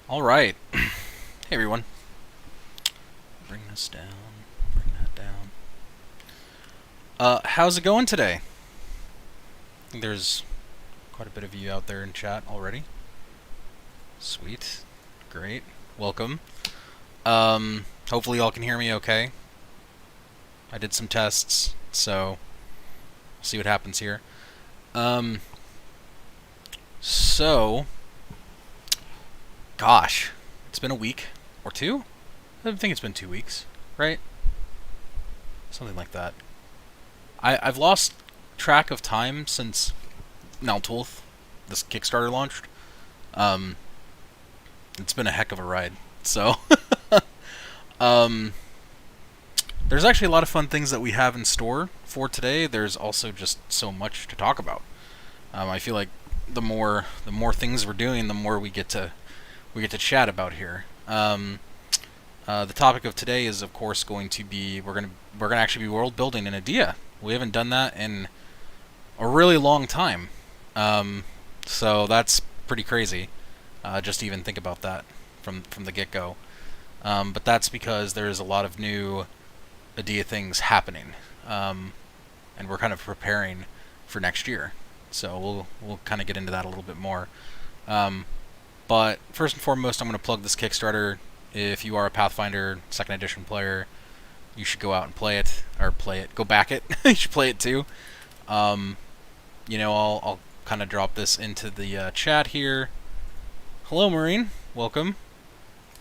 Alright. Hey everyone. Bring this down. Bring that down. How's it going today? I think there's quite a bit of you out there in chat already. Sweet. Great. Welcome. Hopefully y'all can hear me okay. I did some tests, so we'll see what happens here. So, gosh, it's been a week or two? I think it's been 2 weeks, right? Something like that. I've lost track of time since Naltulth, this Kickstarter launched. Um, it's been a heck of a ride. So, there's actually a lot of fun things that we have in store for today. There's also just so much to talk about. I feel like the more things we're doing, the more we get to chat about here. The topic of today is, of course, going to be we're gonna actually be world building in Adia. We haven't done that in a really long time, so that's pretty crazy. Just to even think about that from the get go. But that's because there's a lot of new Adia things happening, and we're kind of preparing for next year. So we'll kind of get into that a little bit more. But first and foremost, I'm going to plug this Kickstarter. If you are a Pathfinder 2nd edition player, you should go out and play it, or go back it. You should play it too. I'll kind of drop this into the chat here. Hello, Marine. Welcome.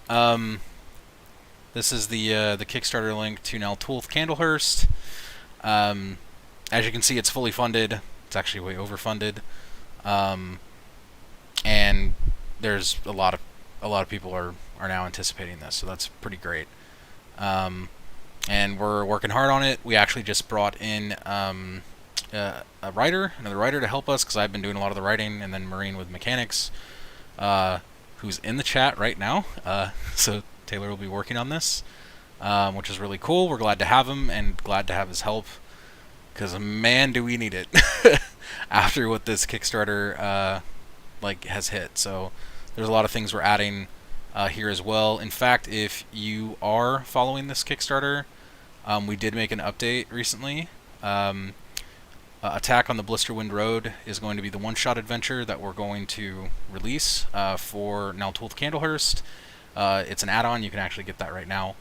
This is the Kickstarter link to Naltulth Candlehurst. As you can see, it's fully funded. It's actually way overfunded. And there's a lot of people are now anticipating this, so that's pretty great. And we're working hard on it. We actually just brought in another writer to help us, because I've been doing a lot of the writing, and then Marine with mechanics, who's in the chat right now. So Taylor will be working on this, which is really cool. We're glad to have him and glad to have his help, because man, do we need it after what this Kickstarter has hit. So there's a lot of things we're adding here as well. In fact, if you are following this Kickstarter, we did make an update recently. Attack on the Blisterwind Road is going to be the one-shot adventure that we're going to release for Naltulth Candlehurst. It's an add-on. You can actually get that right now.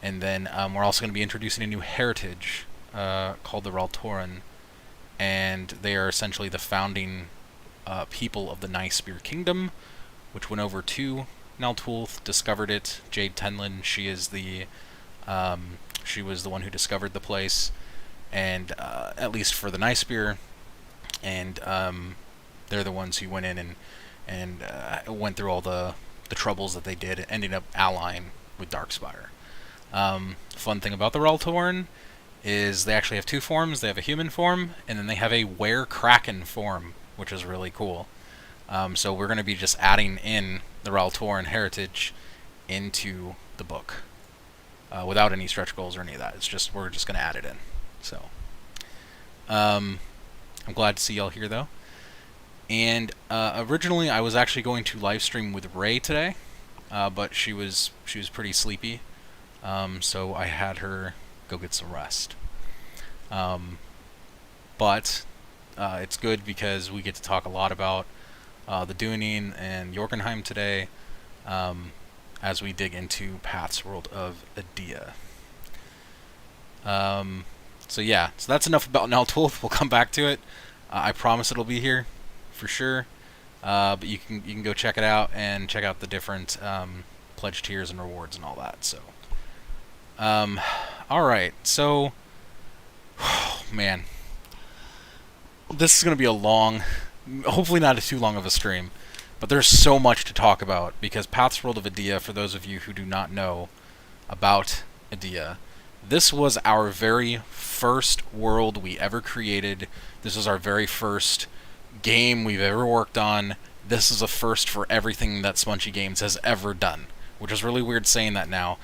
And then we're also going to be introducing a new heritage called the Raltoran, and they are essentially the founding people of the Nightspear Kingdom, which went over to Naltulth, discovered it. Jade Tenlin, she was the one who discovered the place, and at least for the Nightspear, and they're the ones who went in and went through all the troubles that they did, ending up allying with Darkspire. Fun thing about the Raltoran is they actually have two forms. They have a human form, and then they have a Were-Kraken form, which is really cool. So we're going to be just adding in the Raltoran heritage into the book without any stretch goals or any of that. We're just going to add it in. So I'm glad to see y'all here, though. And originally I was actually going to live stream with Ray today, but she was pretty sleepy, so I had her go get some rest. But it's good because we get to talk a lot about the Duanine and Jorgenheim today, as we dig into Path's World of Adia. So that's enough about Naltulth. We'll come back to it. I promise it'll be here for sure. But you can go check it out and check out the different pledge tiers and rewards and all that. So, all right. So, man, this is gonna be a long, hopefully not too long of a stream, but there's so much to talk about, because Path's World of Adia, for those of you who do not know about Adia, this was our very first world we ever created. This was our very first game we've ever worked on. This is a first for everything that Smunchy Games has ever done, which is really weird saying that now.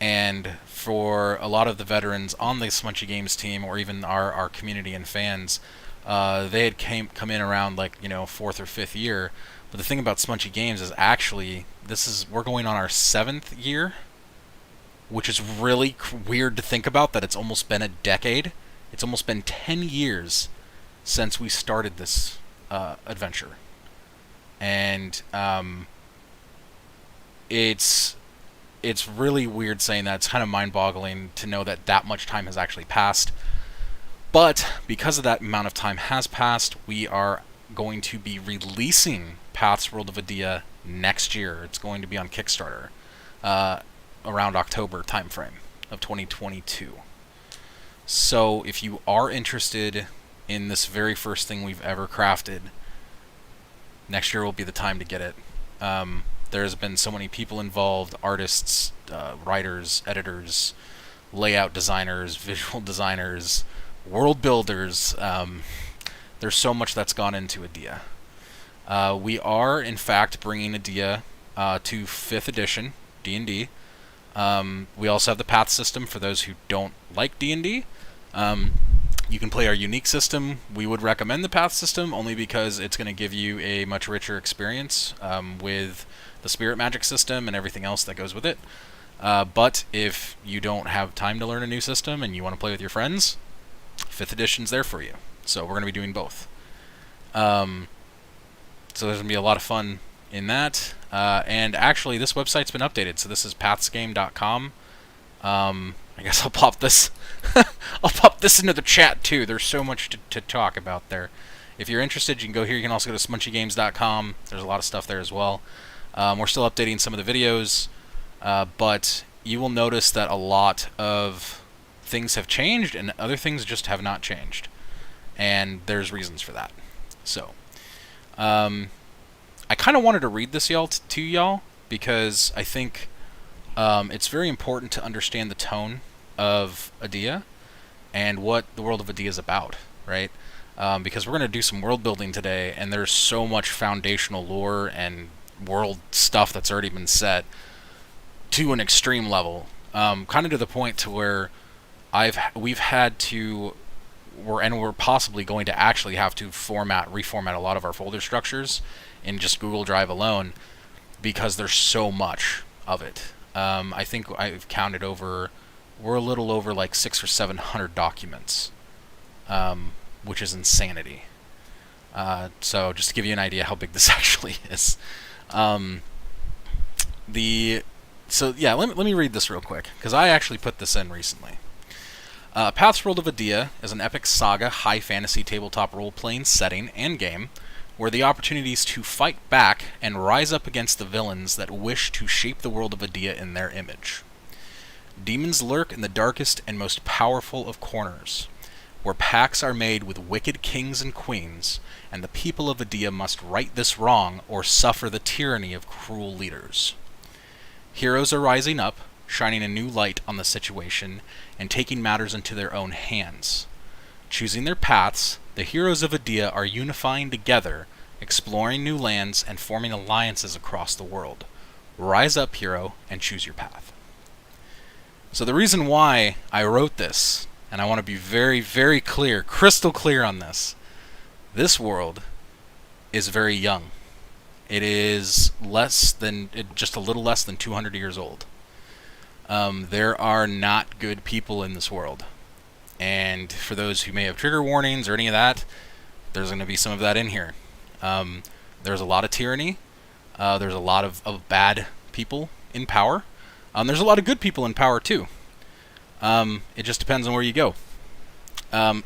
And for a lot of the veterans on the Smunchy Games team, or even our community and fans, They had come in around like 4th or 5th year. But the thing about Smudgy Games is actually we're going on our 7th year, which is really weird to think about, that it's almost been a decade. It's almost been 10 years since we started this adventure. And it's really weird saying that. It's kind of mind-boggling to know that that much time has actually passed. But because of that amount of time has passed, we are going to be releasing Paths World of Adia next year. It's going to be on Kickstarter around October timeframe of 2022. So if you are interested in this very first thing we've ever crafted, next year will be the time to get it. There's been so many people involved: artists, writers, editors, layout designers, visual designers, world builders. There's so much that's gone into Adia. We are, in fact, bringing Adia to 5th edition D&D. We also have the path system for those who don't like D&D. You can play our unique system. We would recommend the path system only because it's going to give you a much richer experience with the spirit magic system and everything else that goes with it. But if you don't have time to learn a new system and you want to play with your friends, 5th edition's there for you. So we're going to be doing both. So there's going to be a lot of fun in that. And actually, this website's been updated. So this is pathsgame.com. I guess I'll pop this. I'll pop this into the chat too. There's so much to talk about there. If you're interested, you can go here. You can also go to smunchygames.com. There's a lot of stuff there as well. We're still updating some of the videos, but you will notice that a lot of things have changed and other things just have not changed. And there's reasons for that. So, I kind of wanted to read this to y'all because I think it's very important to understand the tone of Adia and what the world of Adia is about, right? Because we're going to do some world building today, and there's so much foundational lore and world stuff that's already been set to an extreme level, kind of to the point to where we're possibly going to actually have to reformat a lot of our folder structures in just Google Drive alone because there's so much of it. I think I've counted we're a little over like 600 or 700 documents, which is insanity. So just to give you an idea how big this actually is. So yeah, let me read this real quick, because I actually put this in recently. Paths World of Adia is an epic saga high fantasy tabletop role-playing setting and game where the opportunities to fight back and rise up against the villains that wish to shape the world of Adia in their image. Demons lurk in the darkest and most powerful of corners, where pacts are made with wicked kings and queens, and the people of Adia must right this wrong or suffer the tyranny of cruel leaders. Heroes are rising up, shining a new light on the situation, and taking matters into their own hands. Choosing their paths, the heroes of Adia are unifying together, exploring new lands, and forming alliances across the world. Rise up, hero, and choose your path. So the reason why I wrote this, and I want to be very, very clear, crystal clear on this world is very young. It is just a little less than 200 years old. There are not good people in this world. And for those who may have trigger warnings or any of that, there's going to be some of that in here. There's a lot of tyranny. There's a lot of bad people in power. There's a lot of good people in power too. It just depends on where you go.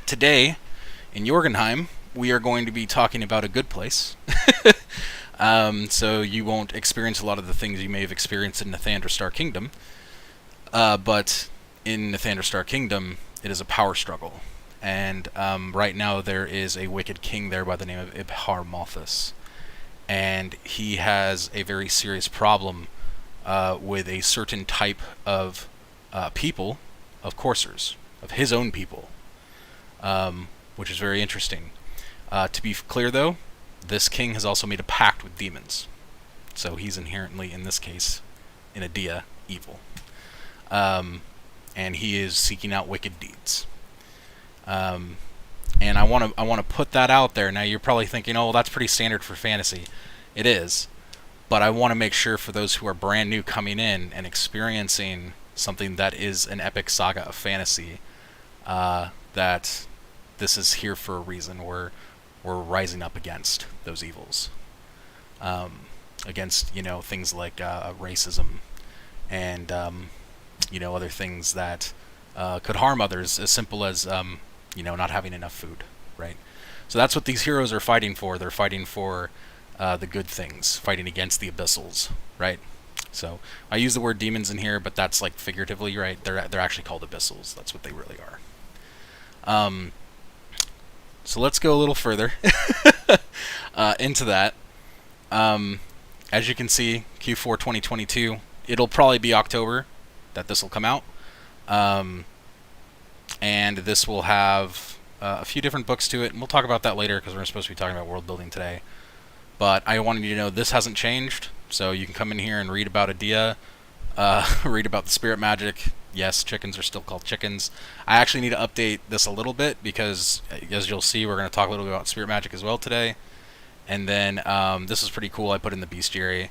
Today, in Jorgenheim, we are going to be talking about a good place. So you won't experience a lot of the things you may have experienced in the Star Kingdom. But in the Star Kingdom, it is a power struggle. And right now there is a wicked king there by the name of Ibhar Malthus. And he has a very serious problem with a certain type of people, of coursers, of his own people, which is very interesting. To be clear, though, this king has also made a pact with demons. So he's inherently, in this case, in Adia, evil. And he is seeking out wicked deeds. And I want to put that out there. Now you're probably thinking, oh, well, that's pretty standard for fantasy. It is. But I want to make sure for those who are brand new coming in and experiencing something that is an epic saga of fantasy, that this is here for a reason. We're rising up against those evils, against things like racism and other things that could harm others, as simple as not having enough food, right? So that's what these heroes are fighting for. They're fighting for the good things, fighting against the abyssals, right? So I use the word demons in here, but that's like figuratively, right? They're actually called abyssals. That's what they really are. So let's go a little further into that. As you can see, Q4 2022, it'll probably be October that this will come out. And this will have a few different books to it, and we'll talk about that later because we're supposed to be talking about world building today. But I wanted you to know this hasn't changed, so you can come in here and read about Adia, read about the spirit magic. Yes, chickens are still called chickens. I actually need to update this a little bit because, as you'll see, we're going to talk a little bit about spirit magic as well today. And then this is pretty cool. I put in the bestiary,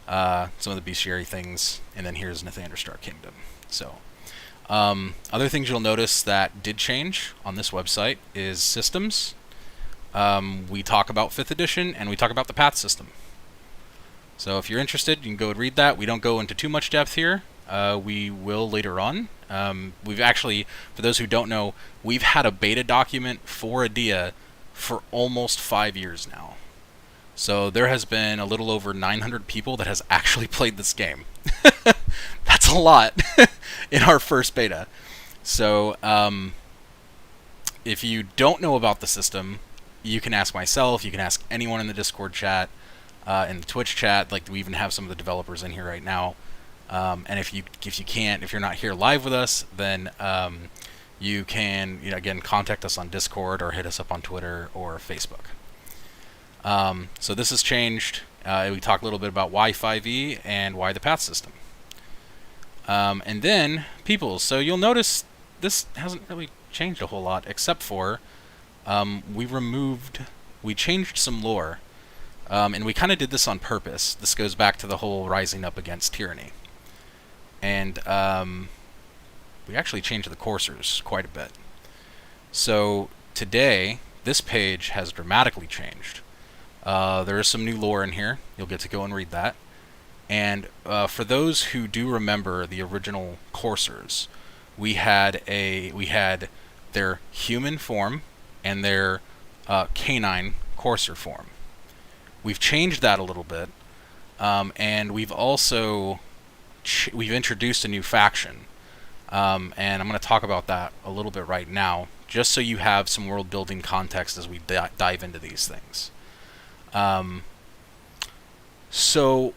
some of the bestiary things, and then here's Nathanderstar Kingdom. So, other things you'll notice that did change on this website is systems. We talk about 5th edition, and we talk about the path system. So if you're interested, you can go and read that. We don't go into too much depth here. We will later on. We've actually, for those who don't know, we've had a beta document for Adia for almost 5 years now. So there has been a little over 900 people that has actually played this game. That's a lot in our first beta. So if you don't know about the system, you can ask myself, you can ask anyone in the Discord chat, in the Twitch chat. Like, we even have some of the developers in here right now. And if you're not here live with us, then you can, again, contact us on Discord or hit us up on Twitter or Facebook. So this has changed. We talk a little bit about why 5e and why the path system. And then peoples. So you'll notice this hasn't really changed a whole lot, except for we changed some lore. And we kind of did this on purpose. This goes back to the whole rising up against tyranny. And we actually changed the coursers quite a bit. So today, this page has dramatically changed. There is some new lore in here. You'll get to go and read that. And for those who do remember the original coursers, we had their human form and their canine courser form. We've changed that a little bit, and we've also we've introduced a new faction, and I'm going to talk about that a little bit right now, just so you have some world building context as we dive into these things. So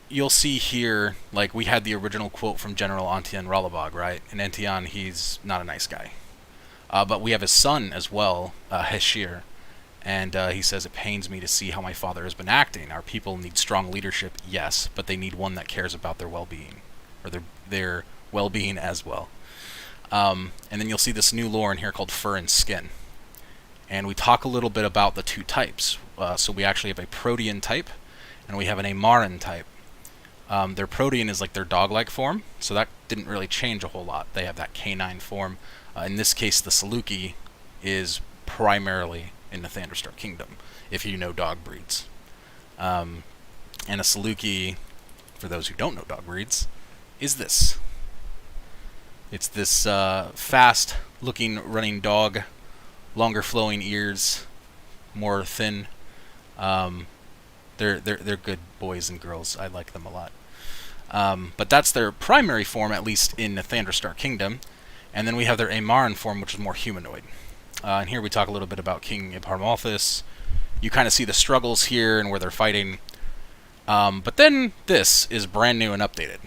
you'll see here, like, we had the original quote from General Antian Ralabag, right? And Antian, he's not a nice guy. But we have his son as well, Heshir. And he says, "It pains me to see how my father has been acting. Our people need strong leadership, yes, but they need one that cares about their well-being, or their well-being as well." And then you'll see this new lore in here called Fur and Skin. And we talk a little bit about the two types. So we actually have a Protean type, and we have an Amaran type. Their Protean is like their dog-like form, so that didn't really change a whole lot. They have that canine form. In this case, the Saluki is primarily in the Nathanderstar Kingdom, if you know dog breeds. And a Saluki, for those who don't know dog breeds, is this. It's this fast-looking running dog, longer flowing ears, more thin. They're good boys and girls. I like them a lot. But that's their primary form, at least in the Nathanderstar Kingdom. And then we have their Amaran form, which is more humanoid. And here we talk a little bit about King Ibharmalthus. You kind of see the struggles here and where they're fighting. But then this is brand new and updated.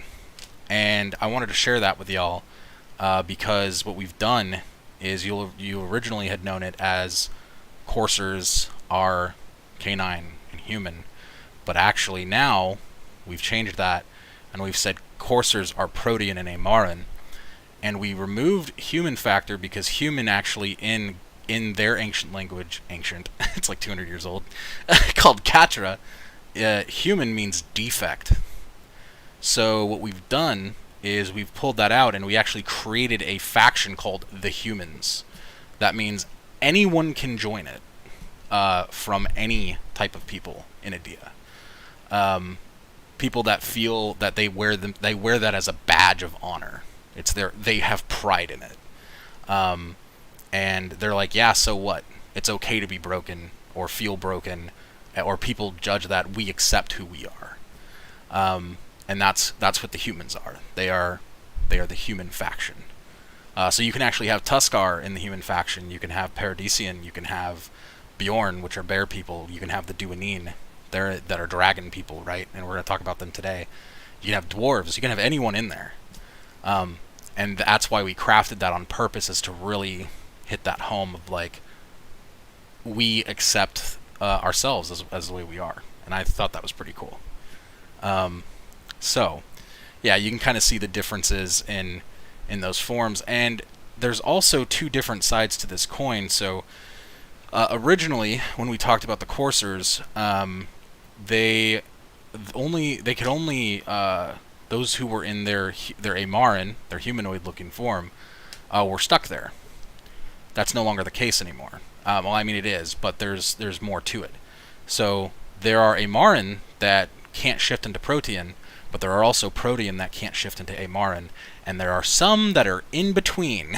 And I wanted to share that with y'all because what we've done is you originally had known it as coursers are canine and human. But actually now we've changed that and we've said coursers are Protean and Amaran. And we removed human factor because human actually in in their ancient language, ancient, it's like 200 years old, called Katra, human means defect. So what we've done is we've pulled that out and we actually created a faction called the Humans. That means anyone can join it, from any type of people in Adia. People that feel that they wear that as a badge of honor. They have pride in it. And they're like, yeah, so what? It's okay to be broken or feel broken, or people judge that. We accept who we are. And that's what the Humans are. They are the human faction. So you can actually have Tuskar in the human faction. You can have Paradisian. You can have Bjorn, which are bear people. You can have the Duanine, that are dragon people, right? And we're going to talk about them today. You can have dwarves. You can have anyone in there. And that's why we crafted that on purpose, is to really hit that home of like, we accept ourselves as the way we are. And I thought that was pretty cool. So, yeah, you can kind of see the differences in those forms. And there's also two different sides to this coin. So, originally, when we talked about the coursers, they could only those who were in their Amaran, their humanoid-looking form, were stuck there. That's no longer the case anymore. Well, I mean it is, but there's more to it. So there are Amaran that can't shift into Protean, but there are also Protean that can't shift into Amaran, and there are some that are in between.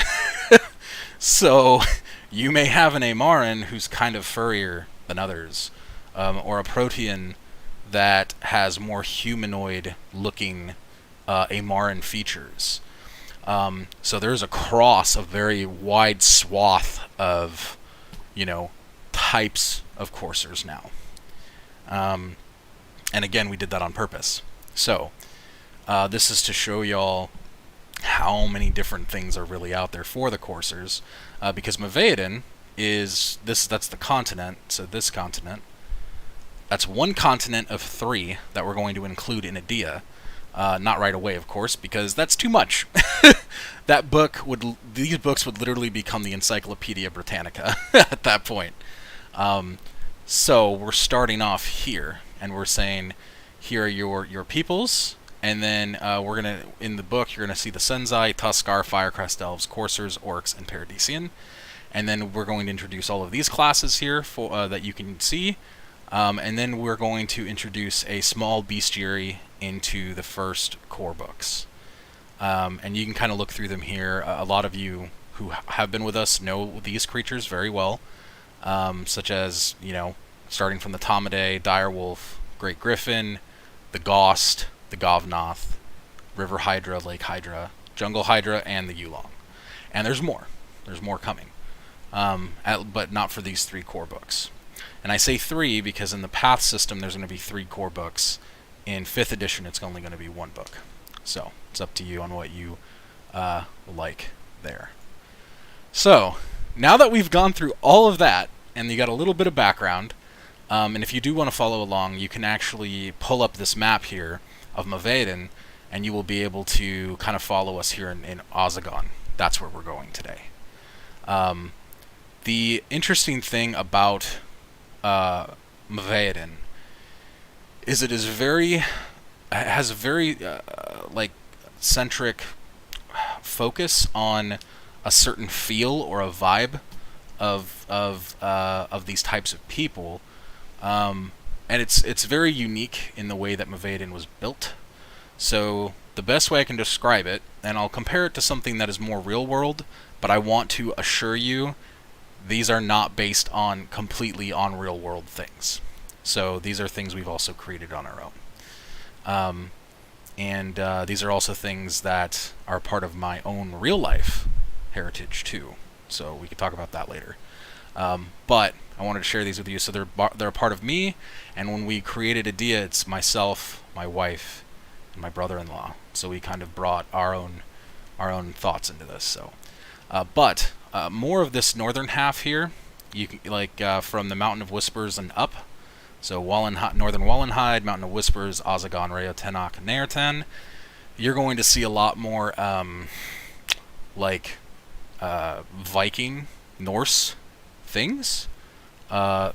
So you may have an Amaran who's kind of furrier than others, or a Protean that has more humanoid-looking Amaran features. So there's a cross, a very wide swath of, types of coursers now. And again, we did that on purpose. So this is to show y'all how many different things are really out there for the coursers, because Mavaden that's the continent. So this continent, that's one continent of 3 that we're going to include in Adia. Not right away, of course, because that's too much. These books would literally become the Encyclopedia Britannica at that point. So we're starting off here, and we're saying, here are your peoples, and then in the book, you're gonna see the Senzai, Tuskar, Firecrest Elves, Coursers, Orcs, and Paradisian. And then we're going to introduce all of these classes here that you can see. And then we're going to introduce a small bestiary into the first core books. And you can kind of look through them here. A lot of you who have been with us know these creatures very well, such as, starting from the Tomaday, Direwolf, Great Griffin, the Gost, the Govnoth, River Hydra, Lake Hydra, Jungle Hydra, and the Yulong. And there's more. There's more coming. But not for these 3 core books. And I say 3 because in the Path system there's going to be 3 core books. In 5th edition it's only going to be 1 book. So it's up to you on what you like there. So now that we've gone through all of that, and you got a little bit of background, and if you do want to follow along, you can actually pull up this map here of Mavaden, and you will be able to kind of follow us here in Ozagon. That's where we're going today. The interesting thing about Mavaden is it has a very centric focus on a certain feel or a vibe of these types of people, and it's very unique in the way that Mavaden was built. So the best way I can describe it, and I'll compare it to something that is more real world, but I want to assure you these are not based completely on real world things. So these are things we've also created on our own. And these are also things that are part of my own real life heritage too. So we could talk about that later. But I wanted to share these with you. So they're a part of me, and when we created Adia, it's myself, my wife, and my brother-in-law. So we kind of brought our own thoughts into this. So, but more of this northern half here, you can, from the Mountain of Whispers and up. So Northern Wallenhide, Mountain of Whispers, Ozagon, Reo Tenok, Naertan. You're going to see a lot more Viking, Norse things by,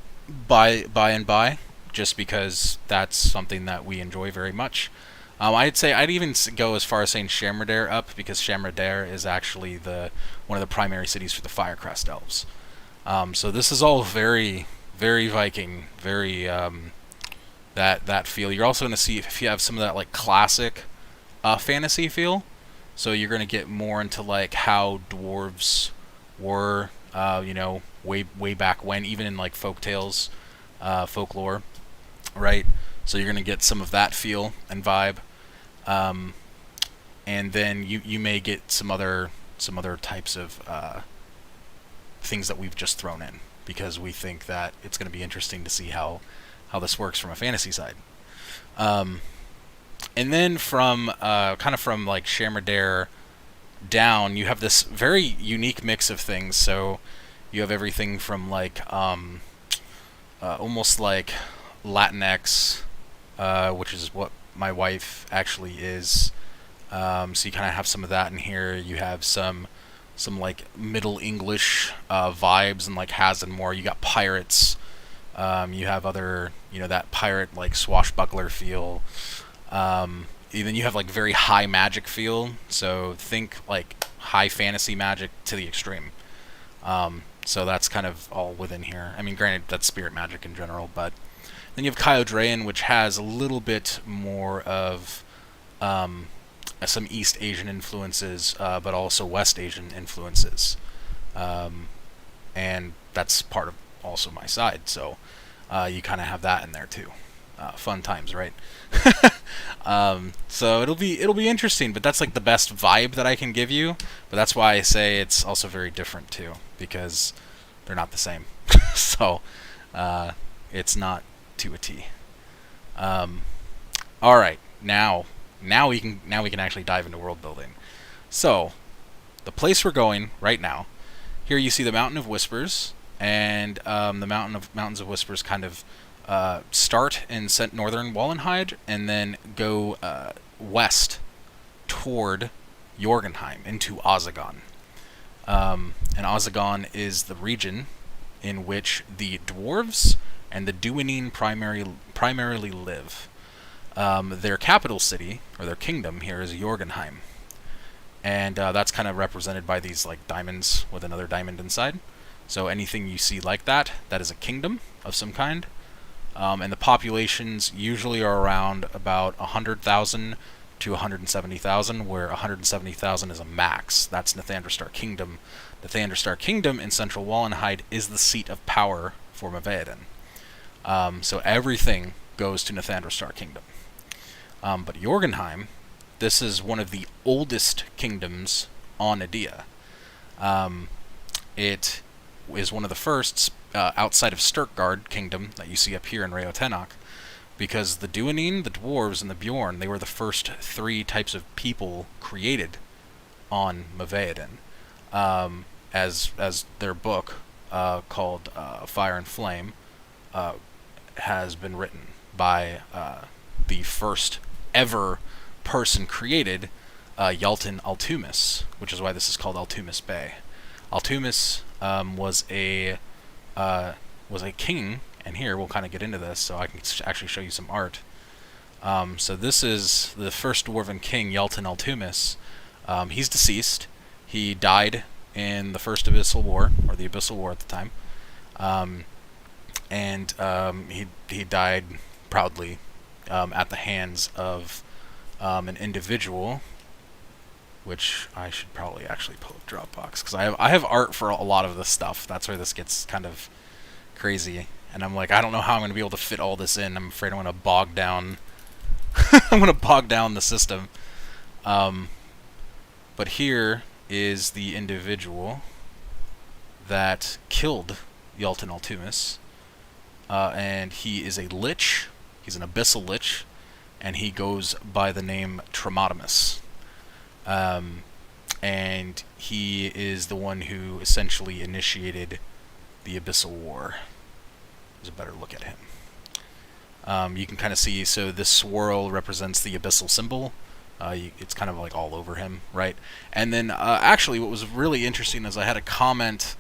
just because that's something that we enjoy very much. I'd say I'd even go as far as saying Shamradare up, because Shamradare is actually one of the primary cities for the Firecrest Elves. So this is all very, very Viking, very that feel. You're also going to see if you have some of that like classic fantasy feel. So you're going to get more into like how dwarves were, way back when, even in like folktales, folklore, right? So you're going to get some of that feel and vibe, and then you may get some other types of things that we've just thrown in, because we think that it's going to be interesting to see how this works from a fantasy side. And then from from like Shamradare down, you have this very unique mix of things. So you have everything from like almost like Latinx, which is what my wife actually is. So you kind of have some of that in here. You have some like Middle English vibes and like has and more. You got pirates. You have other, that pirate like swashbuckler feel. Then you have like very high magic feel. So think like high fantasy magic to the extreme. So that's kind of all within here. I mean, granted, that's spirit magic in general, but then you have Kyodrayan, which has a little bit more of some East Asian influences, but also West Asian influences. And that's part of also my side, so you kind of have that in there too. Fun times, right? So it'll be interesting, but that's like the best vibe that I can give you. But that's why I say it's also very different too, because they're not the same. So it's not to a T. All right, now we can actually dive into world building. So the place we're going right now, here you see the Mountain of Whispers, and the Mountains of Whispers kind of start in northern Wallenheim and then go west toward Jorgenheim into Ozagon. And Ozagon is the region in which the Dwarves and the Duanine primarily live. Their capital city, or their kingdom here, is Jorgenheim. And that's kind of represented by these like diamonds with another diamond inside. So anything you see like that is a kingdom of some kind. And the populations usually are around about 100,000 to 170,000, where 170,000 is a max. That's Nathandrastar Kingdom. Nathandrastar Kingdom in central Wallenheim is the seat of power for Mavaeden. So everything goes to Nathandrastar Kingdom. But Jorgenheim, this is one of the oldest kingdoms on Adia. It is one of the first outside of Sturkgard Kingdom that you see up here in Rayotenok, because the Duanine, the Dwarves, and the Bjorn, they were the first three types of people created on Mavaeden, as their book called Fire and Flame has been written by the first ever person created, Yalton Altumis, which is why this is called Altumis Bay. Altumis was a king, and here we'll kind of get into this, so I can actually show you some art. So this is the first dwarven king, Yalton Altumis. He's deceased. He died in the First Abyssal War, or the Abyssal War at the time, and he died proudly at the hands of an individual, which I should probably actually pull up Dropbox, because I have art for a lot of this stuff. That's where this gets kind of crazy, and I'm like, I don't know how I'm going to be able to fit all this in. I'm afraid I'm going to bog down. I'm going to bog down the system. But here is the individual that killed Yalton Altumis, and he is a lich. He's an abyssal lich, and he goes by the name Tremodomus. And he is the one who essentially initiated the Abyssal War. There's a better look at him. You can kind of see, so this swirl represents the Abyssal symbol. It's kind of like all over him, right? And then actually what was really interesting is I had a comment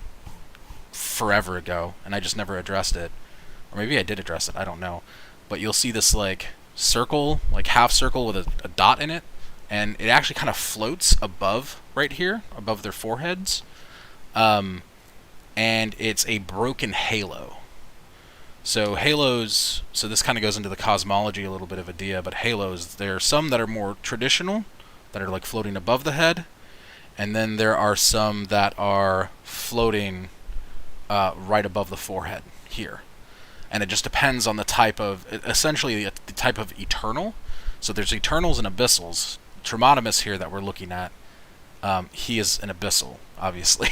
forever ago, and I just never addressed it. Or maybe I did address it, I don't know. But you'll see this, like, circle, like half circle with a dot in it, and it actually kind of floats above, right here, above their foreheads. And it's a broken halo. So halos, so this kind of goes into the cosmology a little bit of Adia, but halos, there are some that are more traditional, that are like floating above the head, and then there are some that are floating right above the forehead here. And it just depends on the type of, essentially the type of eternal. So there's eternals and abyssals. Tremodomus here that we're looking at, he is an abyssal, obviously.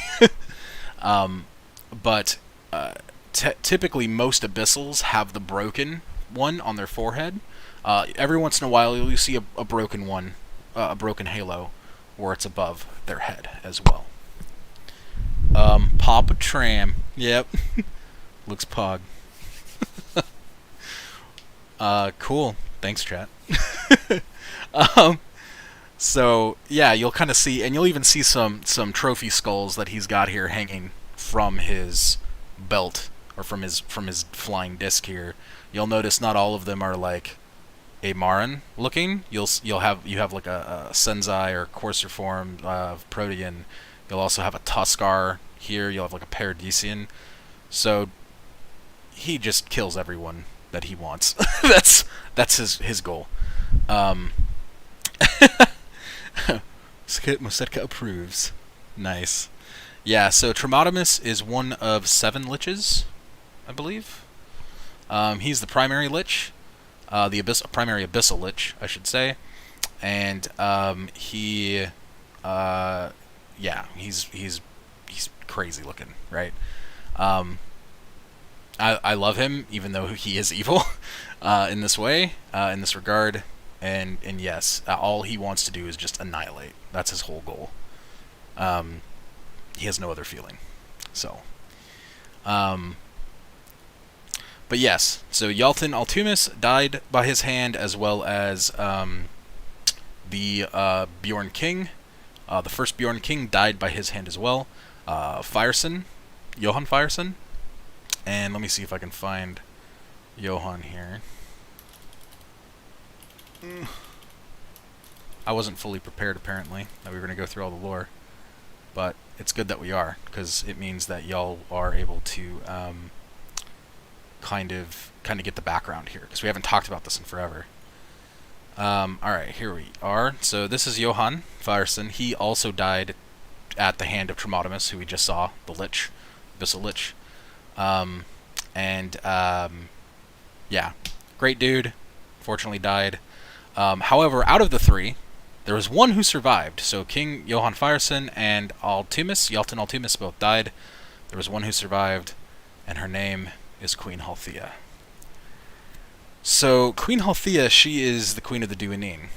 But typically most abyssals have the broken one on their forehead. Every once in a while you'll see a broken one, a broken halo, where it's above their head as well. Papa Tram. Yep. Looks pog. Cool. Thanks, chat. So yeah, you'll kind of see, and you'll even see some trophy skulls that he's got here hanging from his belt, or from his flying disc here. You'll notice not all of them are like Amaran looking. You have like a Senzai or Courser form of Protean. You'll also have a Tuskar here. You'll have like a Paradisian. So he just kills everyone that he wants. that's his goal. Mosetka approves. Nice. Yeah, so Tremodomus is one of 7 liches, I believe. He's the primary lich, primary abyssal lich, I should say, and he's crazy looking, right? I love him, even though he is evil in this way, in this regard, and yes, all he wants to do is just annihilate. That's his whole goal. He has no other feeling. So, but yes, so Yalton Altumis died by his hand, as well as the Bjorn King. The first Bjorn King died by his hand as well. Feyerson, Johann Feyerson. And let me see if I can find Johann here. I wasn't fully prepared, apparently, that we were going to go through all the lore. But it's good that we are, because it means that y'all are able to kind of get the background here, because we haven't talked about this in forever. Alright, here we are. So this is Johann Feyerson. He also died at the hand of Tremodomus, who we just saw, the Lich, Abyssal Lich. Yeah, great dude. Fortunately died. However, out of the 3, there was one who survived. So King Johann Feyerson and Altumis, Yalton Altumis, both died. There was one who survived, and her name is Queen Halthia. So Queen Halthia, she is the queen of the Duanine.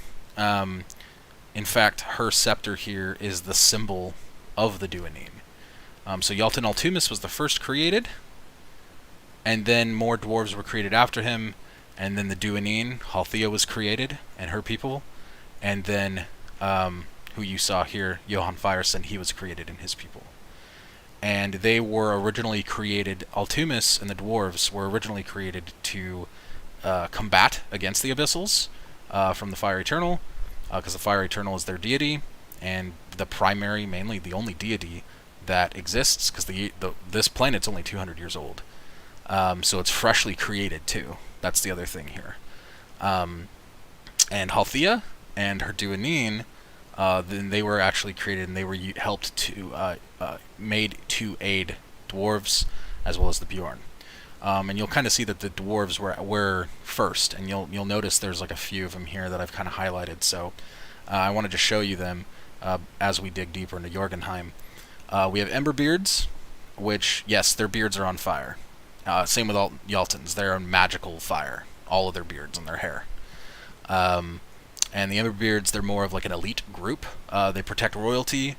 In fact, her scepter here is the symbol of the Duanine. So Yalton Altumis was the first created, and then more dwarves were created after him, and then the Duanine, Halthia, was created, and her people, and then who you saw here, Johann Feyerson, he was created and his people. And they were originally created, Altumis and the dwarves were originally created to combat against the Abyssals from the Fire Eternal, because the Fire Eternal is their deity, and the primary, mainly the only deity that exists, because this planet's only 200 years old. So it's freshly created, too. That's the other thing here. And Halthia and her Duanine, then they were actually created, and they were helped to, made to aid dwarves, as well as the Bjorn. And you'll kind of see that the dwarves were first, and you'll notice there's like a few of them here that I've kind of highlighted, so I wanted to show you them as we dig deeper into Jorgenheim. We have Ember Beards, which, yes, their beards are on fire. Same with all Yaltons. They're on magical fire. All of their beards and their hair. And the Ember Beards, they're more of like an elite group. They protect royalty,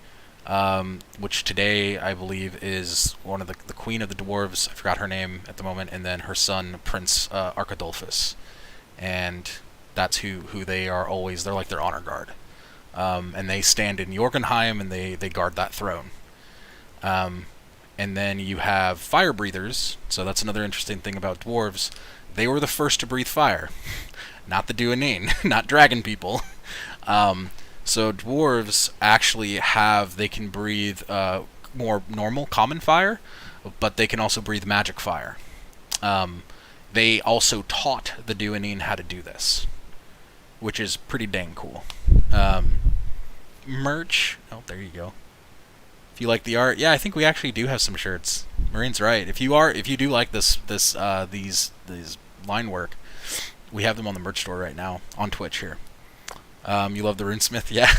which today I believe is one of the queen of the dwarves. I forgot her name at the moment, and then her son, Prince Archidolphus. And that's who they are always. They're like their honor guard. And they stand in Jorgenheim, and they guard that throne. And then you have fire breathers. So that's another interesting thing about dwarves. They were the first to breathe fire, not the Duanine, not dragon people. So dwarves actually they can breathe more normal, common fire, but they can also breathe magic fire. They also taught the Duanine how to do this, which is pretty dang cool. Merch. Oh, there you go. If you like the art, yeah, I think we actually do have some shirts. Marine's right. If you do like these line work, we have them on the merch store right now on Twitch here. You love the Runesmith, yeah.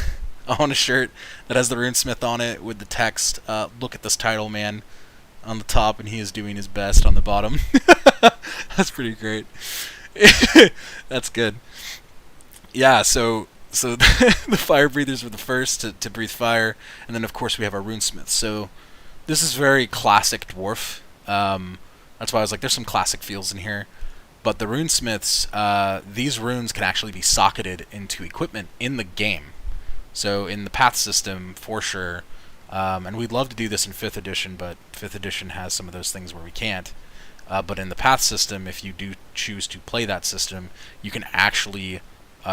I want a shirt that has the Runesmith on it with the text. Look at this title, man, on the top, and he is doing his best on the bottom. That's pretty great. That's good. Yeah. So the fire breathers were the first to breathe fire, and then of course we have our runesmiths. So this is very classic dwarf. That's why I was like, there's some classic feels in here. But the runesmiths, these runes can actually be socketed into equipment in the game. So in the path system, for sure, and we'd love to do this in 5th edition, but 5th edition has some of those things where we can't. But in the path system, if you do choose to play that system, you can actually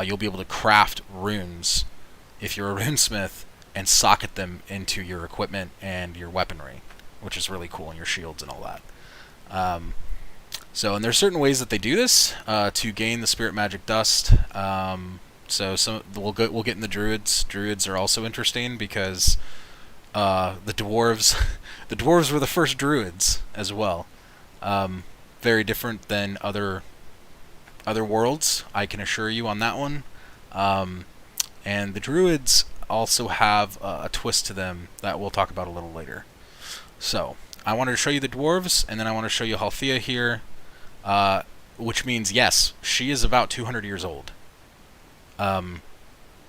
you'll be able to craft runes if you're a runesmith and socket them into your equipment and your weaponry, which is really cool, and your shields and all that. And there's certain ways that they do this to gain the spirit magic dust. We'll get in the druids. Druids are also interesting because the dwarves were the first druids as well. Very different than other worlds, I can assure you on that one. And the druids also have a twist to them that we'll talk about a little later. So I wanted to show you the dwarves, and then I want to show you Halthea here, which means, yes, she is about 200 years old.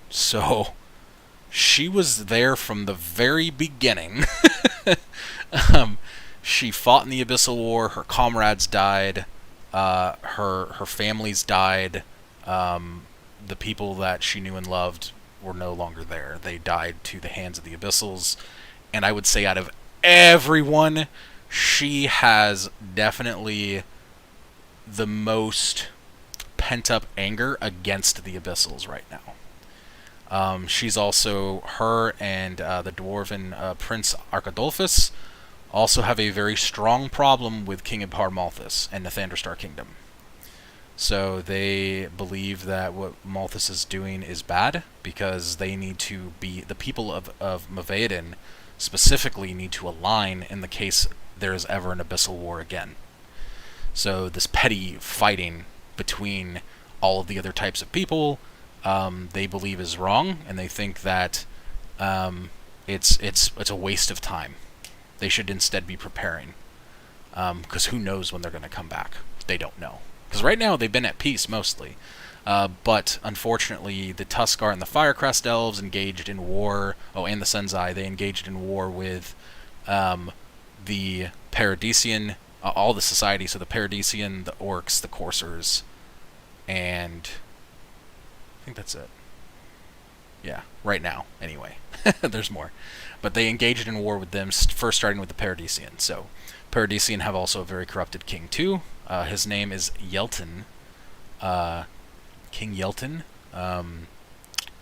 So she was there from the very beginning. She fought in the Abyssal War. Her comrades died. Her families died. The people that she knew and loved were no longer there. They died to the hands of the Abyssals. And I would say out of everyone, she has definitely the most pent-up anger against the Abyssals right now. She's also, her and the Dwarven Prince Archidolphus also have a very strong problem with King Ibhar Malthus and Nathandra Kingdom. So they believe that what Malthus is doing is bad because they need to be, the people of Mavaden specifically need to align in the case there is ever an Abyssal War again. So this petty fighting between all of the other types of people, they believe is wrong, and they think that it's a waste of time. They should instead be preparing, because who knows when they're going to come back? They don't know. Because right now they've been at peace mostly, but unfortunately the Tuskar and the Firecrest Elves engaged in war. Oh, and the Senzai, they engaged in war with the Paradisian, all the society. So the Paradisian, the Orcs, the Corsairs, and I think that's it. Yeah, right now, anyway. There's more. But they engaged in war with them, first starting with the Paradisian. So, Paradisian have also a very corrupted king, too. His name is Yelton. King Yelton.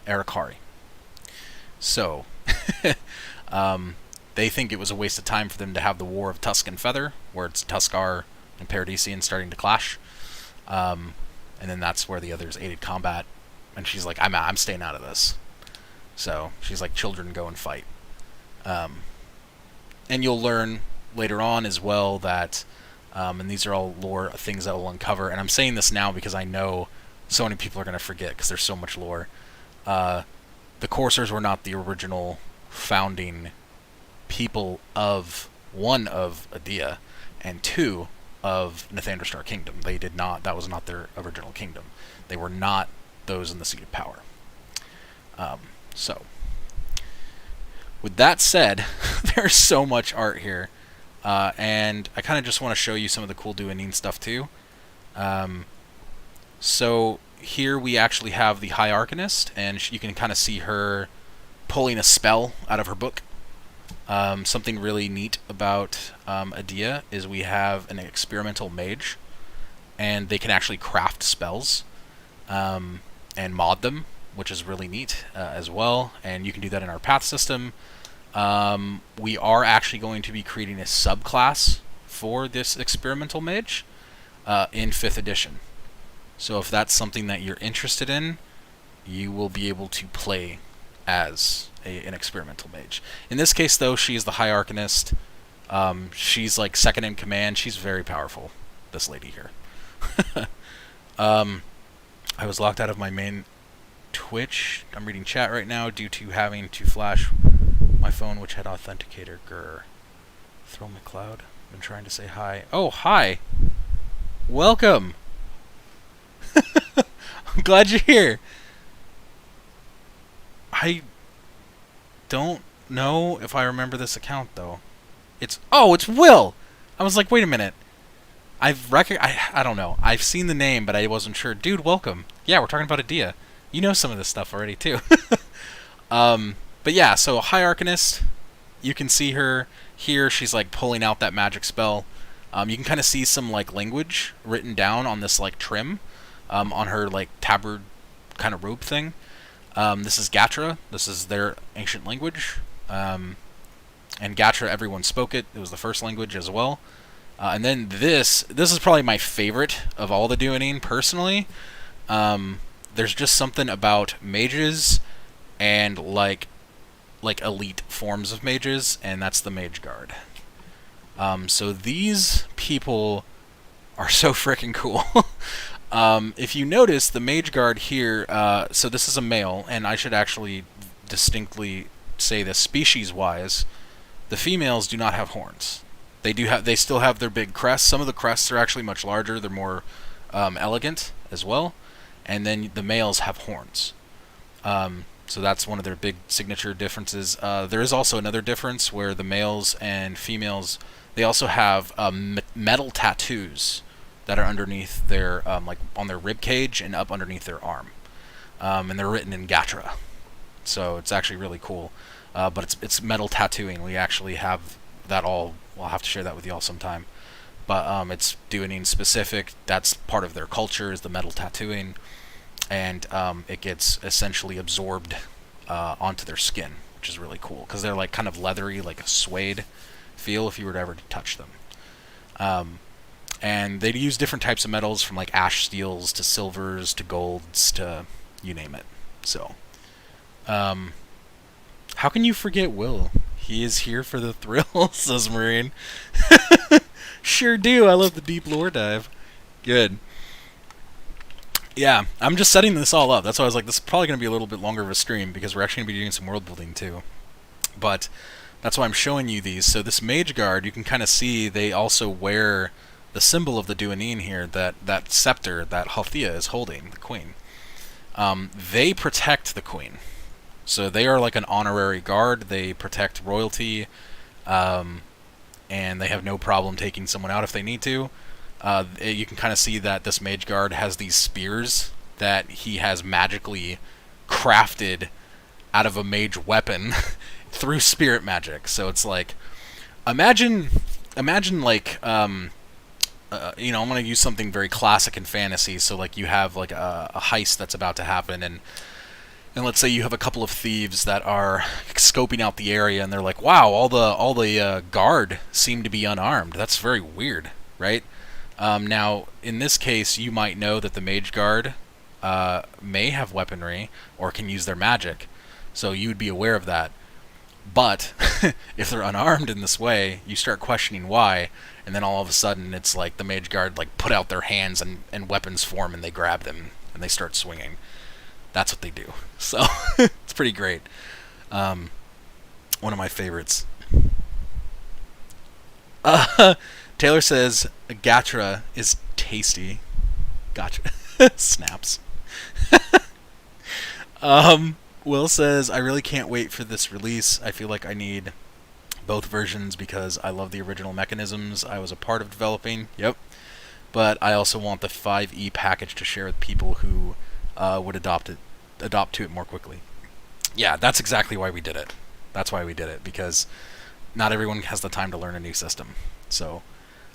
Arakari. So, they think it was a waste of time for them to have the War of Tusk and Feather, where it's Tuskar and Paradisian starting to clash. And then that's where the others aided combat. And she's like, I'm staying out of this. So she's like, children, go and fight. And you'll learn later on as well that, and these are all lore things that we'll uncover, and I'm saying this now because I know so many people are going to forget because there's so much lore. The Corsairs were not the original founding people of, one, of Adia, and two, of Nathandra Kingdom. They did not, that was not their original kingdom. They were not those in the seat of power. So, with that said, there's so much art here, and I kind of just want to show you some of the cool Duanine stuff too. So here we actually have the High Arcanist, and you can kind of see her pulling a spell out of her book. Something really neat about Adia is we have an experimental mage, and they can actually craft spells and mod them, which is really neat as well. And you can do that in our path system. We are actually going to be creating a subclass for this experimental mage in 5th edition. So if that's something that you're interested in, you will be able to play as an experimental mage. In this case, though, she is the High Arcanist. She's like second in command. She's very powerful, this lady here. I was locked out of my main Twitch. I'm reading chat right now due to having to flash my phone, which had authenticator. Grr. Throw McCloud. Been trying to say hi. Oh, hi. Welcome. I'm glad you're here. I don't know if I remember this account, though. It's Will! I was like, wait a minute. I don't know. I've seen the name, but I wasn't sure. Dude, welcome. Yeah, we're talking about Adia. You know some of this stuff already, too. But yeah, so High Arcanist. You can see her here. She's, like, pulling out that magic spell. You can kind of see some, like, language written down on this, like, trim. On her, like, tabard kind of robe thing. This is Gatra. This is their ancient language. And Gatra, everyone spoke it. It was the first language as well. And then this is probably my favorite of all the Duanine, personally. There's just something about mages and, like elite forms of mages, and that's the Mage Guard. So these people are so freaking cool. If you notice, the Mage Guard here, so this is a male, and I should actually distinctly say this, species-wise, the females do not have horns. They still have their big crests. Some of the crests are actually much larger. They're more elegant as well. And then the males have horns. So that's one of their big signature differences. There is also another difference where the males and females, they also have metal tattoos that are underneath their, like on their rib cage and up underneath their arm. And they're written in Gatra. So it's actually really cool. But it's metal tattooing. We actually have that all. I'll have to share that with y'all sometime. But it's Duanine specific. That's part of their culture, is the metal tattooing. And it gets essentially absorbed onto their skin, which is really cool. Because they're like kind of leathery, like a suede feel if you were to ever touch them. And they use different types of metals, from like ash steels to silvers to golds to you name it. So, how can you forget Will? He is here for the thrill, says Marine. Sure do. I love the deep lore dive. Good. Yeah, I'm just setting this all up. That's why I was like, this is probably going to be a little bit longer of a stream, because we're actually going to be doing some world building too. But that's why I'm showing you these. So this Mage Guard, you can kind of see they also wear the symbol of the Duanine here, that scepter that Halthea is holding, the queen. They protect the queen. So they are like an honorary guard. They protect royalty, and they have no problem taking someone out if they need to. You can kind of see that this Mage Guard has these spears that he has magically crafted out of a mage weapon through spirit magic. So it's like, imagine like, you know, I'm going to use something very classic in fantasy. So like you have like a heist that's about to happen, and let's say you have a couple of thieves that are scoping out the area, and they're like, "Wow, all the guard seem to be unarmed. That's very weird, right?" Now, in this case, you might know that the Mage Guard may have weaponry or can use their magic, so you would be aware of that. But if they're unarmed in this way, you start questioning why, and then all of a sudden it's like the Mage Guard like put out their hands and weapons form, and they grab them and they start swinging. That's what they do. So it's pretty great. One of my favorites. Taylor says Gatra is tasty. Gotcha. Snaps. Will says, I really can't wait for this release. I feel like I need both versions because I love the original mechanisms I was a part of developing. Yep. But I also want the 5e package to share with people who would adopt to it more quickly. Yeah, that's exactly why we did it. That's why we did it, because not everyone has the time to learn a new system. So,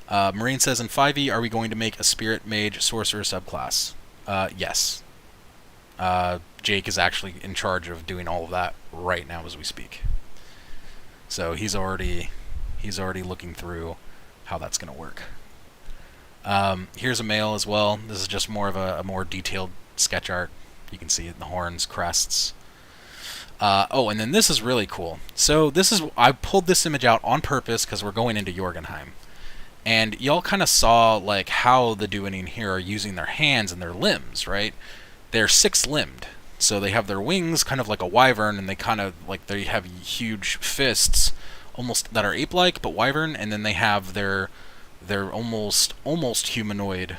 Marine says, in 5e, are we going to make a Spirit Mage Sorcerer subclass? Yes. Jake is actually in charge of doing all of that right now as we speak. So he's already looking through how that's going to work. Here's a male as well. This is just more of a more detailed sketch art. You can see it in the horns, crests. Oh, and then this is really cool. So I pulled this image out on purpose because we're going into Jorgenheim. And y'all kind of saw like how the Duanine here are using their hands and their limbs, right? They're six-limbed. So they have their wings kind of like a wyvern, and they kind of like they have huge fists almost that are ape-like but wyvern, and then they have their almost humanoid,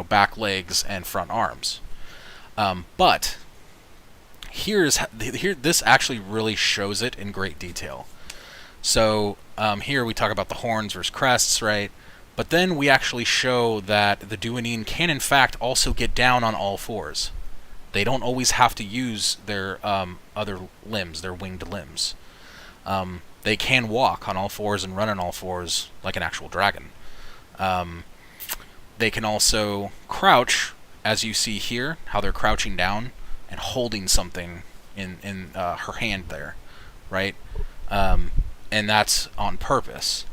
back legs and front arms. But this actually really shows it in great detail. So here we talk about the horns versus crests, right? But then we actually show that the Duanine can in fact also get down on all fours. They don't always have to use their other limbs, their winged limbs. They can walk on all fours and run on all fours like an actual dragon. They can also crouch, as you see here, how they're crouching down and holding something in her hand there, right? And that's on purpose.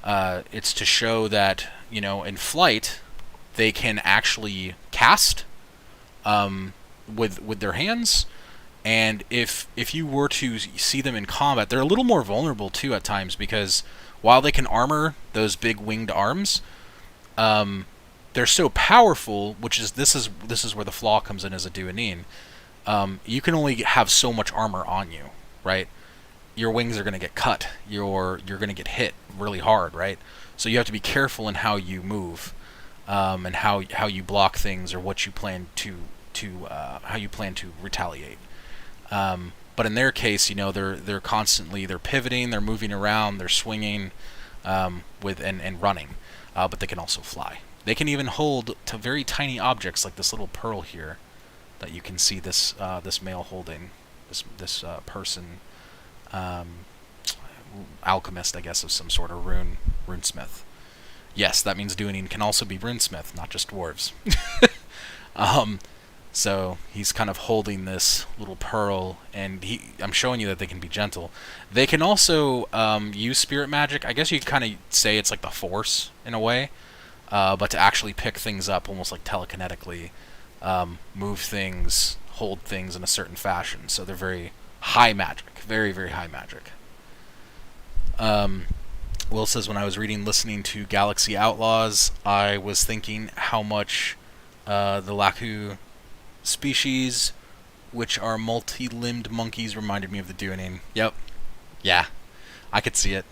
It's to show that, in flight, they can actually cast with their hands, and if you were to see them in combat, they're a little more vulnerable too at times, because while they can armor those big winged arms, they're so powerful, this is where the flaw comes in as a Duanine. You can only have so much armor on you, right? Your wings are going to get cut. You're going to get hit really hard, right? So you have to be careful in how you move, and how you block things, or what you plan to how you plan to retaliate. But in their case, they're constantly pivoting, they're moving around, they're swinging and running, but they can also fly. They can even hold to very tiny objects like this little pearl here that you can see this male holding, this person, alchemist, I guess, of some sort of runesmith. Yes, that means Duanine can also be runesmith, not just dwarves. So he's kind of holding this little pearl, and I'm showing you that they can be gentle. They can also use spirit magic. I guess you could kind of say it's like the Force in a way, but to actually pick things up almost like telekinetically, move things, hold things in a certain fashion. So they're very high magic, very, very high magic. Will says, when I was listening to Galaxy Outlaws, I was thinking how much the Laku species, which are multi-limbed monkeys, reminded me of the Duanine. Yep. Yeah. I could see it.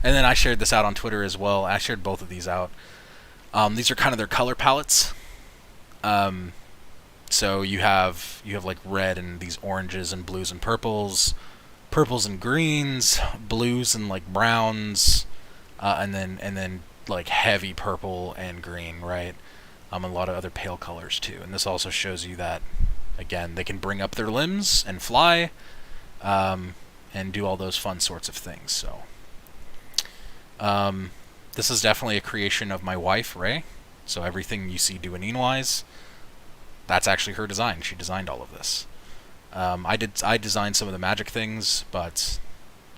And then I shared this out on Twitter as well. I shared both of these out. These are kind of their color palettes. So you have like red and these oranges and blues and purples and greens, blues and like browns, and then like heavy purple and green, right? A lot of other pale colors too. And this also shows you that, again, they can bring up their limbs and fly, and do all those fun sorts of things. So this is definitely a creation of my wife, Ray. So everything you see Duanine-wise, that's actually her design. She designed all of this. I designed some of the magic things, but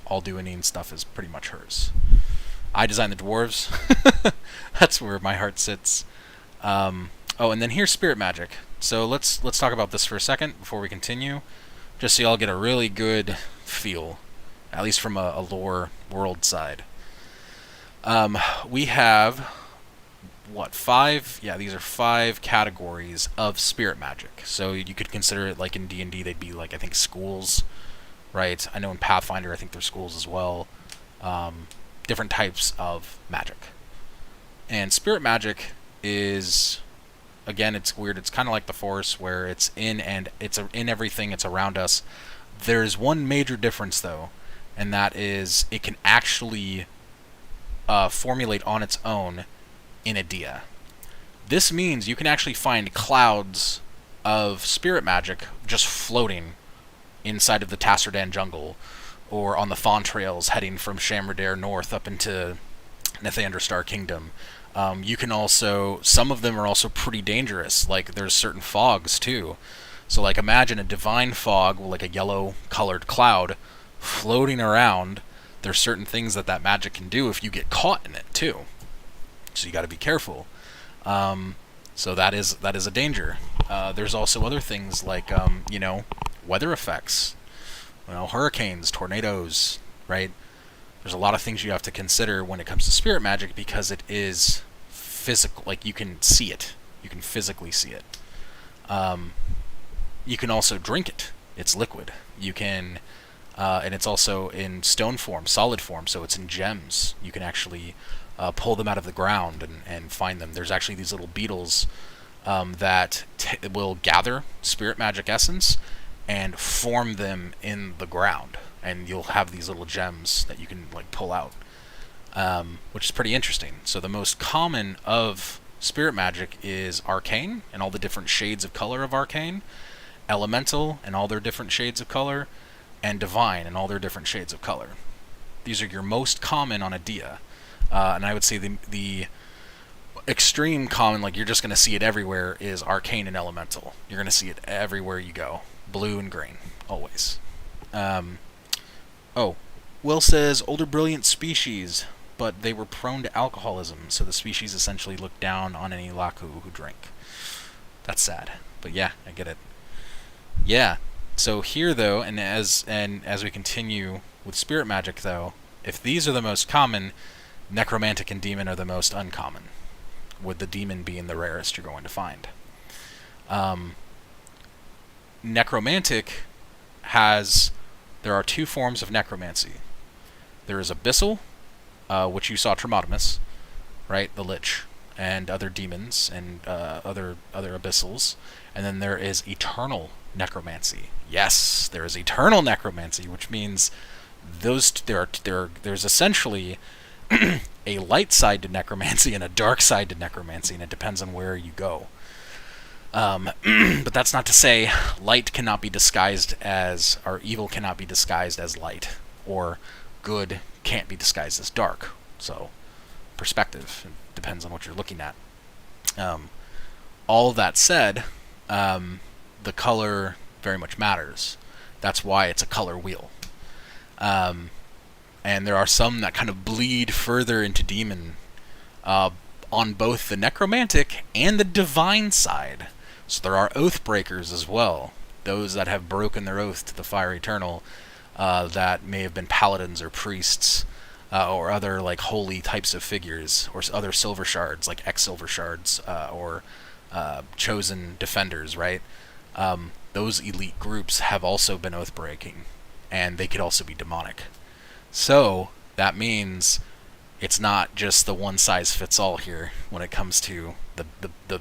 all Duanine stuff is pretty much hers. I designed the dwarves. That's where my heart sits. Oh, and then here's spirit magic. So let's talk about this for a second before we continue, just so y'all get a really good feel, at least from a lore world side. We have what, 5? Yeah, these are 5 categories of spirit magic. So you could consider it like in D&D, they'd be like, I think, schools, right? I know in Pathfinder, I think there's schools as well. Different types of magic. And spirit magic is, again, it's weird. It's kind of like the Force, where it's in everything. It's around us. There's one major difference, though, and that is it can actually formulate on its own in Adia. This means you can actually find clouds of spirit magic just floating inside of the Tasserdan jungle, or on the fawn trails heading from Shamradare north up into Nathander Star Kingdom. You can also, some of them are also pretty dangerous, like there's certain fogs too. So like imagine a divine fog, like a yellow colored cloud floating around. There's certain things that magic can do if you get caught in it too. So you got to be careful. So that is a danger. There's also other things like weather effects, hurricanes, tornadoes, right? There's a lot of things you have to consider when it comes to spirit magic because it is physical. Like you can see it, you can physically see it. You can also drink it. It's liquid. You can, and it's also in stone form, solid form. So it's in gems. You can actually pull them out of the ground and find them. There's actually these little beetles that will gather spirit magic essence and form them in the ground, and you'll have these little gems that you can like pull out, which is pretty interesting. So the most common of spirit magic is arcane and all the different shades of color of arcane, elemental and all their different shades of color, and divine and all their different shades of color. These are your most common on Adia, and I would say the extreme common, like you're just going to see it everywhere, is arcane and elemental. You're going to see it everywhere you go. Blue and green, always. Will says, older brilliant species, but they were prone to alcoholism, so the species essentially looked down on any Laku who drank. That's sad, but yeah, I get it. Yeah, so here though, and as we continue with spirit magic though, if these are the most common, necromantic and demon are the most uncommon, with the demon being the rarest you're going to find. Necromantic there are two forms of necromancy. There is abyssal, which you saw Tremodomus, right, the Lich, and other demons and other abyssals, and then there is eternal necromancy. Yes, there is eternal necromancy, which means there's essentially a light side to necromancy and a dark side to necromancy, and it depends on where you go. But that's not to say light cannot be disguised as, or evil cannot be disguised as light, or good can't be disguised as dark. So, perspective, it depends on what you're looking at. All that said, the color very much matters. That's why it's a color wheel. And there are some that kind of bleed further into demon on both the necromantic and the divine side. So there are oath breakers as well, those that have broken their oath to the Fire Eternal, that may have been paladins or priests, or other like holy types of figures, or other silver shards like X-silver shards, or chosen defenders, right? Those elite groups have also been oath breaking, and they could also be demonic. So that means it's not just the one size fits all here when it comes to the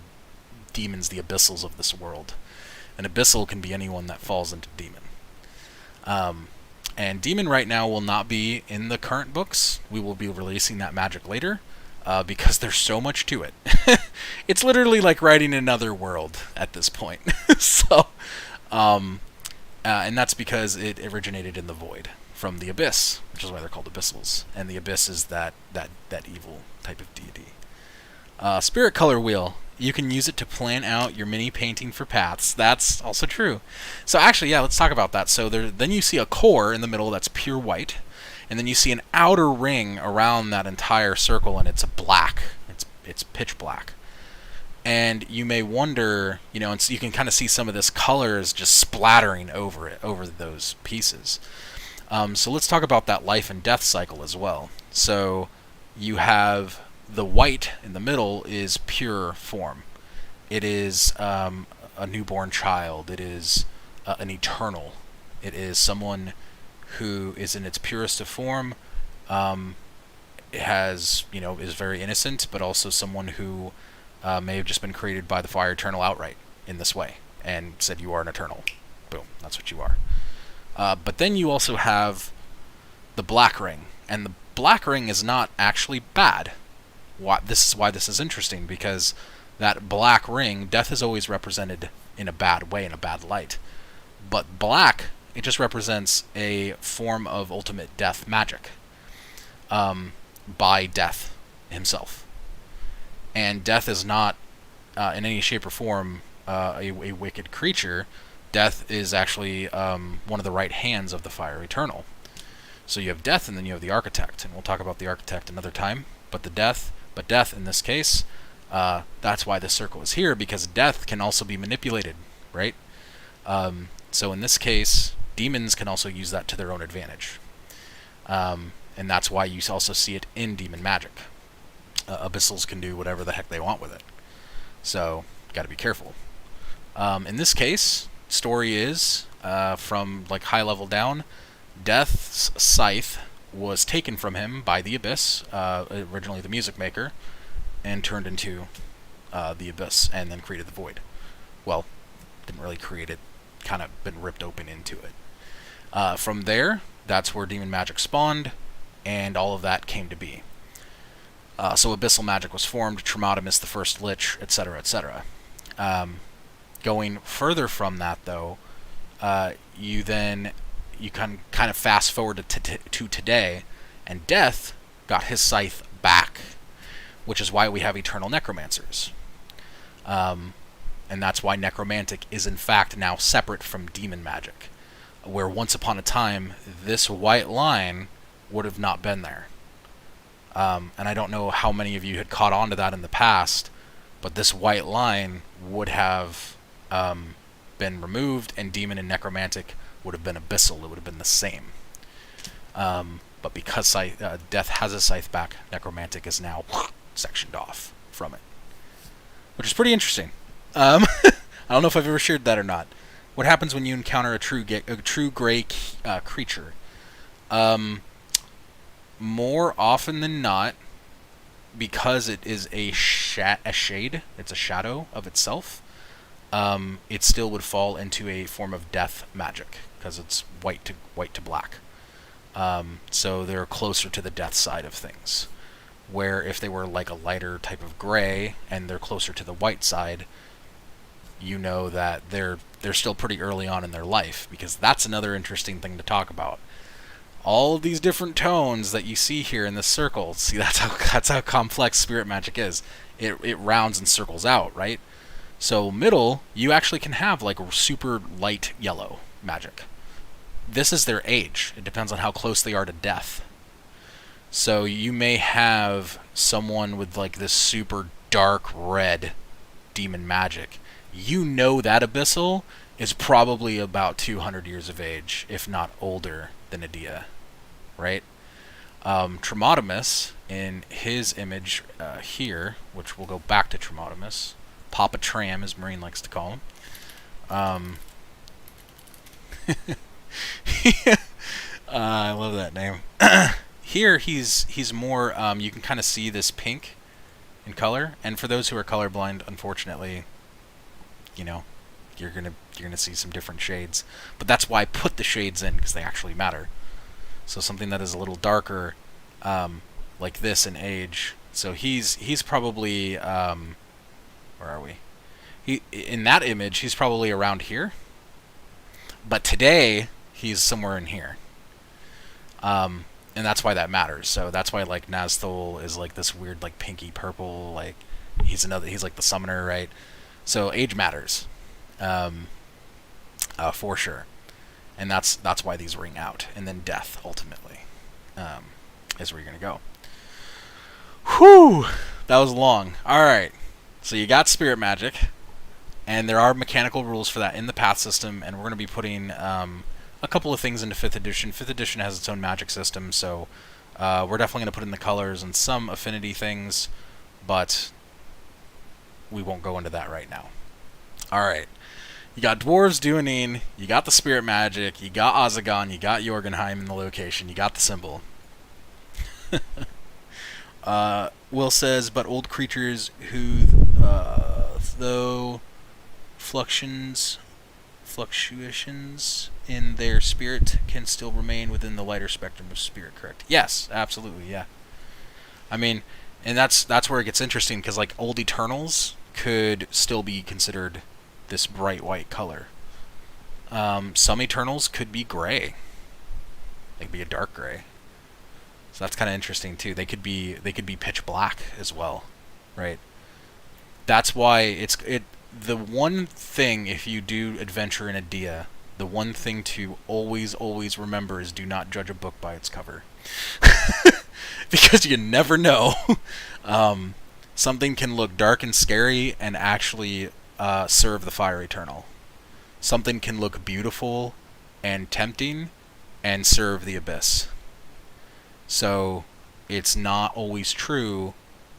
demons, the abyssals of this world. An abyssal can be anyone that falls into demon. And demon right now will not be in the current books. We will be releasing that magic later, because there's so much to it. It's literally like writing another world at this point. So, and that's because it originated in the void from the abyss, which is why they're called abyssals. And the abyss is that evil type of deity. Spirit color wheel. You can use it to plan out your mini painting for paths. That's also true. So actually, yeah, let's talk about that. So then you see a core in the middle that's pure white, and then you see an outer ring around that entire circle, and it's black. It's pitch black. And you may wonder, and so you can kind of see some of this colors just splattering over those pieces. So let's talk about that life and death cycle as well. So you have the white in the middle is pure form. It is a newborn child. It is an eternal. It is someone who is in its purest of form. It has, is very innocent, but also someone who may have just been created by the Fire Eternal outright in this way and said, "You are an eternal." Boom, that's what you are. But then you also have the black ring, and the black ring is not actually bad. This is why this is interesting, because that black ring, death is always represented in a bad way, in a bad light. But black It just represents a form of ultimate death magic by Death himself. And Death is not, in any shape or form, a wicked creature. Death is actually one of the right hands of the Fire Eternal. So you have Death, and then you have the Architect, and we'll talk about the Architect another time. But Death in this case, that's why this circle is here, because Death can also be manipulated, right? So in this case, demons can also use that to their own advantage, and that's why you also see it in demon magic. Abyssals can do whatever the heck they want with it, so got to be careful. In this case, story is from like high level down. Death's scythe was taken from him by the Abyss, originally the music maker, and turned into the Abyss, and then created the Void. Well, didn't really create it, kind of been ripped open into it. From there, that's where demon magic spawned, and all of that came to be. So abyssal magic was formed, Tremodomus, the first Lich, etc., etc. Going further from that, though, you can kind of fast forward to today, and Death got his scythe back, which is why we have Eternal Necromancers. And that's why Necromantic is in fact now separate from demon magic, where once upon a time this white line would have not been there. And I don't know how many of you had caught on to that in the past, but this white line would have been removed, and demon and necromantic would have been abyssal. It would have been the same. But because Death has his scythe back, necromantic is now sectioned off from it, which is pretty interesting. I don't know if I've ever shared that or not. What happens when you encounter a true gray creature? More often than not, because it is a shade, it's a shadow of itself, it still would fall into a form of death magic, because it's white to black. So they're closer to the death side of things. Where if they were like a lighter type of gray, and they're closer to the white side, you know that they're still pretty early on in their life, because that's another interesting thing to talk about. All of these different tones that you see here in this circle, see, that's how complex spirit magic is. It rounds and circles out, right? So middle, you actually can have like super light yellow magic. This is their age. It depends on how close they are to death. So you may have someone with like this super dark red demon magic. You know that abyssal is probably about 200 years of age, if not older than Adia, right? Tremodomus, in his image here, which we'll go back to Tremodomus, Papa Tram, as Marine likes to call him. I love that name. Here, he's more. You can kind of see this pink in color, and for those who are colorblind, unfortunately, you know, you're gonna see some different shades. But that's why I put the shades in, because they actually matter. So something that is a little darker, like this in age. So he's probably where are we? In that image, he's probably around here. But today, he's somewhere in here. And that's why that matters. So that's why like Nazthul is like this weird like pinky purple, like he's like the summoner, right? So age matters. For sure. And that's why these ring out. And then death ultimately is where you're gonna go. Whew! That was long. Alright. So you got spirit magic, and there are mechanical rules for that in the path system, and we're going to be putting a couple of things into 5th edition. 5th edition has its own magic system, so we're definitely going to put in the colors and some affinity things, but we won't go into that right now. Alright. You got Dwarves, Duanine, you got the spirit magic, you got Ozagon, you got Jorgenheim in the location, you got the symbol. Will says, but old creatures who, though fluctuations in their spirit can still remain within the lighter spectrum of spirit, correct? Yes, absolutely, yeah. I mean, and that's where it gets interesting, because like old Eternals could still be considered this bright white color. Some Eternals could be gray. They could be a dark gray. So that's kind of interesting too. They could be pitch black as well, right? That's why the one thing, if you do adventure in Adia, the one thing to always remember is do not judge a book by its cover. Because you never know. Something can look dark and scary and actually serve the Fire Eternal. Something can look beautiful and tempting and serve the Abyss. So it's not always true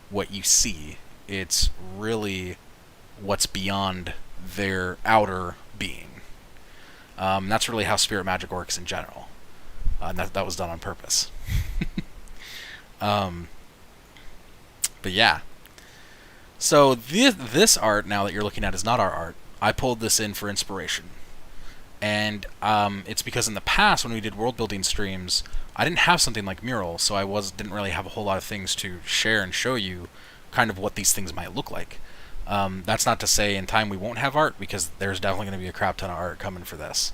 what you see. It's really what's beyond their outer being. That's really how spirit magic works in general. That was done on purpose. But yeah. So this art now that you're looking at is not our art. I pulled this in for inspiration. And it's because in the past when we did world building streams, I didn't have something like Mural, so I didn't really have a whole lot of things to share and show you kind of what these things might look like. That's not to say in time we won't have art, because there's definitely going to be a crap ton of art coming for this.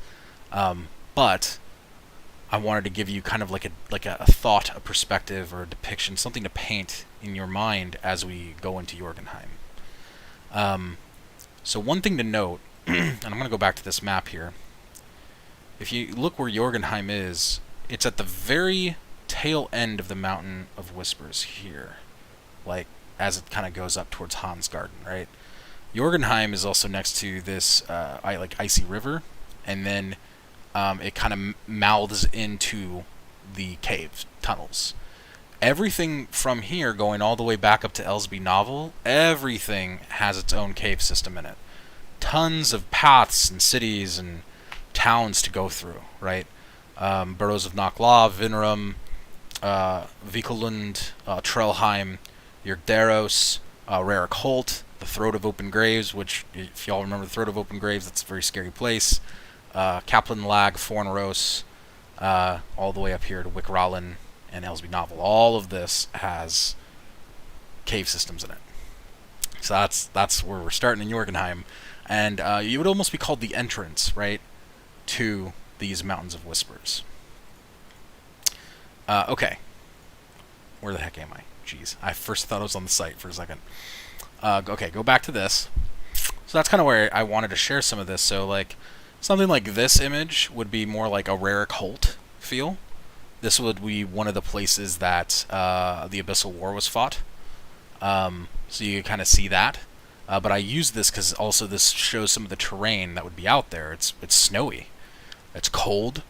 But I wanted to give you kind of like a thought, a perspective, or a depiction, something to paint in your mind as we go into Jorgenheim. So one thing to note, and I'm going to go back to this map here. If you look where Jorgenheim is, it's at the very tail end of the Mountain of Whispers here, like as it kind of goes up towards Hans Garden, right? Jorgenheim is also next to this icy river, and then it kind of mouths into the cave tunnels. Everything from here going all the way back up to Elsby Novel, everything has its own cave system in it. Tons of paths and cities and towns to go through, right? Boroughs of Knocklaw, Vinram, Vikelund, Trellheim, Yergdaros, Raric Holt, the Throat of Open Graves, which, if y'all remember the Throat of Open Graves, that's a very scary place. Kaplan Lag, Fornros, all the way up here to Wickrallen and Elsby Novel. All of this has cave systems in it. So that's where we're starting in Jorgenheim. And you would almost be called the entrance, right, to these Mountains of Whispers. Okay. Where the heck am I? Jeez. I first thought I was on the site for a second. Okay, go back to this. So that's kind of where I wanted to share some of this. So, like, something like this image would be more like a Raric Holt feel. This would be one of the places that the Abyssal War was fought. So you can kind of see that. But I use this because also this shows some of the terrain that would be out there. It's snowy. It's cold.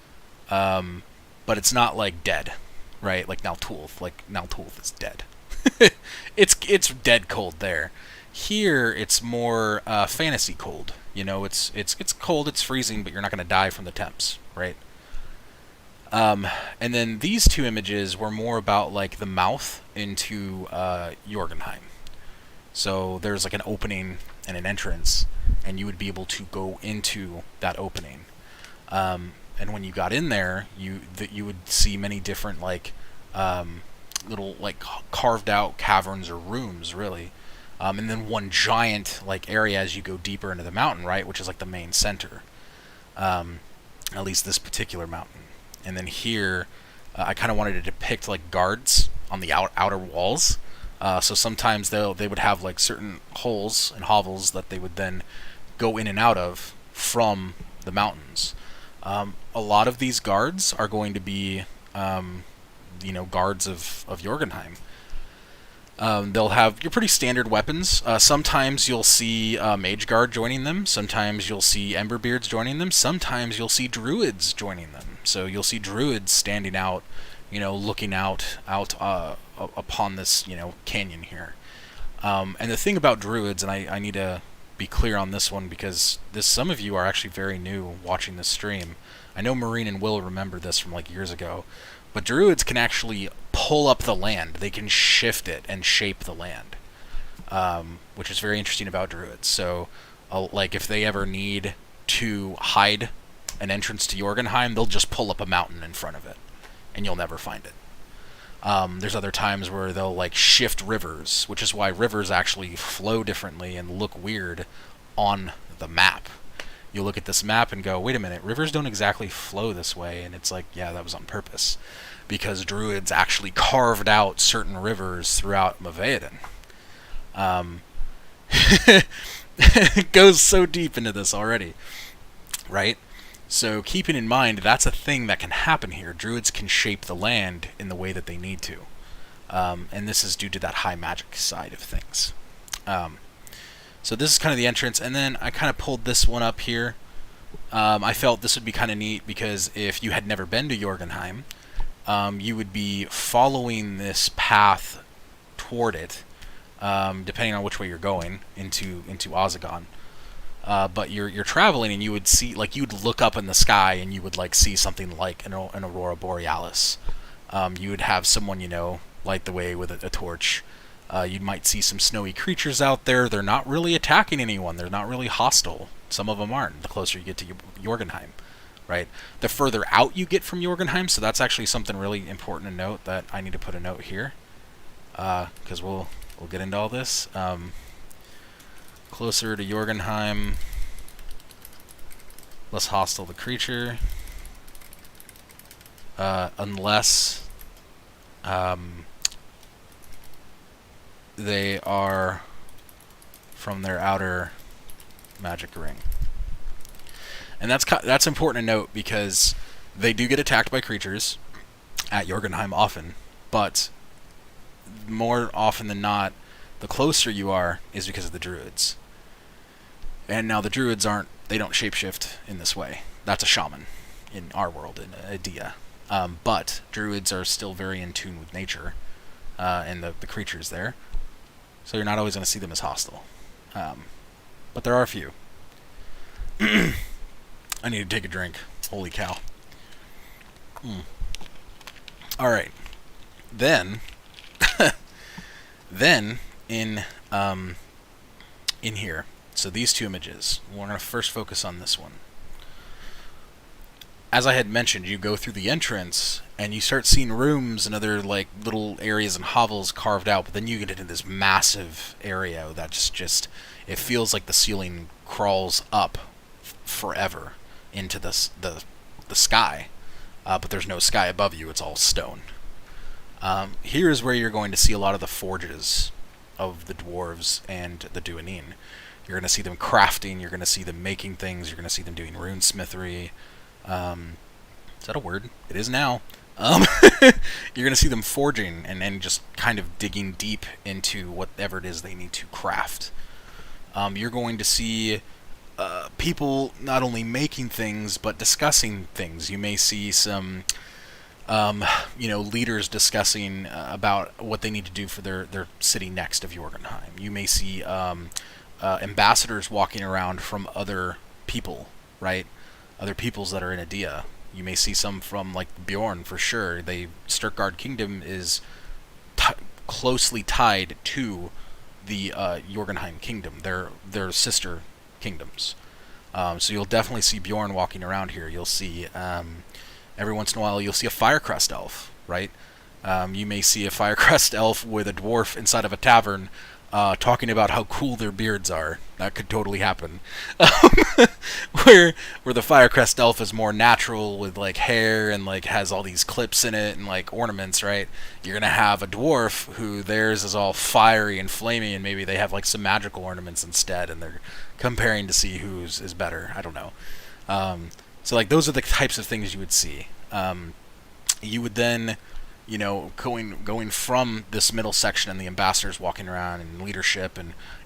But it's not like dead, right? Like Naltulth. Like Naltulth is dead. It's dead cold there. Here it's more fantasy cold. You know, it's cold, it's freezing, but you're not going to die from the temps, right? And then these two images were more about like the mouth into Jorgenheim. So there's like an opening and an entrance, and you would be able to go into that opening. And when you got in there, you would see many different like little like carved out caverns or rooms, really. And then one giant like area as you go deeper into the mountain, right, which is like the main center. At least this particular mountain. And then here, I kind of wanted to depict like guards on the outer walls. So sometimes they would have like certain holes and hovels that they would then go in and out of from the mountains. A lot of these guards are going to be, guards of Jorgenheim. They'll have your pretty standard weapons. Sometimes you'll see Mage Guard joining them. Sometimes you'll see Ember Beards joining them. Sometimes you'll see Druids joining them. So you'll see Druids standing out, looking out upon this, canyon here. And the thing about Druids, and I need to be clear on this one because some of you are actually very new watching this stream. I know Marine and Will remember this from like years ago. But Druids can actually pull up the land. They can shift it and shape the land, which is very interesting about Druids. So, like, if they ever need to hide an entrance to Jorgenheim, they'll just pull up a mountain in front of it, and you'll never find it. There's other times where they'll, like, shift rivers, which is why rivers actually flow differently and look weird on the map. you'll look at this map and go, wait a minute, rivers don't exactly flow this way. And it's like, yeah, that was on purpose. Because Druids actually carved out certain rivers throughout Movaeden. It goes so deep into this already, right? So keeping in mind, that's a thing that can happen here. Druids can shape the land in the way that they need to. And this is due to that high magic side of things. So this is kind of the entrance, and then I kind of pulled this one up here. I felt this would be kind of neat because if you had never been to Jorgenheim, you would be following this path toward it, depending on which way you're going into Ozagon. But you're traveling, and you would see, like, you'd look up in the sky, and you would like see something like an aurora borealis. You would have someone, you know, light the way with a torch. You might see some snowy creatures out there. They're not really attacking anyone. They're not really hostile. Some of them aren't, the closer you get to Jorgenheim, right? The further out you get from Jorgenheim, so that's actually something really important to note that I need to put a note here, because we'll get into all this. Closer to Jorgenheim, less hostile the creature, unless they are from their outer magic ring. And that's important to note because they do get attacked by creatures at Jorgenheim often, but more often than not, the closer you are is because of the Druids. And now the Druids they don't shapeshift in this way. That's a shaman in our world, in Adia. But Druids are still very in tune with nature and the creatures there. So you're not always going to see them as hostile. But there are a few. I need to take a drink. Holy cow. Alright. Then in here, so these two images, we're going to first focus on this one. As I had mentioned, you go through the entrance and you start seeing rooms and other like little areas and hovels carved out, but then you get into this massive area that's just it feels like the ceiling crawls up forever into the sky, but there's no sky above you, it's all stone. Here is where you're going to see a lot of the forges of the Dwarves and the Duanine. You're going to see them crafting, you're going to see them making things, you're going to see them doing runesmithery. Is that a word? It is now. You're going to see them forging and just kind of digging deep into whatever it is they need to craft. You're going to see people not only making things, but discussing things. You may see some leaders discussing about what they need to do for their city next of Jorgenheim. You may see ambassadors walking around from other people, right? Other peoples that are in Adia. You may see some from, like, Bjorn, for sure. Sturkgard Kingdom is closely tied to the Jorgenheim Kingdom. They're sister kingdoms. So you'll definitely see Bjorn walking around here. You'll see, every once in a while, you'll see a Firecrest elf, right? You may see a Firecrest elf with a dwarf inside of a tavern talking about how cool their beards are. That could totally happen. Where the Firecrest elf is more natural with like hair and like has all these clips in it and like ornaments, right? You're gonna have a dwarf who theirs is all fiery and flaming, and maybe they have like some magical ornaments instead, and they're comparing to see whose is better. I don't know. So like those are the types of things you would see. You would then, going from this middle section and the ambassadors walking around and leadership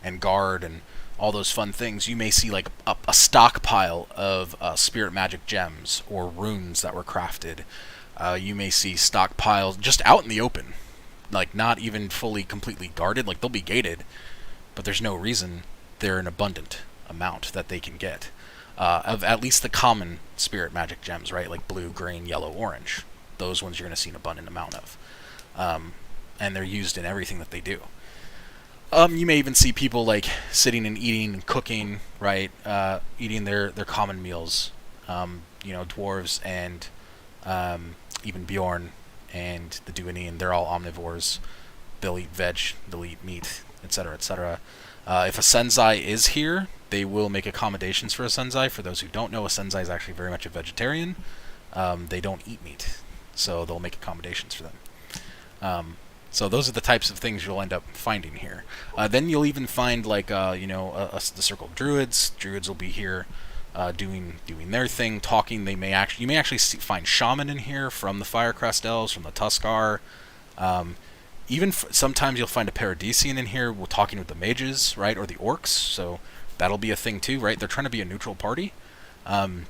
and guard and all those fun things, you may see like a stockpile of spirit magic gems or runes that were crafted. You may see stockpiles just out in the open, like not even fully completely guarded. Like they'll be gated, but there's no reason. They're an abundant amount that they can get of at least the common spirit magic gems, right? Like blue, green, yellow, orange. Those ones you're going to see an abundant amount of. And they're used in everything that they do. You may even see people like sitting and eating and cooking, right? Eating their common meals. Dwarves and even Bjorn and the Duanine, they're all omnivores. They'll eat veg, they'll eat meat, etc., etc. If a Senzai is here, they will make accommodations for a Senzai. For those who don't know, a Senzai is actually very much a vegetarian. They don't eat meat, so they'll make accommodations for them. So those are the types of things you'll end up finding here. Then you'll even find like the Circle of Druids. Druids will be here doing their thing, talking. You may actually find Shaman in here from the Firecrest Elves, from the Tuskar. Even sometimes you'll find a Paradisian in here talking with the mages, right, or the orcs. So that'll be a thing too, right? They're trying to be a neutral party. So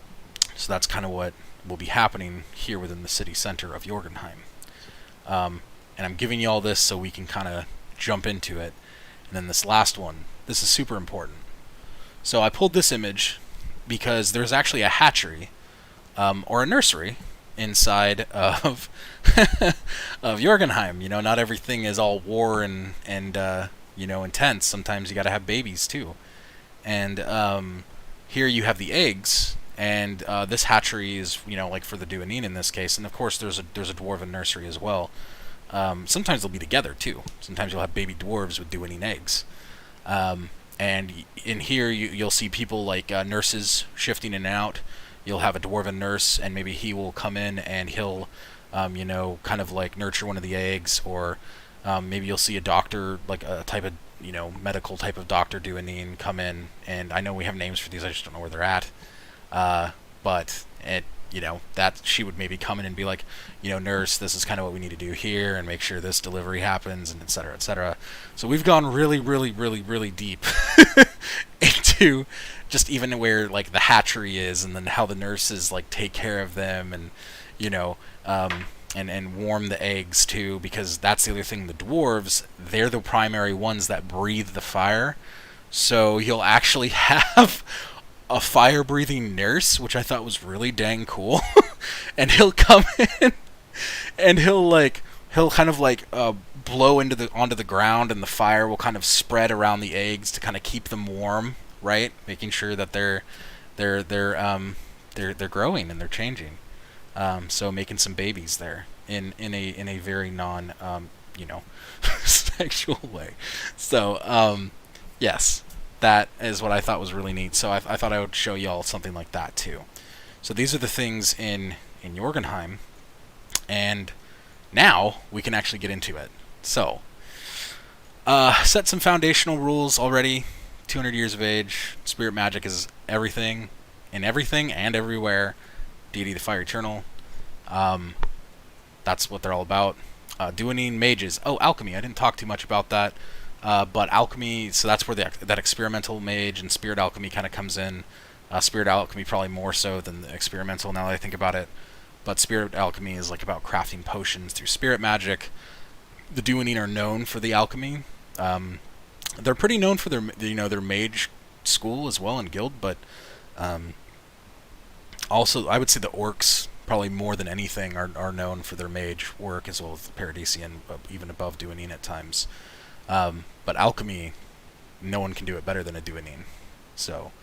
that's kind of what will be happening here within the city center of Jorgenheim. And I'm giving you all this so we can kind of jump into it. And then this last one, this is super important. So I pulled this image because there's actually a hatchery, or a nursery, inside of of Jorgenheim. You know, not everything is all war and intense. Sometimes you got to have babies too. And here you have the eggs, and this hatchery is like for the Duanine in this case. And of course there's a dwarven nursery as well. Sometimes they'll be together too. Sometimes you'll have baby dwarves with Duanine eggs. And in here you'll see people like nurses shifting in and out. You'll have a dwarven nurse, and maybe he will come in and he'll, kind of like nurture one of the eggs, or maybe you'll see a doctor, like a type of, medical type of doctor Duanine come in. And I know we have names for these, I just don't know where they're at. But that she would maybe come in and be like, nurse, this is kind of what we need to do here, and make sure this delivery happens, and et cetera, et cetera. So we've gone really, really, really, really deep into just even where like the hatchery is, and then how the nurses like take care of them, and and warm the eggs too, because that's the other thing. The dwarves, they're the primary ones that breathe the fire, so you'll actually have a fire-breathing nurse, which I thought was really dang cool. And he'll come in, and he'll kind of blow onto the ground, and the fire will kind of spread around the eggs to kind of keep them warm, right? Making sure that they're growing and they're changing. So making some babies there in a very non sexual way. So yes. That is what I thought was really neat. So I thought I would show y'all something like that too. So these are the things in Jorgenheim, and now we can actually get into it. So set some foundational rules already. 200 years of age. Spirit magic is everything, in everything and everywhere. Deity the Fire Eternal. That's what they're all about. Duanine mages. Oh, alchemy. I didn't talk too much about that. But alchemy, so that's where that experimental mage and spirit alchemy kind of comes in. Spirit alchemy probably more so than the experimental, now that I think about it. But spirit alchemy is like about crafting potions through spirit magic. The Duanine are known for the alchemy. They're pretty known for their mage school as well and guild, but also I would say the orcs probably more than anything are known for their mage work, as well as the Paradisian, even above Duanine at times. But alchemy, no one can do it better than a Duanine. So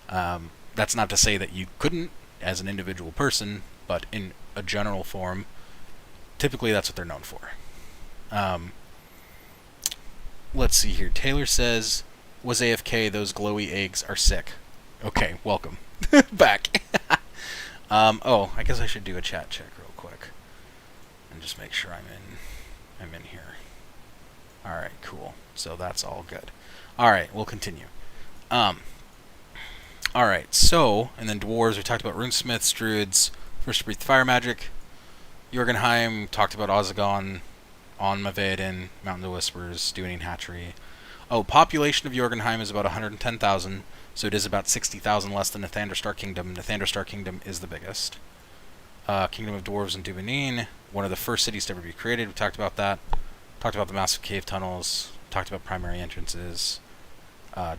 that's not to say that you couldn't as an individual person, but in a general form, typically that's what they're known for. Let's see here. Taylor says, was AFK, those glowy eggs are sick. Okay, welcome. Back. I guess I should do a chat check real quick. And just make sure I'm in here. Alright, cool. So that's all good. Alright, we'll continue. Alright, so, and then dwarves, we talked about runesmiths, druids, first to breathe fire magic. Jorgenheim, talked about Ozagon, on Mavedan, Mountain of Whispers, Duanine Hatchery. Oh, population of Jorgenheim is about 110,000, so it is about 60,000 less than the Thanderstar Kingdom. The Thanderstar Kingdom is the biggest. Kingdom of Dwarves and Duanine, one of the first cities to ever be created. We talked about that. Talked about the massive cave tunnels. Talked about primary entrances.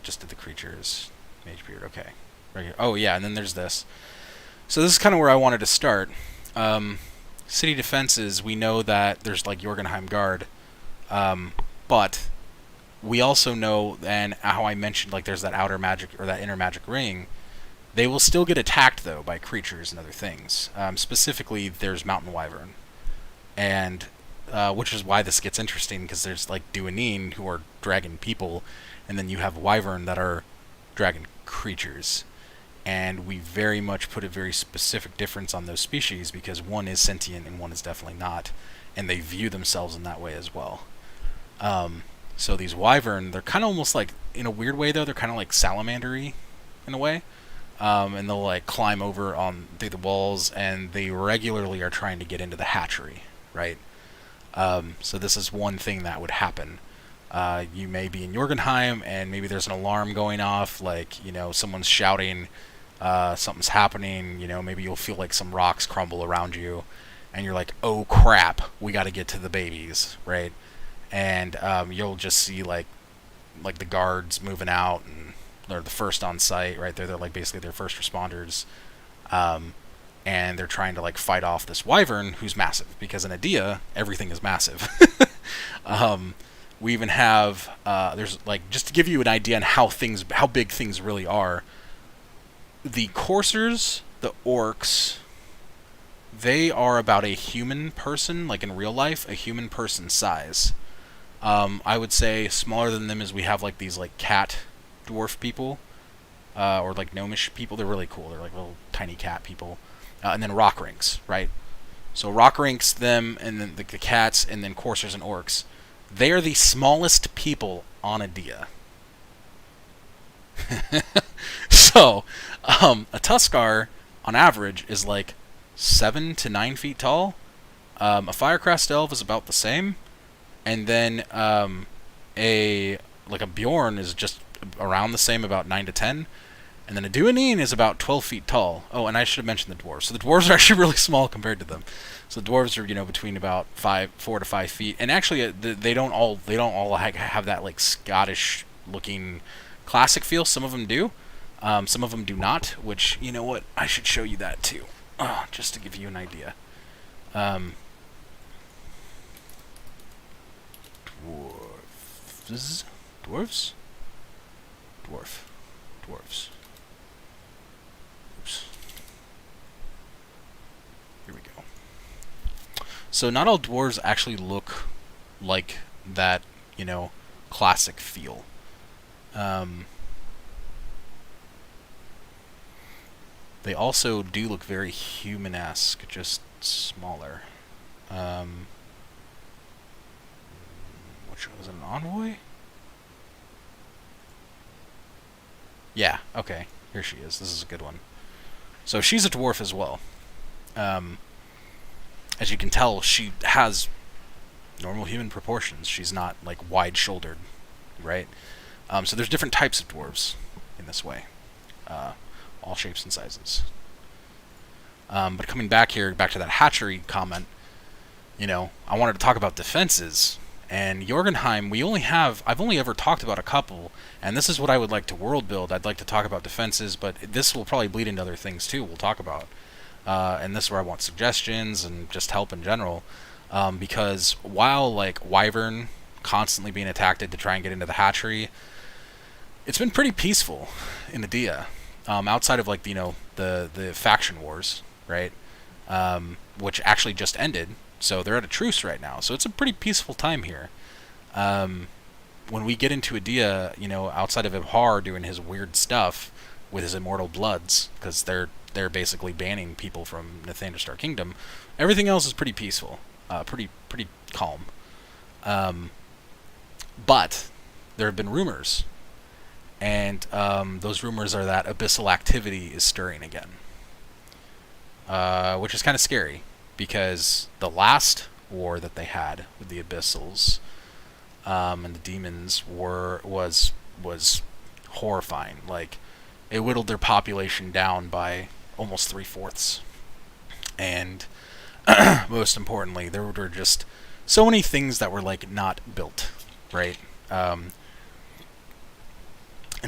Just did the creatures. Mage Beard, okay. Right here. Oh, yeah, and then there's this. So this is kind of where I wanted to start. City defenses, we know that there's like Jorgenheim Guard. But we also know, and how I mentioned, like there's that outer magic, or that inner magic ring. They will still get attacked, though, by creatures and other things. Specifically, there's Mountain Wyvern. And which is why this gets interesting, because there's like Duanine, who are dragon people, and then you have Wyvern that are dragon creatures. And we very much put a very specific difference on those species because one is sentient and one is definitely not, and they view themselves in that way as well. So these wyvern, they're kind of almost like, in a weird way though, they're kind of like salamander-y in a way. And they'll like climb over on through the walls, and they regularly are trying to get into the hatchery, right? So this is one thing that would happen. You may be in Jorgenheim, and maybe there's an alarm going off, like, you know, someone's shouting, something's happening, you know, maybe you'll feel like some rocks crumble around you, and you're like, oh crap, we gotta get to the babies, right? And you'll just see like the guards moving out, and they're the first on site, right? They're like basically their first responders, and they're trying to like fight off this wyvern who's massive, because in Adia everything is massive. We even have there's like, just to give you an idea on how big things really are. The coursers, the orcs, they are about a human person, like in real life, a human person size. I would say smaller than them is we have like these like cat dwarf people, or like gnomish people. They're really cool. They're like little tiny cat people. And then rock rinks, right? So rock rinks, them, and then the cats, and then coursers and orcs. They are the smallest people on Adia. So, a Tuskar, on average, is like 7 to 9 feet tall. A Firecrest Elf is about the same. And then a Bjorn is just around the same, about 9 to 10. And then a Duanine is about 12 feet tall. Oh, and I should have mentioned the dwarves. So the dwarves are actually really small compared to them. So the dwarves are, you know, between about 4 to 5 feet. And actually, they don't all have that like Scottish looking classic feel. Some of them do. Some of them do not. Which, you know what, I should show you that too, just to give you an idea. Dwarves. Dwarves. Oops. Here we go. So not all dwarves actually look like that, you know, classic feel. They also do look very human-esque, just smaller. Which was an envoy? Yeah, okay. Here she is. This is a good one. So she's a dwarf as well. As you can tell, she has normal human proportions. She's not like wide-shouldered, right? So there's different types of dwarves in this way. All shapes and sizes. But coming back to that hatchery comment, you know, I wanted to talk about defenses. And Jorgenheim, I've only ever talked about a couple, and this is what I would like to world build. I'd like to talk about defenses, but this will probably bleed into other things too we'll talk about. And this is where I want suggestions and just help in general. Because while like wyvern constantly being attacked to try and get into the hatchery, it's been pretty peaceful in Adia. Outside of like, you know, the faction wars, right? Which actually just ended. So they're at a truce right now. So it's a pretty peaceful time here. When we get into Adia, you know, outside of Ibhar doing his weird stuff with his immortal bloods, because they're basically banning people from Nathanderstar Kingdom, everything else is pretty peaceful, pretty calm. But there have been rumors, and those rumors are that abyssal activity is stirring again, which is kind of scary. Because the last war that they had with the Abyssals and the demons was horrifying. Like, it whittled their population down by almost 3/4. And most importantly, there were just so many things that were like not built, right? And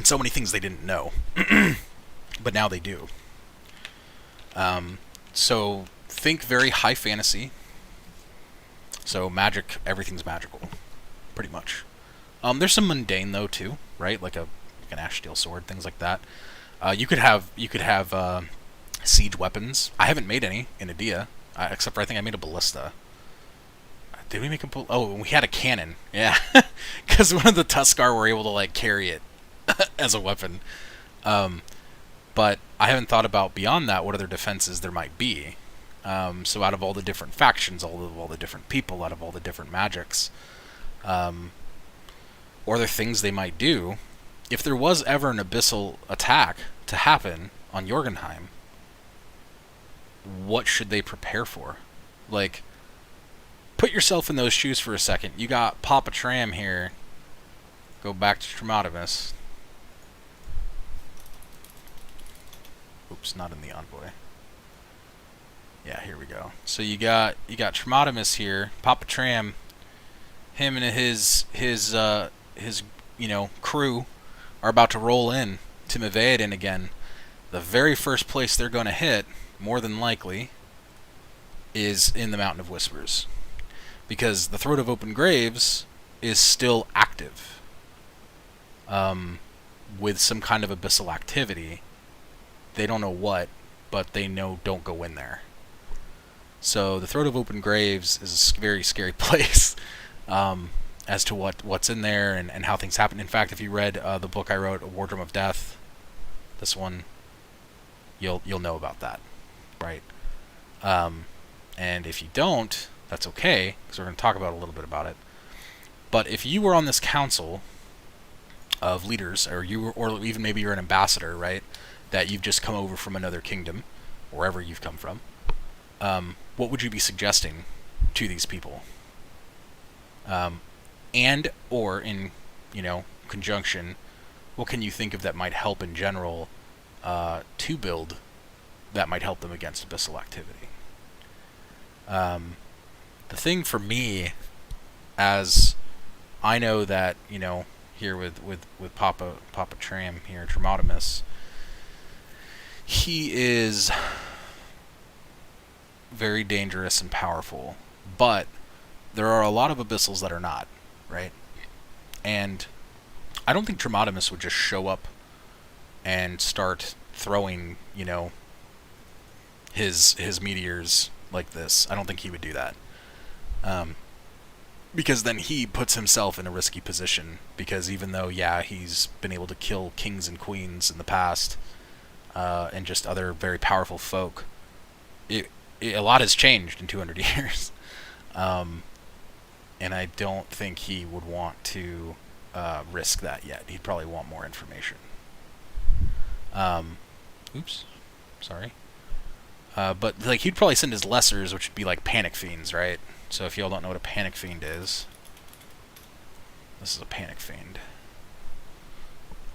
so many things they didn't know, but now they do. So think very high fantasy. So magic, everything's magical, pretty much. There's some mundane though too, right? Like an ash steel sword, things like that. You could have siege weapons. I haven't made any in Adia, except for I think I made a ballista. Did we make a oh, we had a cannon. Yeah, because one of the Tuskar were able to like carry it as a weapon. But I haven't thought about beyond that what other defenses there might be. So out of all the different factions, all the different people, out of all the different magics, or other things they might do, if there was ever an abyssal attack to happen on Jorgenheim, what should they prepare for? Like, put yourself in those shoes for a second. You got Papa Tram here. Go back to Tremodomus. Oops, not in the envoy. Yeah, here we go. So you got Tremodomus here, Papa Tram. Him and his crew are about to roll in to Mavaden again. The very first place they're going to hit, more than likely, is in the Mountain of Whispers, because the Throat of Open Graves is still active, with some kind of abyssal activity. They don't know what, but they know don't go in there. So the Throat of Open Graves is a very scary place, as to what's in there and how things happen. In fact, if you read the book I wrote, A Wardroom of Death, this one, you'll know about that, right? And if you don't, that's okay, because we're going to talk about a little bit about it. But if you were on this council of leaders, or even maybe you're an ambassador, right, that you've just come over from another kingdom, wherever you've come from, what would you be suggesting to these people? And or in conjunction, what can you think of that might help in general to build that might help them against abyssal activity? The thing for me, as I know that here with Papa Tram here, Tremodomus, he is very dangerous and powerful, but there are a lot of abyssals that are not, right? And I don't think Tremodomus would just show up and start throwing, his meteors like this. I don't think he would do that. Because then he puts himself in a risky position, because even though, he's been able to kill kings and queens in the past, and just other very powerful folk, a lot has changed in 200 years. And I don't think he would want to risk that yet. He'd probably want more information. Oops. Sorry. But he'd probably send his lessers, which would be like Panic Fiends, right? So if y'all don't know what a Panic Fiend is, this is a Panic Fiend.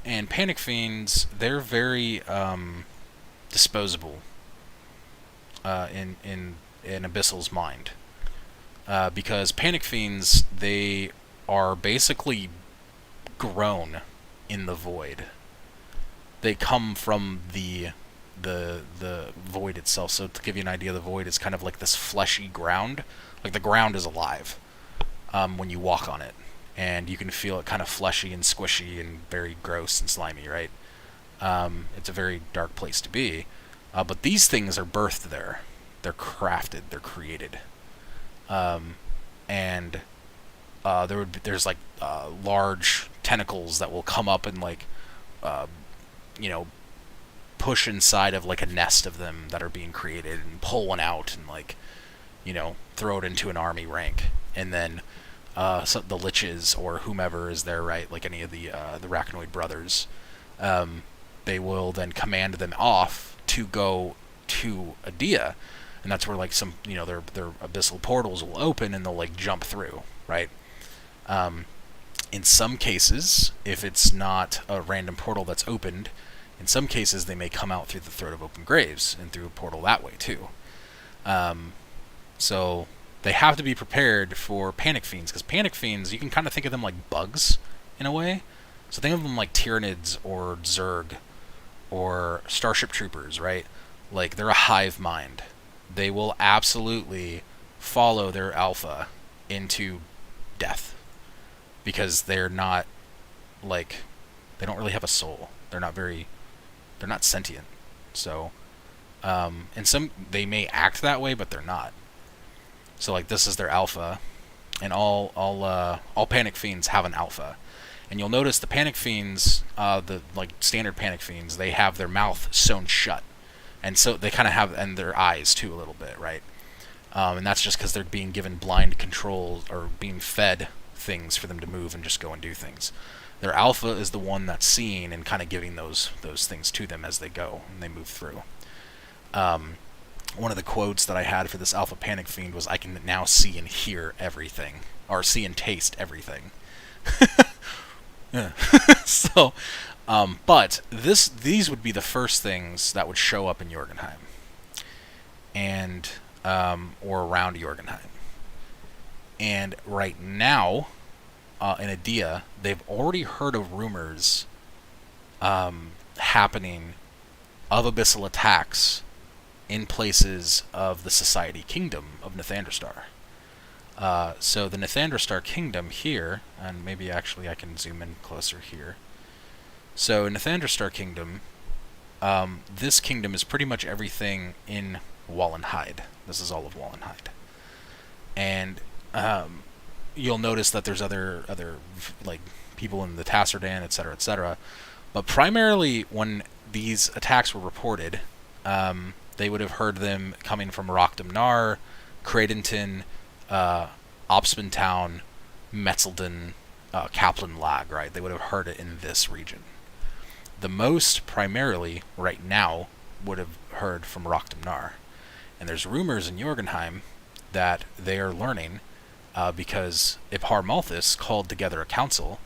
And Panic Fiends, they're very disposable in Abyssal's mind. Because Panic Fiends, they are basically grown in the void. They come from the void itself. So to give you an idea, the void is kind of like this fleshy ground. Like the ground is alive when you walk on it, and you can feel it kind of fleshy and squishy and very gross and slimy, right? It's a very dark place to be. But these things are birthed there. They're crafted. They're created. And there's large tentacles that will come up and push inside of a nest of them that are being created and pull one out and throw it into an army rank, and then so the liches or whomever is there, right, like any of the Rachnoid brothers, they will then command them off to go to Adia. And that's where some their abyssal portals will open and they'll jump through, right? In some cases, if it's not a random portal that's opened, in some cases they may come out through the Throat of Open Graves and through a portal that way too. So they have to be prepared for Panic Fiends, because Panic Fiends, you can kind of think of them like bugs in a way. So think of them like Tyranids or Zerg or Starship Troopers, right? They're a hive mind. They will absolutely follow their alpha into death, because they're not they don't really have a soul. They're not sentient. So and they may act that way, but they're not. So this is their alpha, and all Panic Fiends have an alpha, And you'll notice the Panic Fiends, the like standard Panic Fiends, they have their mouth sewn shut, and so they kind of have, and their eyes too a little bit, right? And that's just because they're being given blind control or being fed things for them to move and just go and do things. Their alpha is the one that's seeing and kind of giving those things to them as they go and they move through. One of the quotes that I had for this Alpha Panic Fiend was, "I can now see and hear everything, or see and taste everything." Yeah. So, but these would be the first things that would show up in Jorgenheim, and or around Jorgenheim. And right now, in Adia, they've already heard of rumors happening of abyssal attacks in places of the Society Kingdom of Nathandrastar. So the Nathandrastar Kingdom here, and maybe actually I can zoom in closer here. So in Nathandrastar Kingdom, this kingdom is pretty much everything in Wallenheide. This is all of Wallenheide. And you'll notice that there's other like people in the Tasserdan, etc., etc. But primarily, when these attacks were reported, they would have heard them coming from Rockdam Nar, Cradenton, Opspentown, Metzelden, Kaplan Lag, right? They would have heard it in this region. The most, primarily, right now, would have heard from Rockdam Nar. And there's rumors in Jorgenheim that they are learning, because Ibhar Malthus called together a council,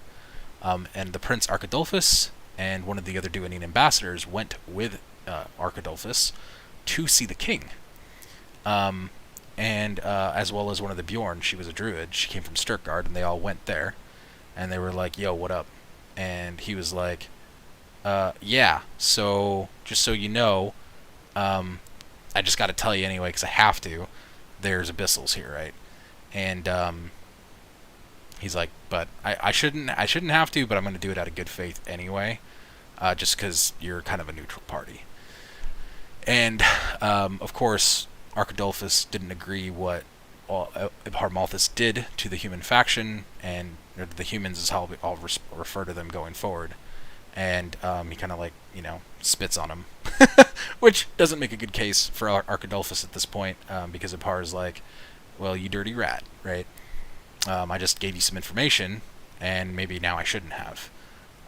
and the Prince Archidolphus and one of the other Duanine ambassadors went with Archidolphus to see the king. And as well as one of the Bjorn, she was a druid, she came from Stuttgart, and they all went there, and they were like, "Yo, what up?" And he was like, "Yeah, so, just so you know, I just gotta tell you anyway, because I have to, there's abyssals here, right?" And he's like, "But I shouldn't have to, but I'm gonna do it out of good faith anyway, just because you're kind of a neutral party." And of course, Archidolphus didn't agree what Ibhar Malthus did to the human faction, and the humans is how I'll refer to them going forward. And he kind of like, spits on him, which doesn't make a good case for Archidolphus at this point, because Ibhar is like, "Well, you dirty rat, right? I just gave you some information, and maybe now I shouldn't have."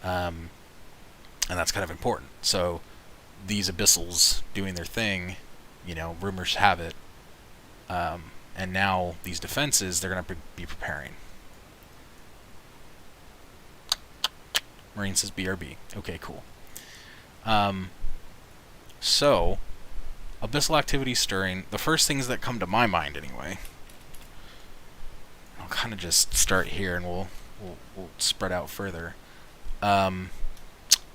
And that's kind of important. So these abyssals doing their thing, rumors have it, and now these defenses, they're going to be preparing. Marine says BRB. Okay, cool. So, abyssal activity stirring. The first things that come to my mind, anyway. I'll kind of just start here, and we'll spread out further.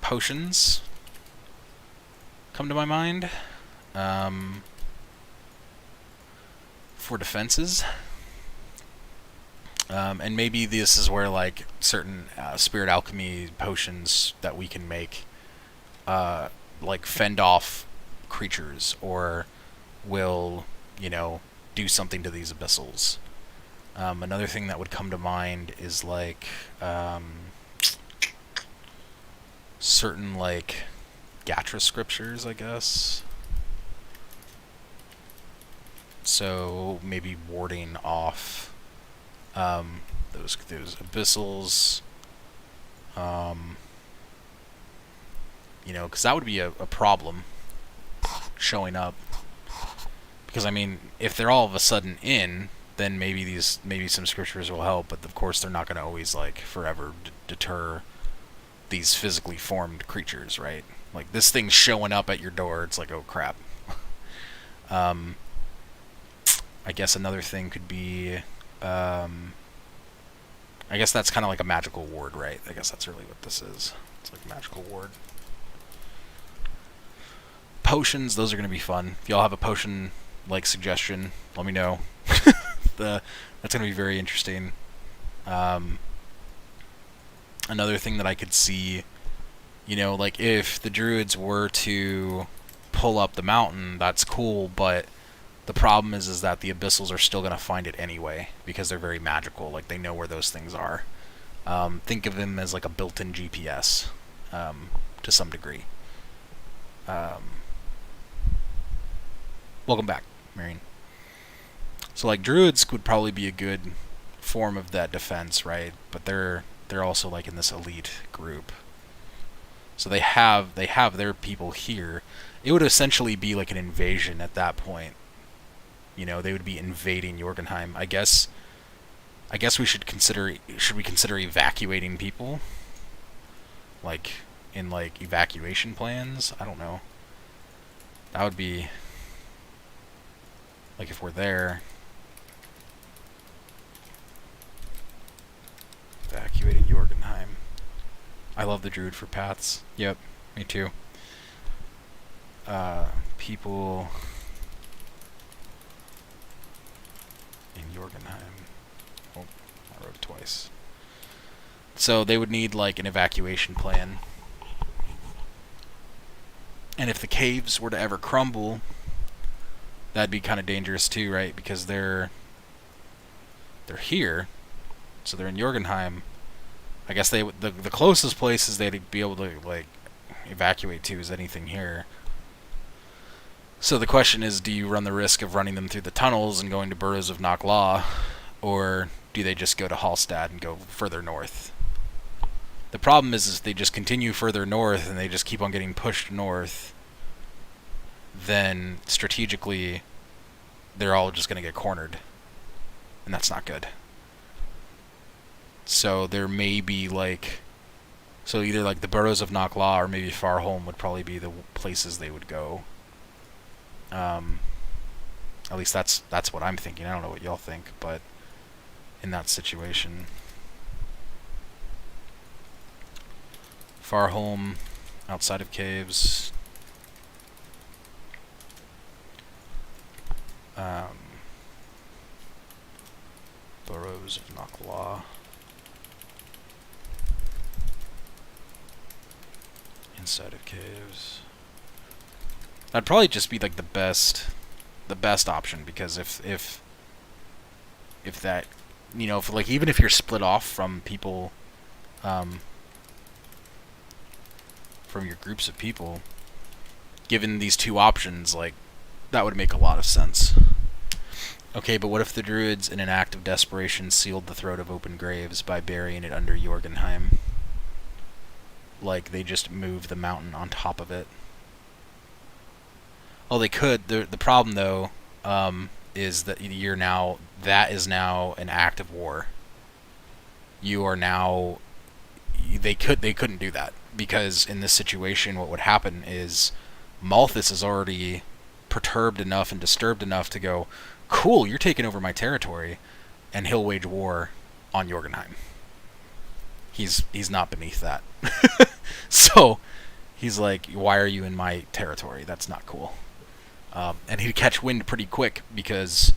Potions come to my mind. For defenses. And maybe this is where, like, certain spirit alchemy potions that we can make, like, fend off creatures, or will, do something to these abyssals. Another thing that would come to mind is, like, certain, like, Gatra scriptures, I guess. So, maybe warding off those abyssals, because that would be a problem showing up. Because, I mean, if they're all of a sudden in, then maybe some scriptures will help, but of course they're not going to always, like, forever deter these physically formed creatures, right? Like, this thing's showing up at your door, it's like, oh crap. I guess another thing could be, I guess that's kind of like a magical ward, right? I guess that's really what this is. It's like a magical ward. Potions, those are going to be fun. If y'all have a potion, like, suggestion, let me know. That's going to be very interesting. Another thing that I could see, like, if the Druids were to pull up the mountain, that's cool, but the problem is that the abyssals are still going to find it anyway, because they're very magical. Like, they know where those things are. Think of him as like a built-in GPS to some degree. Welcome back, Marion. So like Druids would probably be a good form of that defense, right? But they're also like in this elite group. So they have their people here. It would essentially be like an invasion at that point. You know, they would be invading Jorgenheim. I guess we should we consider evacuating people? Like in like evacuation plans? I don't know. That would be like if we're there. Evacuating Jorgenheim. I love the Druid for paths. Yep, me too. People in Jorgenheim. Oh, I wrote it twice. So they would need like an evacuation plan. And if the caves were to ever crumble, that'd be kind of dangerous too, right? Because they're here, so they're in Jorgenheim. I guess the closest places they'd be able to like evacuate to is anything here. So the question is, do you run the risk of running them through the tunnels and going to Burrows of Nokla, or do they just go to Hallstatt and go further north? The problem is if they just continue further north and they just keep on getting pushed north, then strategically they're all just going to get cornered. And that's not good. So there may be like... So either like the Burrows of Nokla or maybe Farholm would probably be the places they would go. At least that's what I'm thinking. I don't know what y'all think, but in that situation... Farholm, outside of caves. Burrows of Nokla. Inside of caves. That'd probably just be like the best option, because if that, you know, if like even if you're split off from people, from your groups of people, given these two options, like, that would make a lot of sense. Okay, but what if the Druids, in an act of desperation, sealed the throat of open graves by burying it under Jorgenheim? Like, they just move the mountain on top of it. Oh, they could. The problem, though, is that that is now an act of war. You are now... They couldn't do that, because in this situation what would happen is Malthus is already perturbed enough and disturbed enough to go, cool, you're taking over my territory, and he'll wage war on Jorgenheim. He's not beneath that. So he's like, why are you in my territory? That's not cool. And he'd catch wind pretty quick, because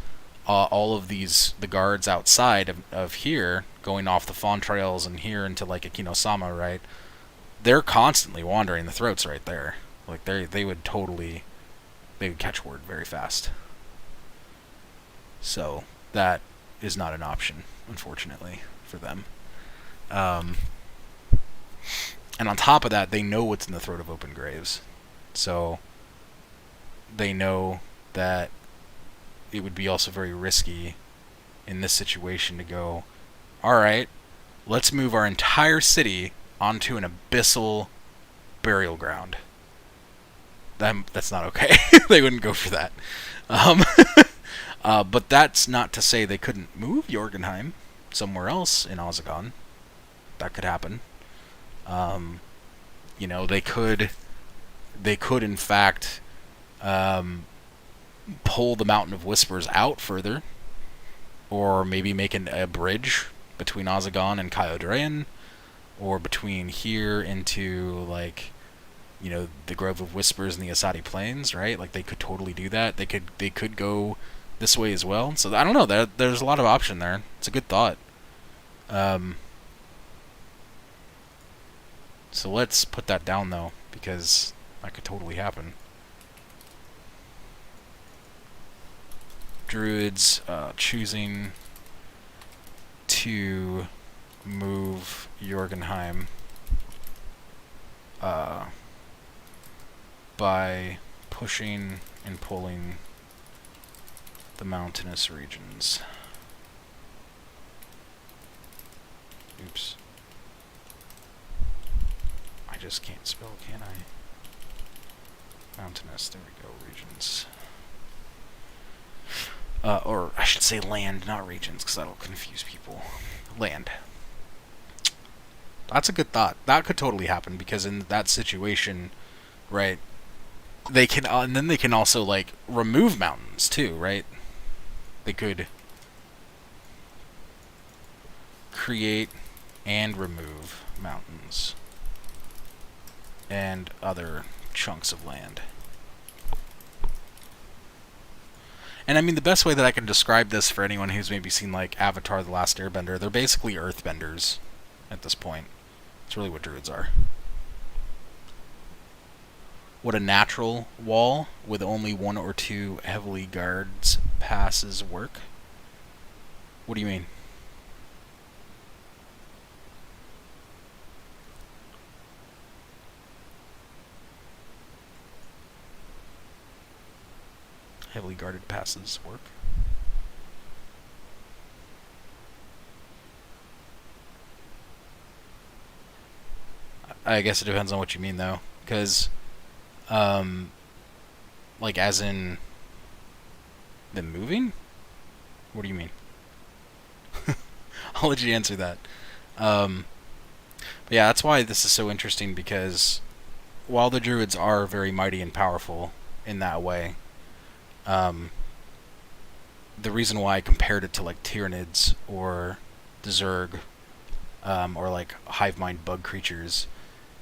all of the guards outside of here, going off the Fawn Trails and here into like Akinosama, right? They're constantly wandering the throats right there. Like they would catch word very fast. So that is not an option, unfortunately, for them. And on top of that, they know what's in the throat of open graves. So they know that it would be also very risky in this situation to go, alright, let's move our entire city onto an abyssal burial ground. That's not okay. They wouldn't go for that. But that's not to say they couldn't move Jorgenheim somewhere else in Ozagon. That could happen. You know, they could in fact pull the Mountain of Whispers out further, or maybe make a bridge between Ozagon and Kyodrean, or between here into, like, you know, the Grove of Whispers and the Asadi Plains, right? Like, they could totally do that. They could go this way as well. So I don't know. There's a lot of option there. It's a good thought. So let's put that down, though, because that could totally happen. Druids choosing to move Jorgenheim by pushing and pulling the Mountainous Regions. Oops. I just can't spell, can I? Mountainous, there we go, regions. Or I should say land, not regions, because that'll confuse people. Land. That's a good thought. That could totally happen, because in that situation, right, they can, and then they can also, like, remove mountains, too, right? They could create and remove mountains and other chunks of land. And I mean, the best way that I can describe this for anyone who's maybe seen like Avatar: The Last Airbender, they're basically earthbenders at this point. It's really what druids are. Would a natural wall with only 1 or 2 heavily guards passes work? What do you mean? Heavily guarded passes work? I guess it depends on what you mean, though. Because, like, as in them moving? What do you mean? I'll let you answer that. But yeah, that's why this is so interesting, because while the druids are very mighty and powerful in that way, the reason why I compared it to like Tyranids or the Zerg, or like hive mind bug creatures,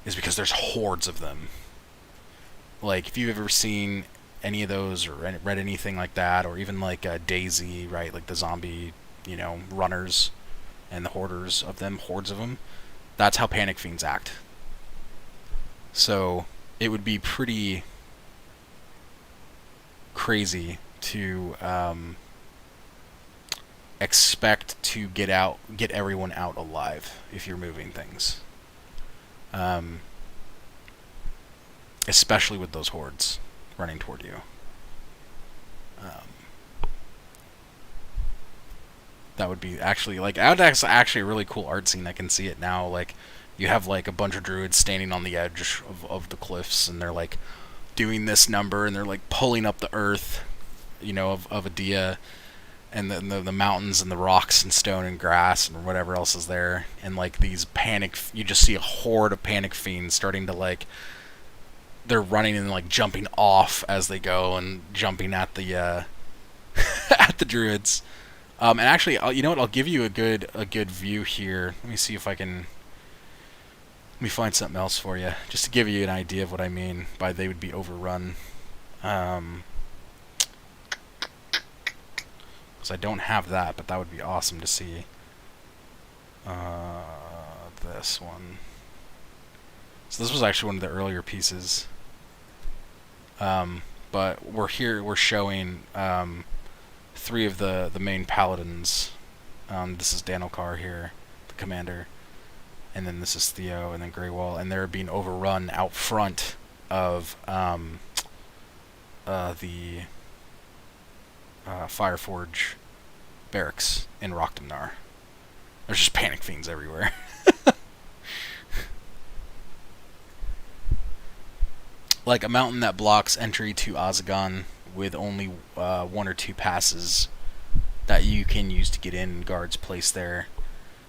is because there's hordes of them. Like, if you've ever seen any of those or read anything like that, or even like Daisy, right, like the zombie, you know, runners and the hoarders of them, hordes of them, that's how panic fiends act. So it would be pretty crazy to expect to get everyone out alive if you're moving things, especially with those hordes running toward you. That would be actually like, that's actually a really cool art scene. I can see it now. Like, you have like a bunch of druids standing on the edge of the cliffs, and they're like doing this number, and they're like pulling up the earth, you know, of Adia, and then the mountains and the rocks and stone and grass and whatever else is there, and like these you just see a horde of panic fiends starting to like, they're running and like jumping off as they go and jumping at the at the druids. And actually, you know what? I'll give you a good view here. Let me see if I can. Let me find something else for you, just to give you an idea of what I mean by they would be overrun. Because I don't have that, but that would be awesome to see. This one. So this was actually one of the earlier pieces. But we're showing 3 of the main paladins. This is Danilcar here, the commander. And then this is Theo, and then Greywall, and they're being overrun out front of the Fireforge barracks in Rockdamnar. There's just panic fiends everywhere. Like a mountain that blocks entry to Azagon with only 1 or 2 passes that you can use to get in, guards placed there.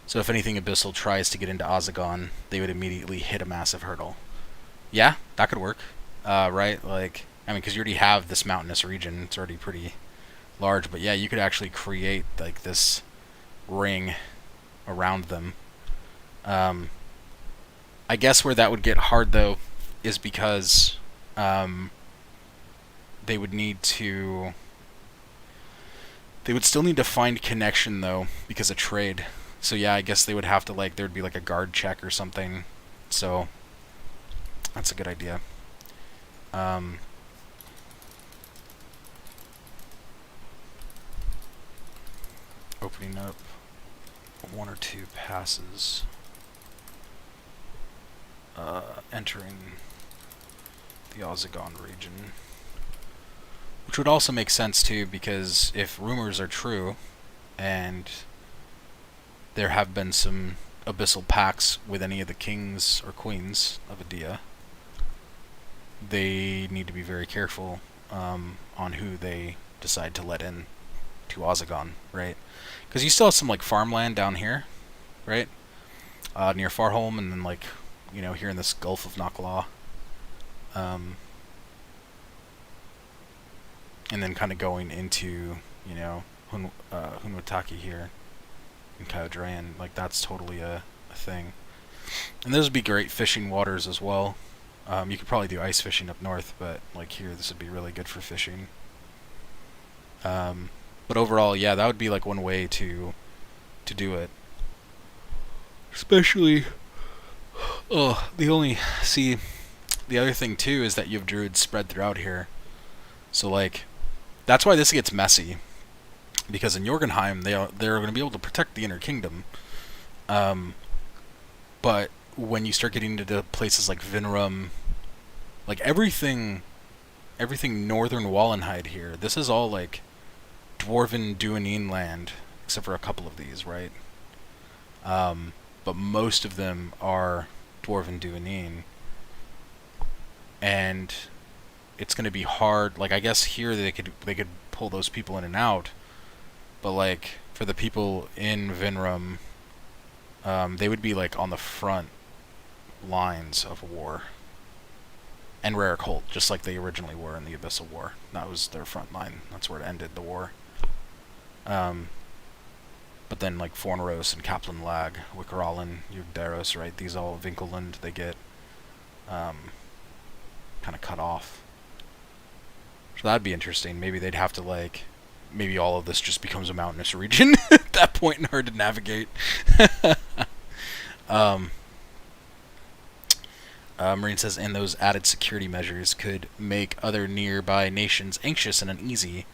So if anything abyssal tries to get into Azagon, they would immediately hit a massive hurdle. Yeah, that could work, right? Like, I mean, because you already have this mountainous region, it's already pretty large. But yeah, you could actually create like this ring around them. I guess where that would get hard though is because they would still need to find connection though, because of trade. So yeah, I guess they would have to, like, there'd be like a guard check or something. So that's a good idea. Opening up 1 or 2 passes entering the Ozagon region. Which would also make sense too, because if rumors are true, and there have been some abyssal pacts with any of the kings or queens of Adia, they need to be very careful on who they decide to let in to Ozagon, right? Because you still have some like farmland down here, right? Near Farholm, and then like, you know, here in this Gulf of Naklaw. And then kind of going into, you know, Hunwataki here in Kyodrayan, like that's totally a thing. And those would be great fishing waters as well. You could probably do ice fishing up north, but like here, this would be really good for fishing. But overall, yeah, that would be like one way to do it. Especially, the other thing too is that you have druids spread throughout here. So like, that's why this gets messy, because in Jorgenheim they're going to be able to protect the Inner Kingdom, but when you start getting into places like Vinrum, like everything northern Wallenheide here, this is all like Dwarven Duanine land, except for a couple of these, right? But most of them are Dwarven Duanine, and it's going to be hard. Like, I guess here they could pull those people in and out, but like for the people in Vinrum, they would be like on the front lines of war, and Rare Cult, just like they originally were in the Abyssal War. That was their front line. That's where it ended the war. But then like Fornros and Kaplan Lag, Wickerallen, Yugdaros, right? These all Vinkelland, they get kind of cut off. So that'd be interesting. Maybe they'd have to like, maybe all of this just becomes a mountainous region at that point and hard to navigate. Marine says, and those added security measures could make other nearby nations anxious and uneasy,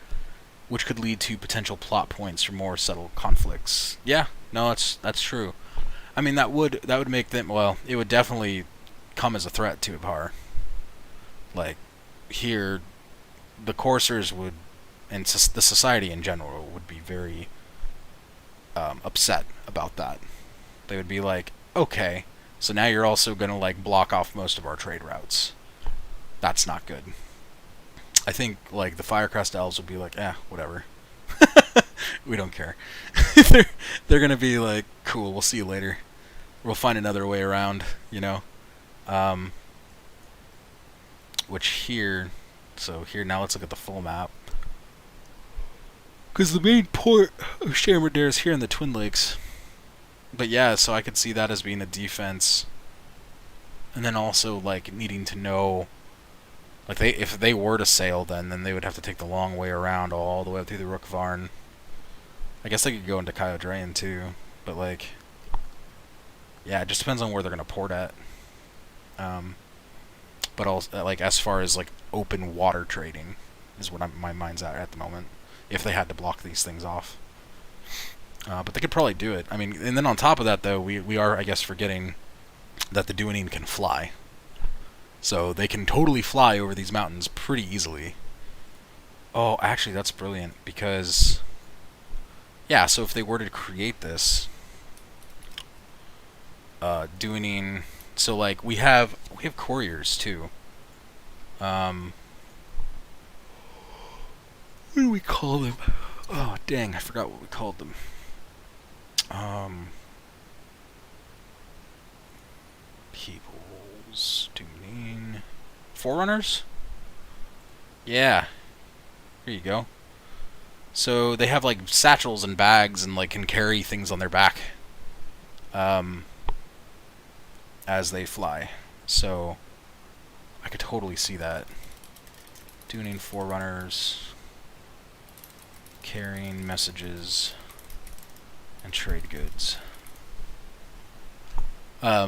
which could lead to potential plot points for more subtle conflicts. Yeah, no, that's true. I mean, that would make them, well, it would definitely come as a threat to Ibhar. Like, here, the coursers would, and the society in general, would be very upset about that. They would be like, okay, so now you're also going to like block off most of our trade routes. That's not good. I think like the Firecrest elves would be like, whatever. We don't care. they're going to be like, cool, we'll see you later. We'll find another way around, you know. Which here, so here, now let's look at the full map. Because the main port of Shamradare is here in the Twin Lakes. But yeah, so I could see that as being a defense. And then also, like, needing to know, like, if they were to sail, then they would have to take the long way around all the way up through the Rookvarn. I guess they could go into Kyodrayan too, but, like, yeah, it just depends on where they're going to port at. But also, like, as far as, like, open water trading is what my mind's at the moment, if they had to block these things off. But they could probably do it. I mean, and then on top of that, though, we are, I guess, forgetting that the Duanine can fly. So they can totally fly over these mountains pretty easily. Oh, actually, that's brilliant, because, yeah, so if they were to create this, Duanine, so, like, we have couriers, too. What do we call them? Oh, dang, I forgot what we called them. People's Duanine Forerunners? Yeah. Here you go. So they have like satchels and bags and like can carry things on their back as they fly. So I could totally see that. Duanine Forerunners carrying messages and trade goods. I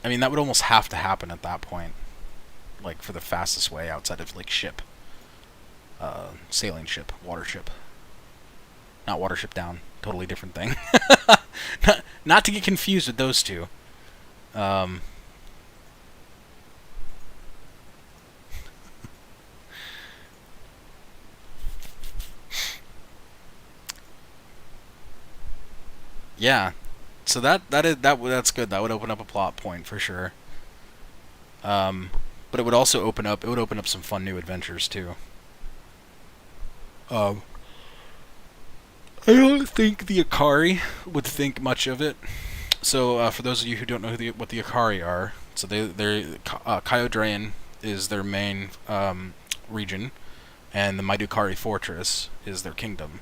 mean, that would almost have to happen at that point, like for the fastest way outside of like ship, sailing ship, water ship. Not Watership Down. Totally different thing. Not to get confused with those two. Yeah. So that's good. That would open up a plot point for sure. But it would also open up some fun new adventures too. Um, I don't think the Akari would think much of it. So for those of you who don't know what the Akari are, so they're Kyodrayan is their main region, and the Maidukari Fortress is their kingdom.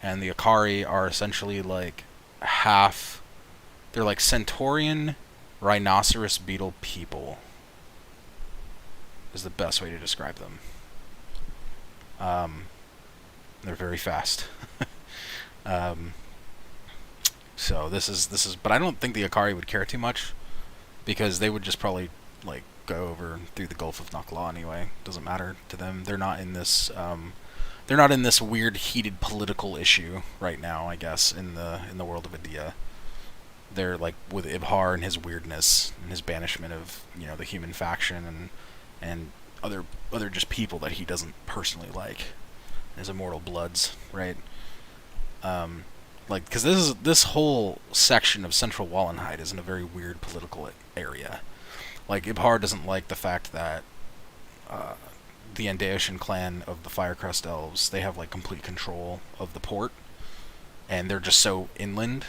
And the Akari are essentially like half. They're like Centaurian rhinoceros beetle people. Is the best way to describe them. They're very fast. So this is, but I don't think the Akari would care too much, because they would just probably like go over through the Gulf of Nakla anyway. Doesn't matter to them. They're not in this. They're not in this weird heated political issue right now. I guess in the world of Adia, they're like with Ibhar and his weirdness and his banishment of the human faction and other just people that he doesn't personally like. His immortal bloods, right? Like, because this whole section of Central Wallenheid is in a very weird political area. Like, Ibhar doesn't like the fact that the Andaotian clan of the Firecrest Elves, they have like complete control of the port, and they're just so inland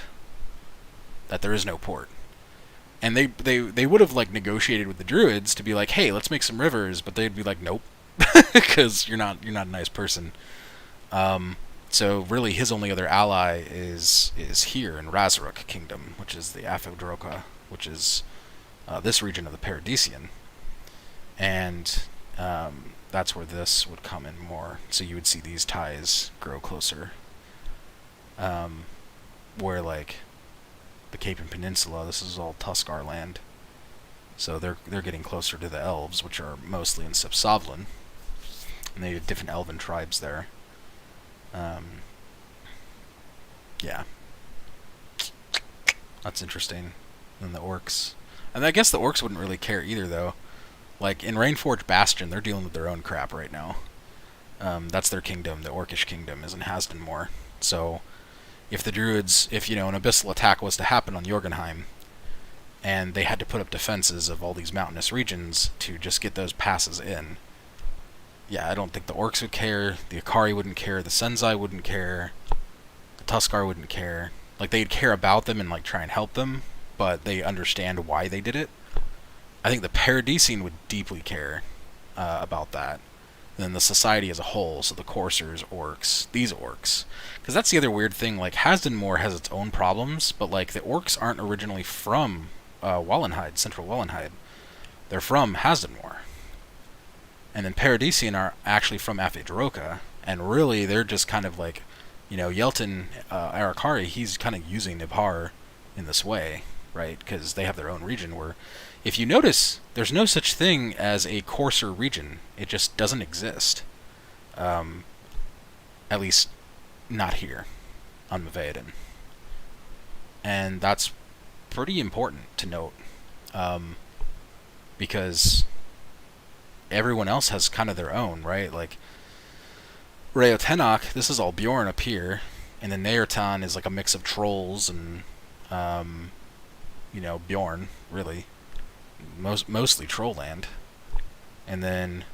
that there is no port. And they would have like negotiated with the Druids to be like, hey, let's make some rivers, but they'd be like, nope, because you're not a nice person. So really, his only other ally is here in Razaruk Kingdom, which is the Aphrodroka, which is this region of the Paradisian, and that's where this would come in more. So you would see these ties grow closer, where like the Cape and Peninsula, this is all Tuscar land. So they're getting closer to the elves, which are mostly in Sepsavlin, and they have different elven tribes there. Yeah, that's interesting. And the orcs, and I guess the orcs wouldn't really care either, though. Like in Rainforge Bastion, they're dealing with their own crap right now. That's their kingdom. The Orcish kingdom is in Hasdinmore. So if the Druids, if an abyssal attack was to happen on Jorgenheim, and they had to put up defenses of all these mountainous regions to just get those passes in, yeah, I don't think the orcs would care, the Akari wouldn't care, the Senzai wouldn't care, the Tuscar wouldn't care. Like, they'd care about them and like try and help them, but they understand why they did it. I think the Paradisian would deeply care about that. And then the society as a whole, so the coursers, orcs, these orcs. Because that's the other weird thing, like, Hasdinmore has its own problems, but like the orcs aren't originally from Wallenheid, Central Wallenheid. They're from Hasdinmore. And then Paradisian are actually from Aphrodroka, and really they're just kind of like, Yelton Arakari, he's kind of using Ibhar in this way, right? Because they have their own region where, if you notice, there's no such thing as a coarser region. It just doesn't exist. At least, not here, on Mavaedan. And that's pretty important to note, because everyone else has kind of their own, right? Like, Rayotenok, this is all Bjorn up here, and then Naertan is like a mix of trolls and, Bjorn, really. Mostly troll land. And then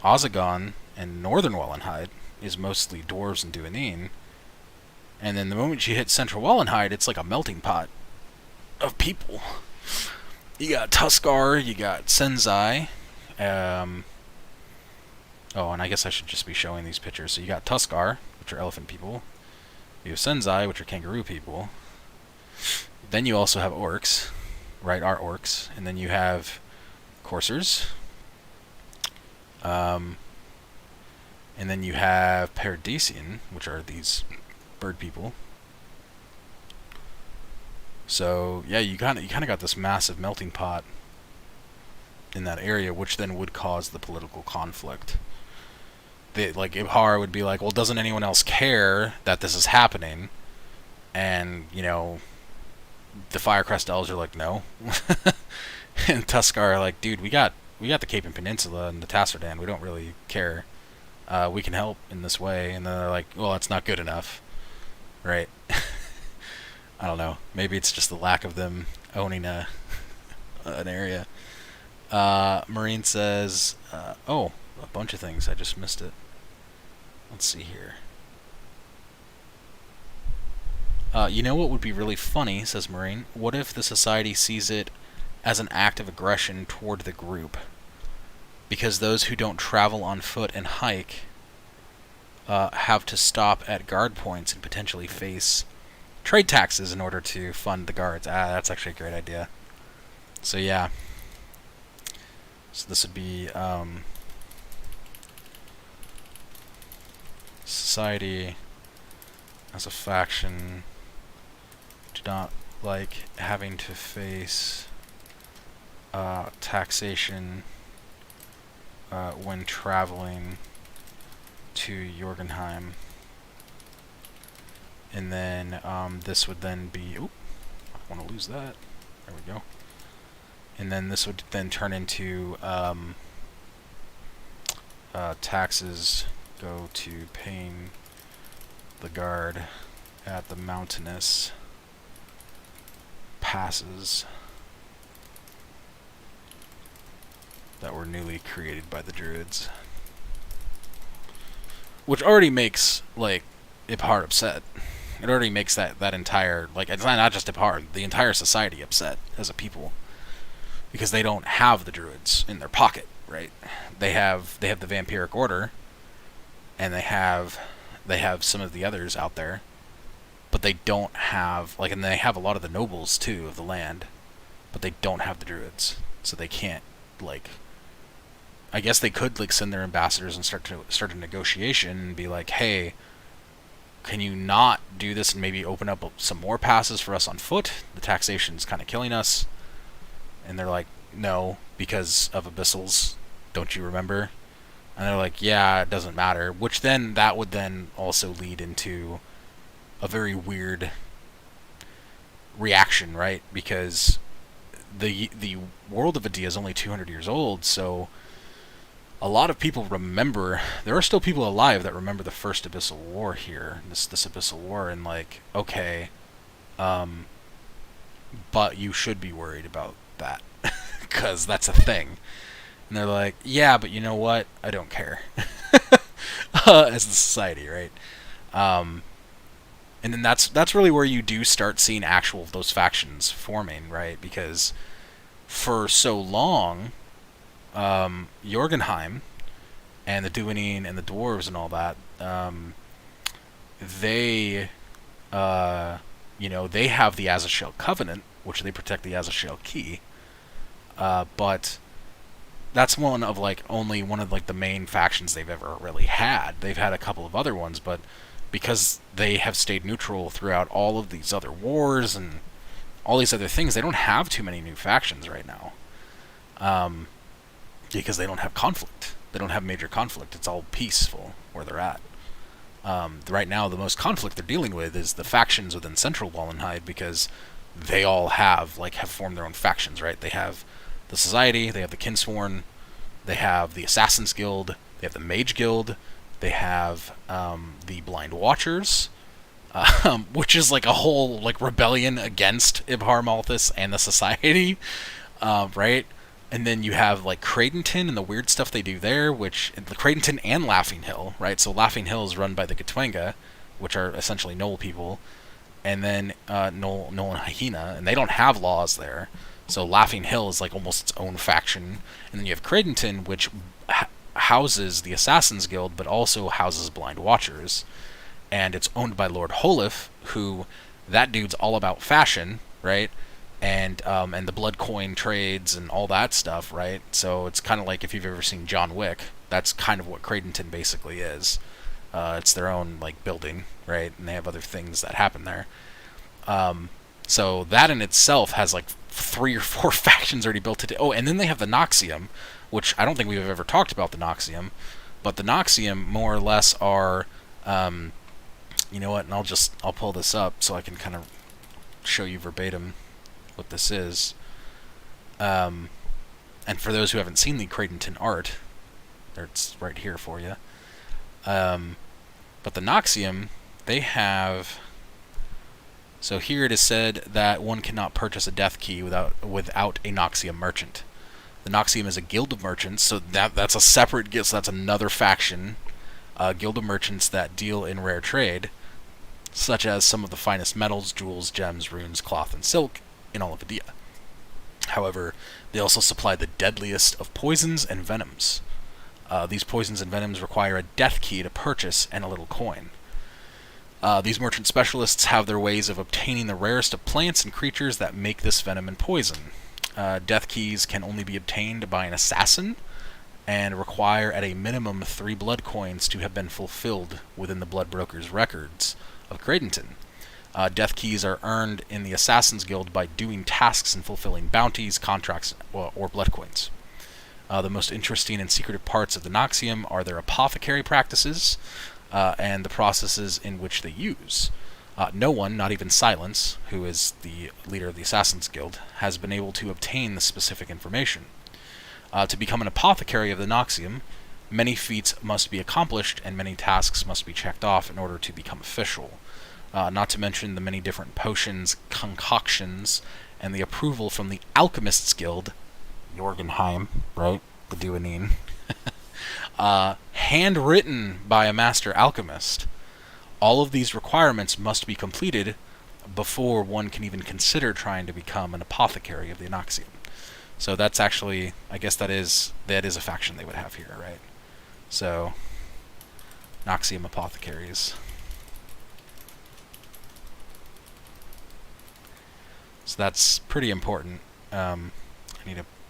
Ozagon and Northern Wallenheid is mostly dwarves and Duanine. And then the moment you hit Central Wallenheid, it's like a melting pot of people. You got Tuscar, you got Senzai, oh, and I guess I should just be showing these pictures. So you got Tuscar, which are elephant people. You have Senzai, which are kangaroo people. Then you also have orcs, right? Our orcs. And then you have coursers. And then you have Paradisian, which are these bird people. So yeah, you kind of got this massive melting pot in that area, which then would cause the political conflict. like Ibhar would be like, well, doesn't anyone else care that this is happening? And the Firecrest elves are like, no. And Tuskar are like, dude, we got the Cape Peninsula and the Tasserdan. We don't really care. We can help in this way. And then they're like, well, that's not good enough, right? I don't know. Maybe it's just the lack of them owning an area. Marine says, oh, a bunch of things. I just missed it. Let's see here. You know what would be really funny, says Marine? What if the society sees it as an act of aggression toward the group? Because those who don't travel on foot and hike have to stop at guard points and potentially face trade taxes in order to fund the guards. That's actually a great idea. So yeah. So this would be society as a faction do not like having to face taxation when traveling to Jorgenheim. And then this would then be... Oop, I want to lose that. There we go. And then this would then turn into taxes go to paying the guard at the mountainous passes that were newly created by the Druids. Which already makes, like, Ibhar upset. It already makes that entire, like, it's not just Ibhar, the entire society upset as a people. Because they don't have the Druids in their pocket, right? They have the Vampiric Order, and they have some of the others out there, but they don't have, like, and they have a lot of the nobles too of the land, but they don't have the Druids, so they can't, like, I guess they could, like, send their ambassadors and start a negotiation and be like, hey, can you not do this and maybe open up some more passes for us on foot? The taxation's kind of killing us. And they're like, no, because of abyssals, don't you remember? And they're like, yeah, it doesn't matter. Which then, that would then also lead into a very weird reaction, right? Because the world of Adia is only 200 years old, so a lot of people remember, there are still people alive that remember the first Abyssal War here, this Abyssal War, and like, okay, but you should be worried about that, because that's a thing. And they're like, yeah, but you know what? I don't care. As the society, right? And then that's really where you do start seeing actual those factions forming, right? Because for so long, Jorgenheim and the Duanine and the Dwarves and all that, they they have the Azashale Covenant, which they protect the Azashale Key, but that's one of the main factions they've ever really had. They've had a couple of other ones, but because they have stayed neutral throughout all of these other wars and all these other things, they don't have too many new factions right now. Because they don't have conflict. They don't have major conflict. It's all peaceful where they're at. Right now, the most conflict they're dealing with is the factions within Central Wallenheim, because they all have formed their own factions, right? They have the Society, they have the Kinsworn, they have the Assassin's Guild, they have the Mage Guild, they have the Blind Watchers, which is like a whole rebellion against Ibhar Malthus and the Society, right? And then you have Cradenton and the weird stuff they do there, which Cradenton and Laughing Hill, right? So Laughing Hill is run by the Getwenga, which are essentially Knoll people, and then Knoll and Hyena, and they don't have laws there. So Laughing Hill is almost its own faction, and then you have Cradenton, which houses the Assassin's Guild, but also houses Blind Watchers, and it's owned by Lord Holif, who that dude's all about fashion, right? And the blood coin trades and all that stuff, right? So it's kind of like if you've ever seen John Wick, that's kind of what Cradenton basically is. It's their own building, right? And they have other things that happen there. So that in itself has 3 or 4 factions already built into. Oh, and then they have the Noxium, which I don't think we've ever talked about the Noxium. But the Noxium more or less are, you know what? And I'll pull this up so I can kind of show you verbatim what this is. And for those who haven't seen the Creighton art, it's right here for you. But the Noxium, they have... So here it is said that one cannot purchase a death key without a Noxium merchant. The Noxium is a guild of merchants, so that's a separate guild, so that's another faction. Guild of merchants that deal in rare trade, such as some of the finest metals, jewels, gems, runes, cloth, and silk in all of Adia. However, they also supply the deadliest of poisons and venoms. These poisons and venoms require a death key to purchase and a little coin. These merchant specialists have their ways of obtaining the rarest of plants and creatures that make this venom and poison. Death keys can only be obtained by an assassin and require at a minimum 3 blood coins to have been fulfilled within the blood broker's records of Creighton. Death keys are earned in the Assassin's Guild by doing tasks and fulfilling bounties, contracts, or blood coins. The most interesting and secretive parts of the Noxium are their apothecary practices and the processes in which they use. No one, not even Silence, who is the leader of the Assassin's Guild, has been able to obtain the specific information. To become an apothecary of the Noxium, many feats must be accomplished and many tasks must be checked off in order to become official. Not to mention the many different potions, concoctions, and the approval from the Alchemist's Guild, Jorgenheim, right? The Duanine. Handwritten by a master alchemist. All of these requirements must be completed before one can even consider trying to become an apothecary of the Noxium. So that's actually, I guess that is a faction they would have here, right? So, Noxium apothecaries. So that's pretty important. I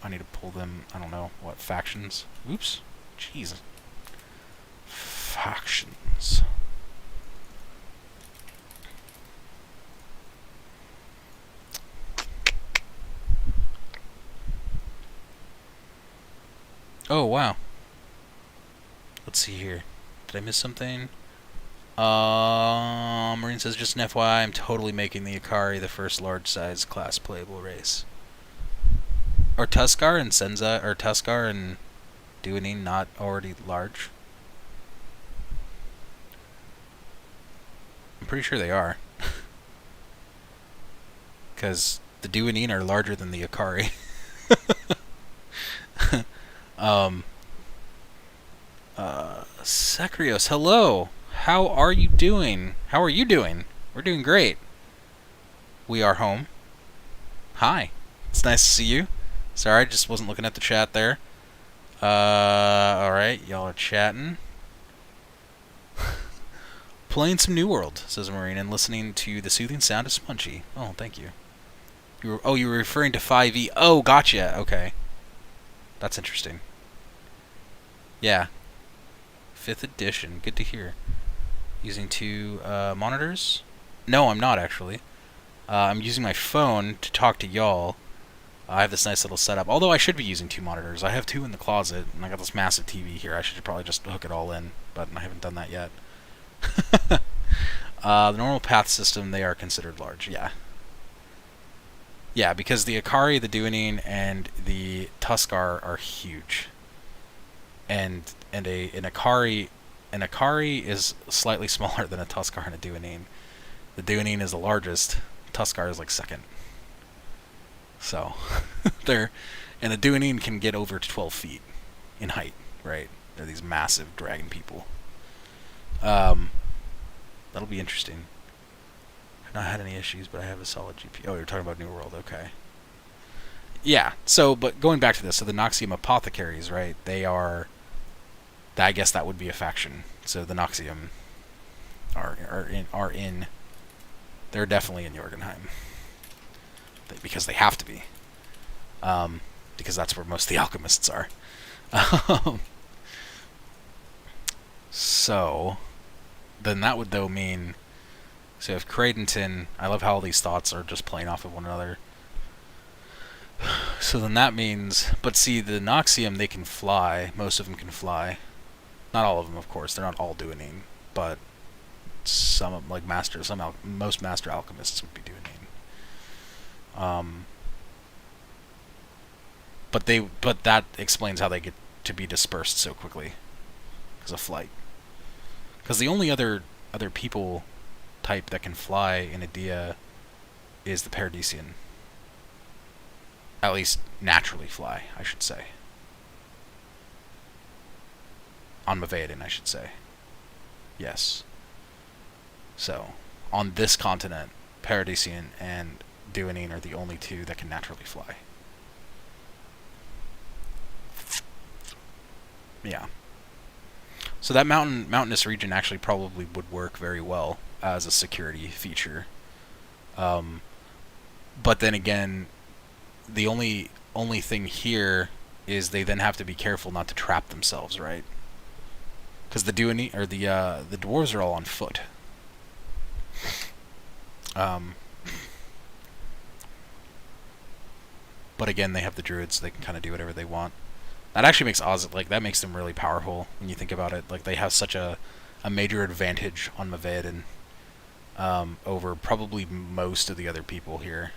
need to pull them. I don't know what factions. Oops, jeez. Factions. Oh wow. Let's see here. Did I miss something? Marine says, just an FYI, I'm totally making the Akari the first large-size class playable race. Are Tuskar and Senza, or Tuskar and Duanine not already large? I'm pretty sure they are. Because the Duanine are larger than the Akari. Sacrios, hello! How are you doing? How are you doing? We're doing great. We are home. Hi. It's nice to see you. Sorry, I just wasn't looking at the chat there. Alright, y'all are chatting. Playing some New World, says Marine, and listening to the soothing sound of Spunchy. Oh, thank you. You were referring to 5e. Oh, gotcha. Okay. That's interesting. Yeah. 5th edition. Good to hear. Using 2 monitors? No, I'm not, actually. I'm using my phone to talk to y'all. I have this nice little setup. Although I should be using 2 monitors. I have 2 in the closet, and I got this massive TV here. I should probably just hook it all in, but I haven't done that yet. The normal path system, they are considered large, yeah. Yeah, because the Akari, the Duanine, and the Tuskar are huge. And an Akari is slightly smaller than a Tuskar and a Duanine. The Duanine is the largest. Tuskar is like second. So, and a Duanine can get over to 12 feet in height, right? They're these massive dragon people. That'll be interesting. I've not had any issues, but I have a solid GPU. Oh, you're talking about New World, okay. Yeah, so, but going back to this, so the Noxium Apothecaries, right, they are, I guess that would be a faction. So the Noxium they're definitely in Jorgenheim. Because they have to be. Because that's where most of the alchemists are. So, then that would though mean, so if Creighton, I love how all these thoughts are just playing off of one another. So then that means, but see, the Noxium, they can fly. Most of them can fly. Not all of them, of course. They're not all Duanine, but some like most master alchemists would be Duanine. But that explains how they get to be dispersed so quickly because of flight. Because the only other people type that can fly in Adia is the Paradisian. At least naturally fly, I should say. On Mavaedan, I should say. Yes. So, on this continent, Paradisian and Duanine are the only two that can naturally fly. Yeah. So that mountainous region actually probably would work very well as a security feature. But then again, the only thing here is they then have to be careful not to trap themselves, right? Because the Duanine or the dwarves are all on foot. But again, they have the druids, so they can kind of do whatever they want. That actually makes Oz that makes them really powerful when you think about it. Like they have such a major advantage on Mavaedan over probably most of the other people here.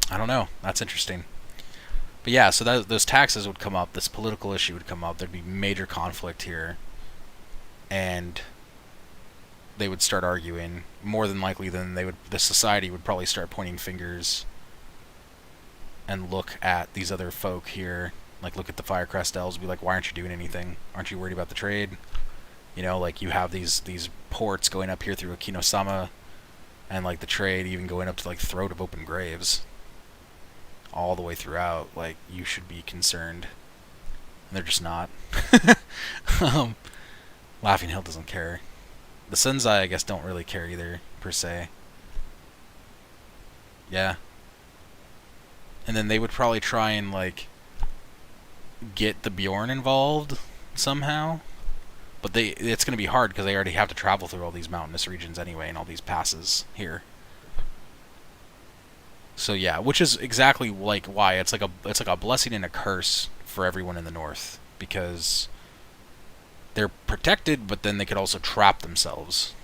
I don't know. That's interesting. But yeah, so those taxes would come up. This political issue would come up. There'd be major conflict here, and they would start arguing. More than likely, then the society would probably start pointing fingers and look at these other folk here, like look at the Firecrest elves, and be like, why aren't you doing anything? Aren't you worried about the trade? You know, like you have these ports going up here through Akinosama, and like the trade even going up to like Throat of Open Graves, all the way throughout. Like you should be concerned, and they're just not. Laughing Hill doesn't care. The Senzai, I guess, don't really care either per se. Yeah. And then they would probably try and, like, get the Bjorn involved somehow. But it's going to be hard because they already have to travel through all these mountainous regions anyway and all these passes here. So yeah, which is exactly like why it's like a blessing and a curse for everyone in the north, because they're protected, but then they could also trap themselves.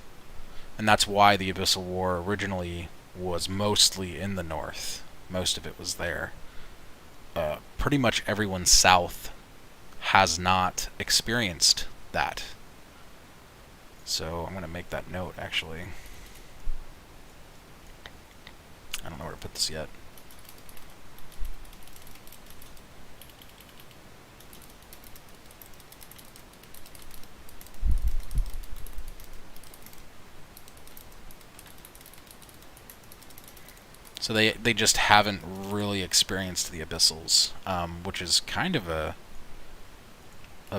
And that's why the Abyssal War originally was mostly in the north. Most of it was there. Pretty much everyone south has not experienced that. So I'm going to make that note, actually. I don't know where to put this yet. So they just haven't really experienced the Abyssals, which is kind of a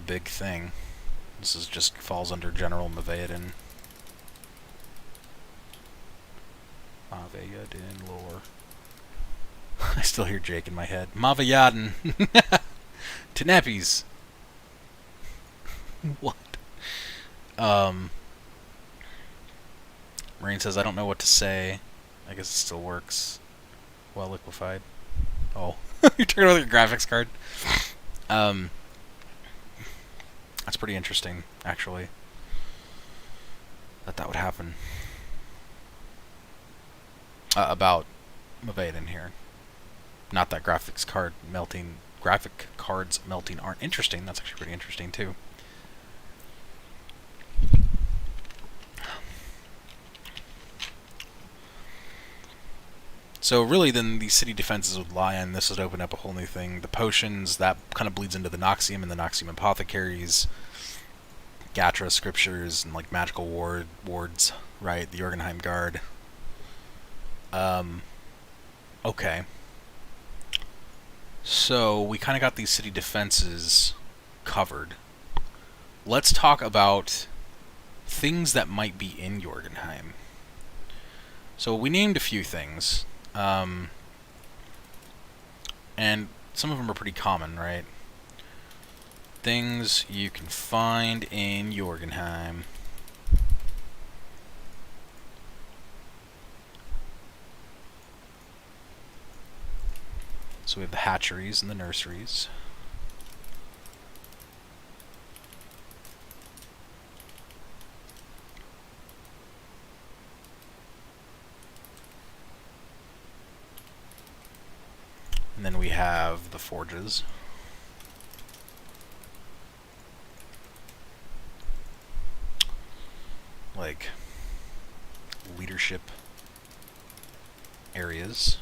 big thing. This is just falls under General Mavaedan. Mavaedan lore. I still hear Jake in my head. Mavaedan. Teneppies. What? Marine says, I don't know what to say. I guess it still works. Well liquefied. Oh. You're talking about your graphics card? That's pretty interesting, actually. That would happen. About Mavaedan here. Not that graphic cards melting aren't interesting. That's actually pretty interesting, too. So really then these city defenses would lie on, this would open up a whole new thing. The potions, that kind of bleeds into the Noxium and the Noxium Apothecaries, Gatra Scriptures, and like magical wards, right? The Jorgenheim Guard. Okay. So we kind of got these city defenses covered. Let's talk about things that might be in Jorgenheim. So we named a few things. And some of them are pretty common, right? Things you can find in Jorgenheim. So we have the hatcheries and the nurseries. have the forges. Like leadership areas.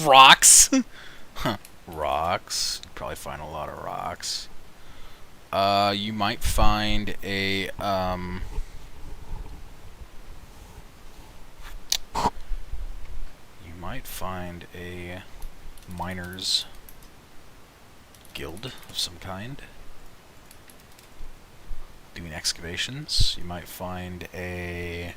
Rocks. Rocks. You'd probably find a lot of rocks. You might find a miners guild of some kind doing excavations. You might find a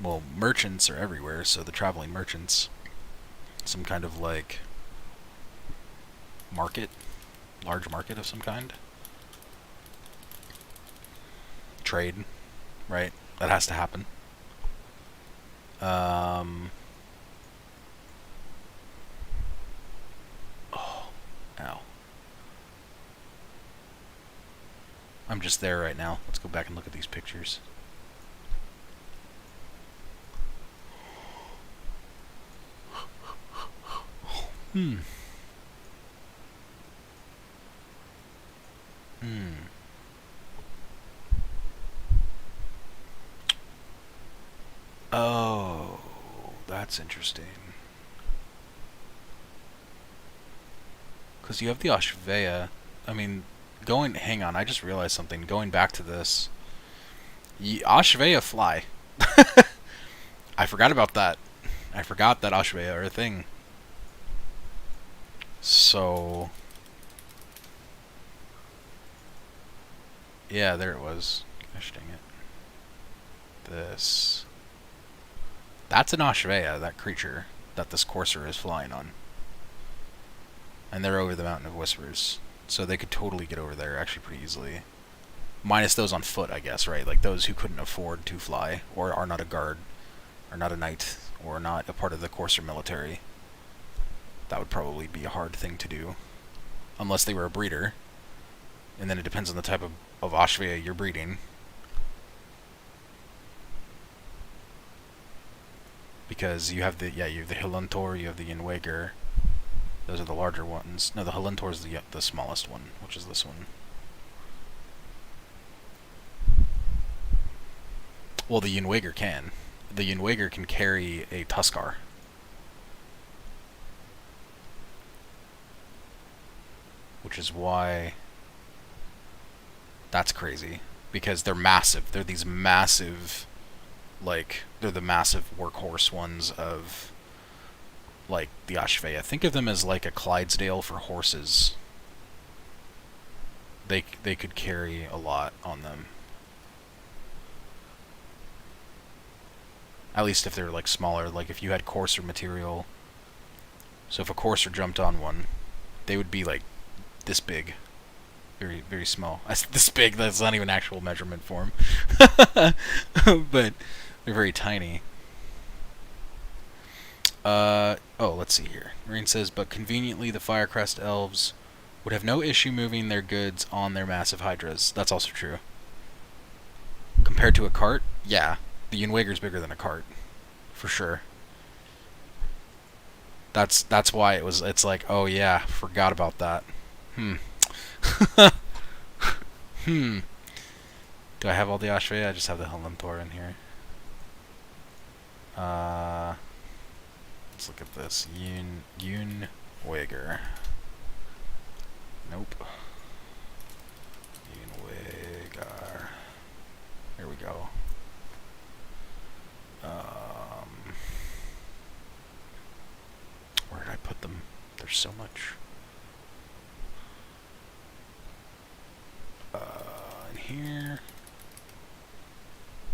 well, merchants are everywhere, so the traveling merchants, some kind of like market, large market of some kind. Trade, right? That has to happen. Oh, ow. I'm just there right now. Let's go back and look at these pictures. Oh, that's interesting. Because you have the Ashveya. I mean, hang on, I just realized something. Going back to this. Ashveya fly. I forgot about that. I forgot that Ashveya are a thing. So... yeah, there it was. Gosh dang it. This... that's an Ashveya, that creature that this Sorcerer is flying on. And they're over the Mountain of Whispers. So they could totally get over there actually pretty easily. Minus those on foot, I guess, right? Like those who couldn't afford to fly, or are not a guard, or not a knight, or not a part of the Sorcerer military. That would probably be a hard thing to do. Unless they were a breeder. And then it depends on the type of Ashveya you're breeding. Because you have the Hilantor, you have the Yenweger. Those are the larger ones. No, the Hilantor is the smallest one, which is this one. Well, the Yenweger can. The Yenweger can carry a Tuskar. Which is why that's crazy. Because they're massive. They're these massive, like, they're the massive workhorse ones of, like, the Ashveya. Think of them as like a Clydesdale for horses. They could carry a lot on them. At least if they're like smaller, like if you had coarser material. So if a coarser jumped on one, they would be like this big. Very, very small. This big, that's not even actual measurement for them. But they're very tiny. Oh, let's see here. Marine says, but conveniently the Firecrest elves would have no issue moving their goods on their massive hydras. That's also true. Compared to a cart, yeah. The Yenweger's bigger than a cart. For sure. That's why it's like, oh yeah, forgot about that. Do I have all the Ashveya? I just have the Hilantor in here. Let's look at this. Yenweger. Nope. Yenweger. Here we go. Where did I put them? There's so much. In here.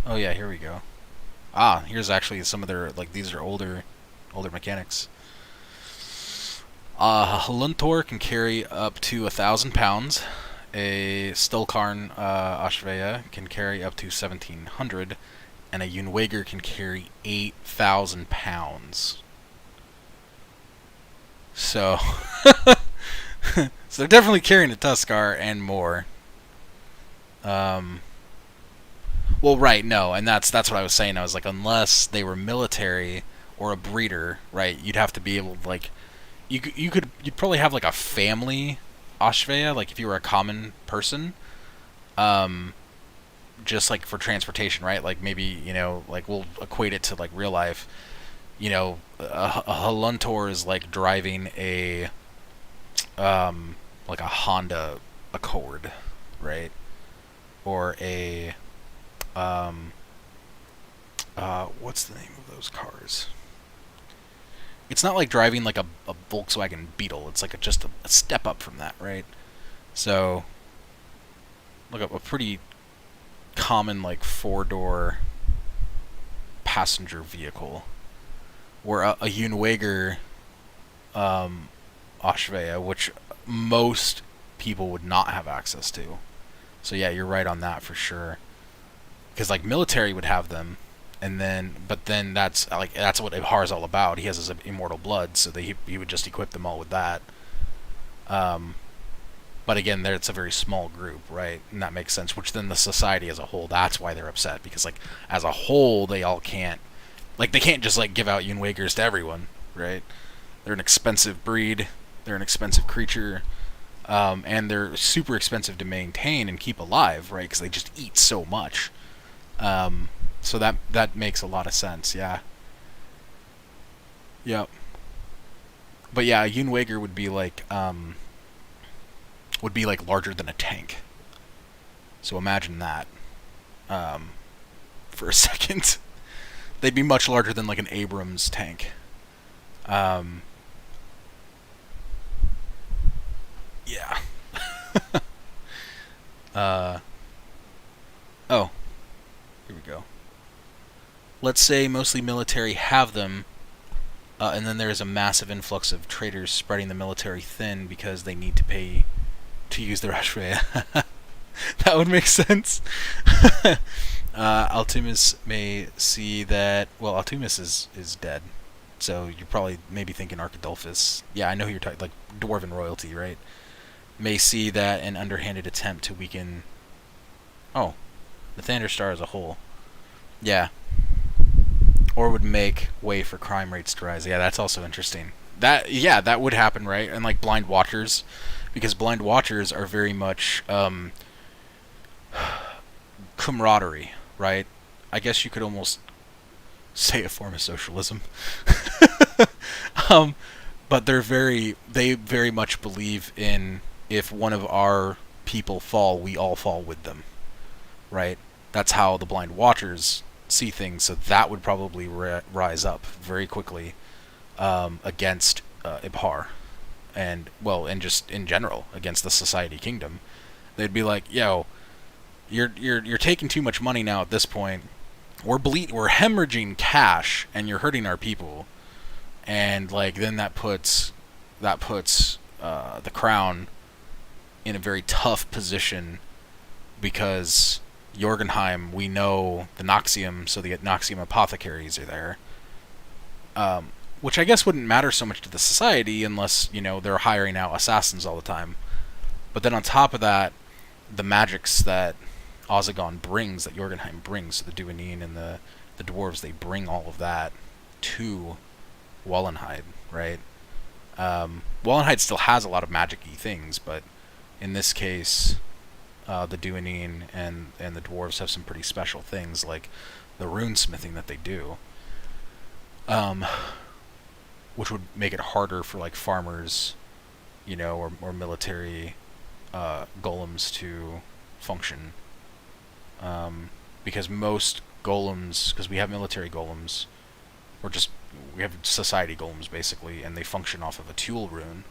Oh yeah, here we go. Ah, here's actually some of their, like, these are older mechanics. Hilantor can carry up to 1,000 pounds. A Stilkarn Ashveya can carry up to 1,700. And a Yenweger can carry 8,000 pounds. So, so they're definitely carrying a Tuskar and more. Well, right, no, and that's what I was saying. I was like, unless they were military or a breeder, right? You'd have to be able to, like, you'd probably have like a family Ashvaya, like if you were a common person, um, just like for transportation, right? Like maybe like we'll equate it to like real life. A Haluntor is like driving a like a Honda Accord, right? Or a um, what's the name of those cars? It's not like driving like a Volkswagen Beetle. It's like just a step up from that, right? So, look up a pretty common like four-door passenger vehicle, where a Unwager Ashvaya, which most people would not have access to. So yeah, you're right on that for sure. Because like military would have them, but then that's what Ibhar is all about. He has his immortal blood, so he would just equip them all with that. But again, there it's a very small group, right? And that makes sense. Which then the society as a whole, that's why they're upset, because like as a whole, they all can't, like they can't just like give out Unwagers to everyone, right? They're an expensive breed. They're an expensive creature. And they're super expensive to maintain and keep alive, right? Because they just eat so much. So that makes a lot of sense, yeah. Yep. But yeah, a Unwager would be like larger than a tank. So imagine that. For a second. They'd be much larger than like an Abrams tank. Yeah. Oh, here we go. Let's say mostly military have them, and then there is a massive influx of traders spreading the military thin because they need to pay to use their Ashvaya. That would make sense. Altumus may see that. Well, Altumus is dead, so you're probably maybe thinking Archidolphus. Yeah, I know who you're talking. Like dwarven royalty, right? May see that an underhanded attempt to weaken. Oh, the Thunderstar as a whole. Yeah. Or would make way for crime rates to rise. Yeah, that's also interesting. That would happen, right? And like blind watchers, because blind watchers are very much camaraderie, right? I guess you could almost say a form of socialism. But they very much believe in, if one of our people fall, we all fall with them, right? That's how the blind watchers see things, so that would probably rise up very quickly against Ibhar, and just in general against the Society Kingdom. They'd be like, "Yo, you're taking too much money now at this point. We're hemorrhaging cash, and you're hurting our people." And like then that puts the crown in a very tough position, because Jorgenheim, we know the Noxium, so the Noxium apothecaries are there. Which I guess wouldn't matter so much to the society unless, they're hiring out assassins all the time. But then on top of that, the magics that Ozagon brings, that Jorgenheim brings, the Duanine and the Dwarves, they bring all of that to Wallenheim, right? Wallenheim still has a lot of magic-y things, but in this case, the Duanine and the Dwarves have some pretty special things, like the runesmithing that they do, which would make it harder for like farmers, or military golems to function, because most golems, because we have military golems, we have society golems basically, and they function off of a Tuel rune,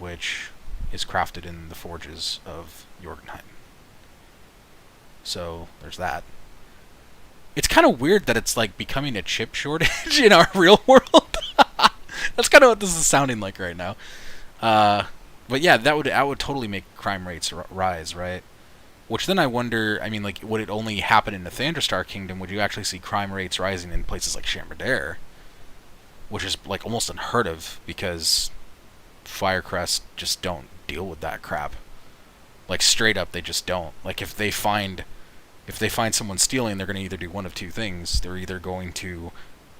which is crafted in the forges of Jorgenheim. So there's that. It's kind of weird that it's like becoming a chip shortage in our real world. That's kind of what this is sounding like right now. But yeah, that would totally make crime rates rise, right? Which then I wonder, like, would it only happen in the Thunderstar Kingdom? Would you actually see crime rates rising in places like Chamberdare? Which is like almost unheard of, because Firecrest just don't deal with that crap. Like straight up, they just don't. Like if they find if they find someone stealing, they're going to either do one of two things. They're either going to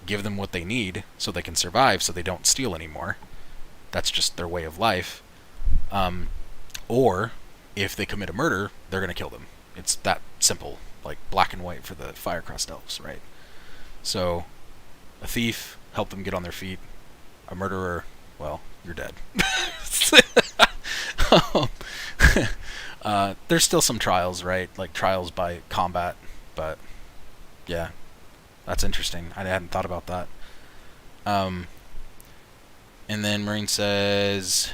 give them what they need so they can survive, so they don't steal anymore. That's just their way of life. Or if they commit a murder, they're going to kill them. It's that simple, like black and white for the Firecrest elves, right? So, a thief, help them get on their feet. A murderer, well, you're dead. There's still some trials, right? Like trials by combat, but yeah, that's interesting. I hadn't thought about that. And then Marine says,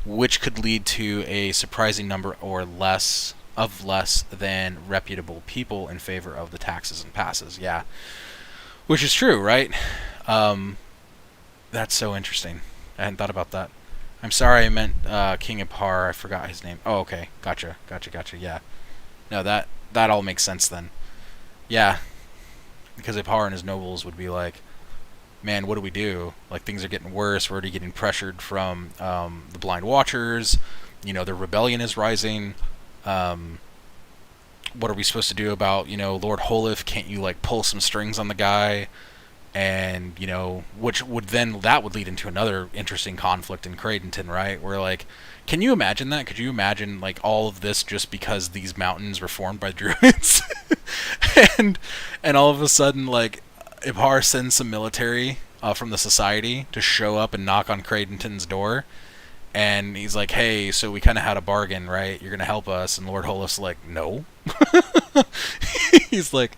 which could lead to a surprising number or less than reputable people in favor of the taxes and passes. Yeah, which is true, right? That's so interesting. I hadn't thought about that. I'm sorry, I meant King Ipar. I forgot his name. Oh, okay. Gotcha. Yeah. No, that all makes sense then. Yeah. Because Ipar and his nobles would be like, man, what do we do? Like, things are getting worse. We're already getting pressured from the Blind Watchers. You know, the rebellion is rising. What are we supposed to do about, Lord Holif? Can't you, like, pull some strings on the guy? And, which would then, that would lead into another interesting conflict in Creighton, right? Where, like, can you imagine that? Could you imagine, like, all of this just because these mountains were formed by Druids? and all of a sudden, like, Ipar sends some military from the society to show up and knock on Creighton's door. And he's like, hey, so we kind of had a bargain, right? You're going to help us. And Lord Holif's like, no. He's like,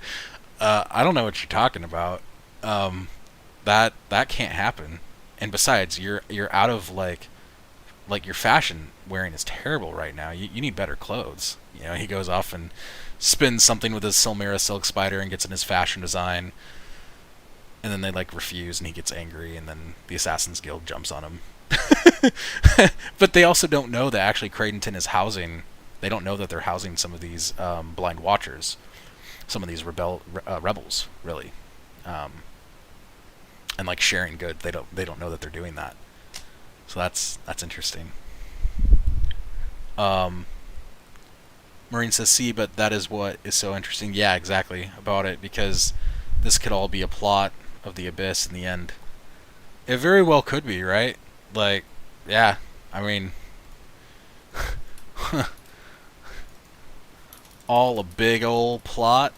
I don't know what you're talking about. That can't happen. And besides, you're out of like your fashion wearing is terrible right now. You need better clothes. He goes off and spins something with his Silmira silk spider and gets in his fashion design. And then they like refuse and he gets angry and then the Assassin's Guild jumps on him. But they also don't know that actually Creighton is housing. They don't know that they're housing some of these Blind Watchers, some of these rebels, really. And like sharing goods, they don't know that they're doing that. So that's interesting. Marine says, see, but that is what is so interesting. Yeah, exactly, about it, because this could all be a plot of the Abyss in the end. It very well could be, right? Like, yeah, I mean, all a big old plot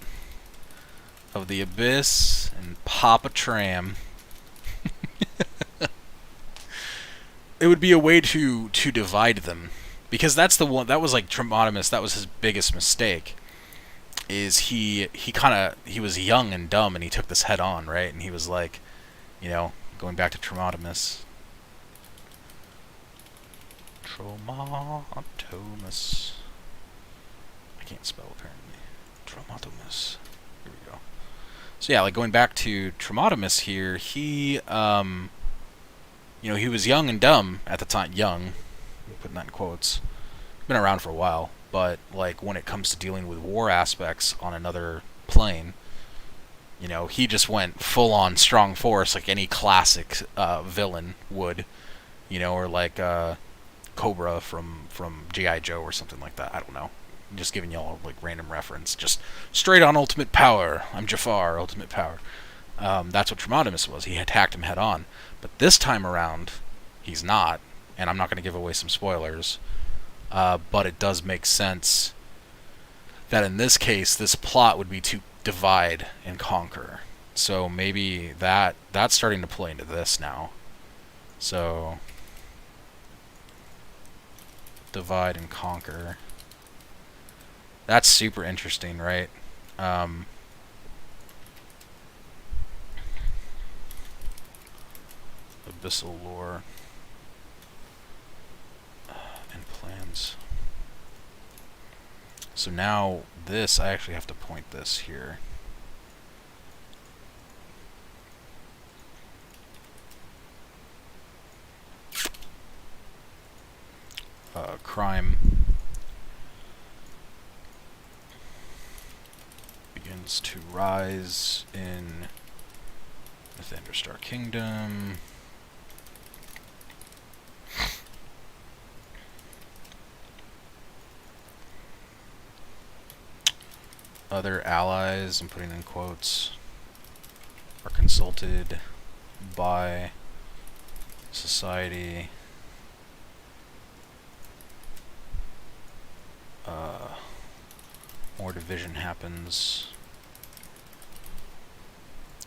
of the Abyss and Papa Tram. It would be a way to divide them, because that's the one that was like Tremodomus. That was his biggest mistake. Is he was young and dumb and he took this head on, right? And he was like, going back to Tremodomus. Tremodomus. I can't spell apparently. Tremodomus. Here we go. So yeah, like going back to Tremodomus here, he he was young and dumb at the time. Young, I'm putting that in quotes. Been around for a while, but like when it comes to dealing with war aspects on another plane, he just went full on strong force, like any classic villain would, or like Cobra from G.I. Joe or something like that. I don't know. I'm just giving y'all like random reference. Just straight on ultimate power. I'm Jafar, ultimate power. That's what Tremodomus was. He attacked him head on. But this time around, he's not. And I'm not going to give away some spoilers. But it does make sense that in this case, this plot would be to divide and conquer. So maybe that's starting to play into this now. So, divide and conquer. That's super interesting, right? Abyssal lore and plans. So now this, I actually have to point this here. Crime begins to rise in the Thunderstar Kingdom. other allies, I'm putting in quotes, are consulted by society. More division happens.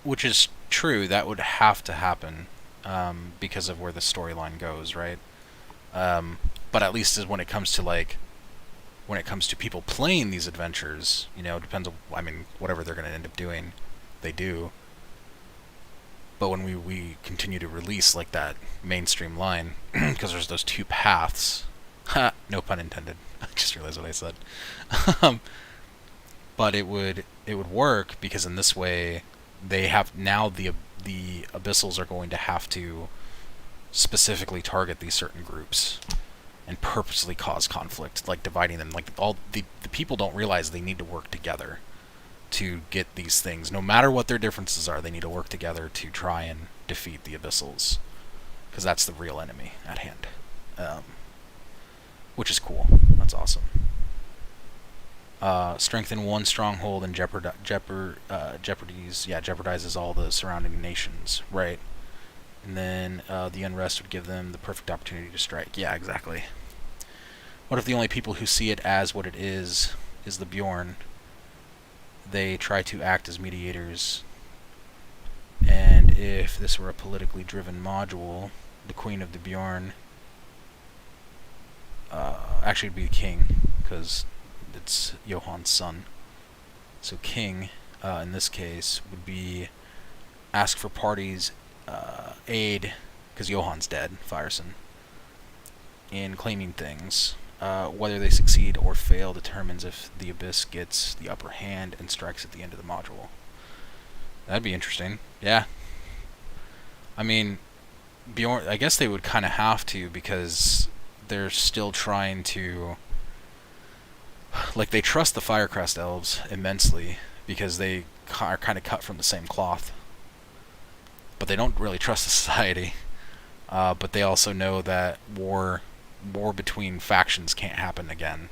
Which is true, that would have to happen because of where the storyline goes, right? But at least is when it comes to when it comes to people playing these adventures, you know, it depends on, I mean, whatever they're going to end up doing, they do. But when we continue to release like that mainstream line, because there's those two paths, no pun intended. I just realized what I said. But it would work because in this way they have now the abyssals are going to have to specifically target these certain groups and purposely cause conflict, like dividing them. Like all the people don't realize they need to work together to get these things. No matter what their differences are, they need to work together to try and defeat the abyssals, because that's the real enemy at hand. Which is cool. That's awesome. Strengthen one stronghold and jeopardizes all the surrounding nations, right? And then the unrest would give them the perfect opportunity to strike. Yeah, exactly. What if the only people who see it as what it is the Bjorn? They try to act as mediators. And if this were a politically driven module, the Queen of the Bjorn, actually it'd be the King, because it's Johann's son. So King, in this case, would be ask for parties' aid, because Johann's dead, Feyerson, in claiming things. Whether they succeed or fail determines if the Abyss gets the upper hand and strikes at the end of the module. That'd be interesting. Yeah. I mean, Bjorn, I guess they would kind of have to, because they're still trying to... Like, they trust the Firecrest elves immensely, because they are kind of cut from the same cloth. But they don't really trust the society. But they also know that war between factions can't happen again,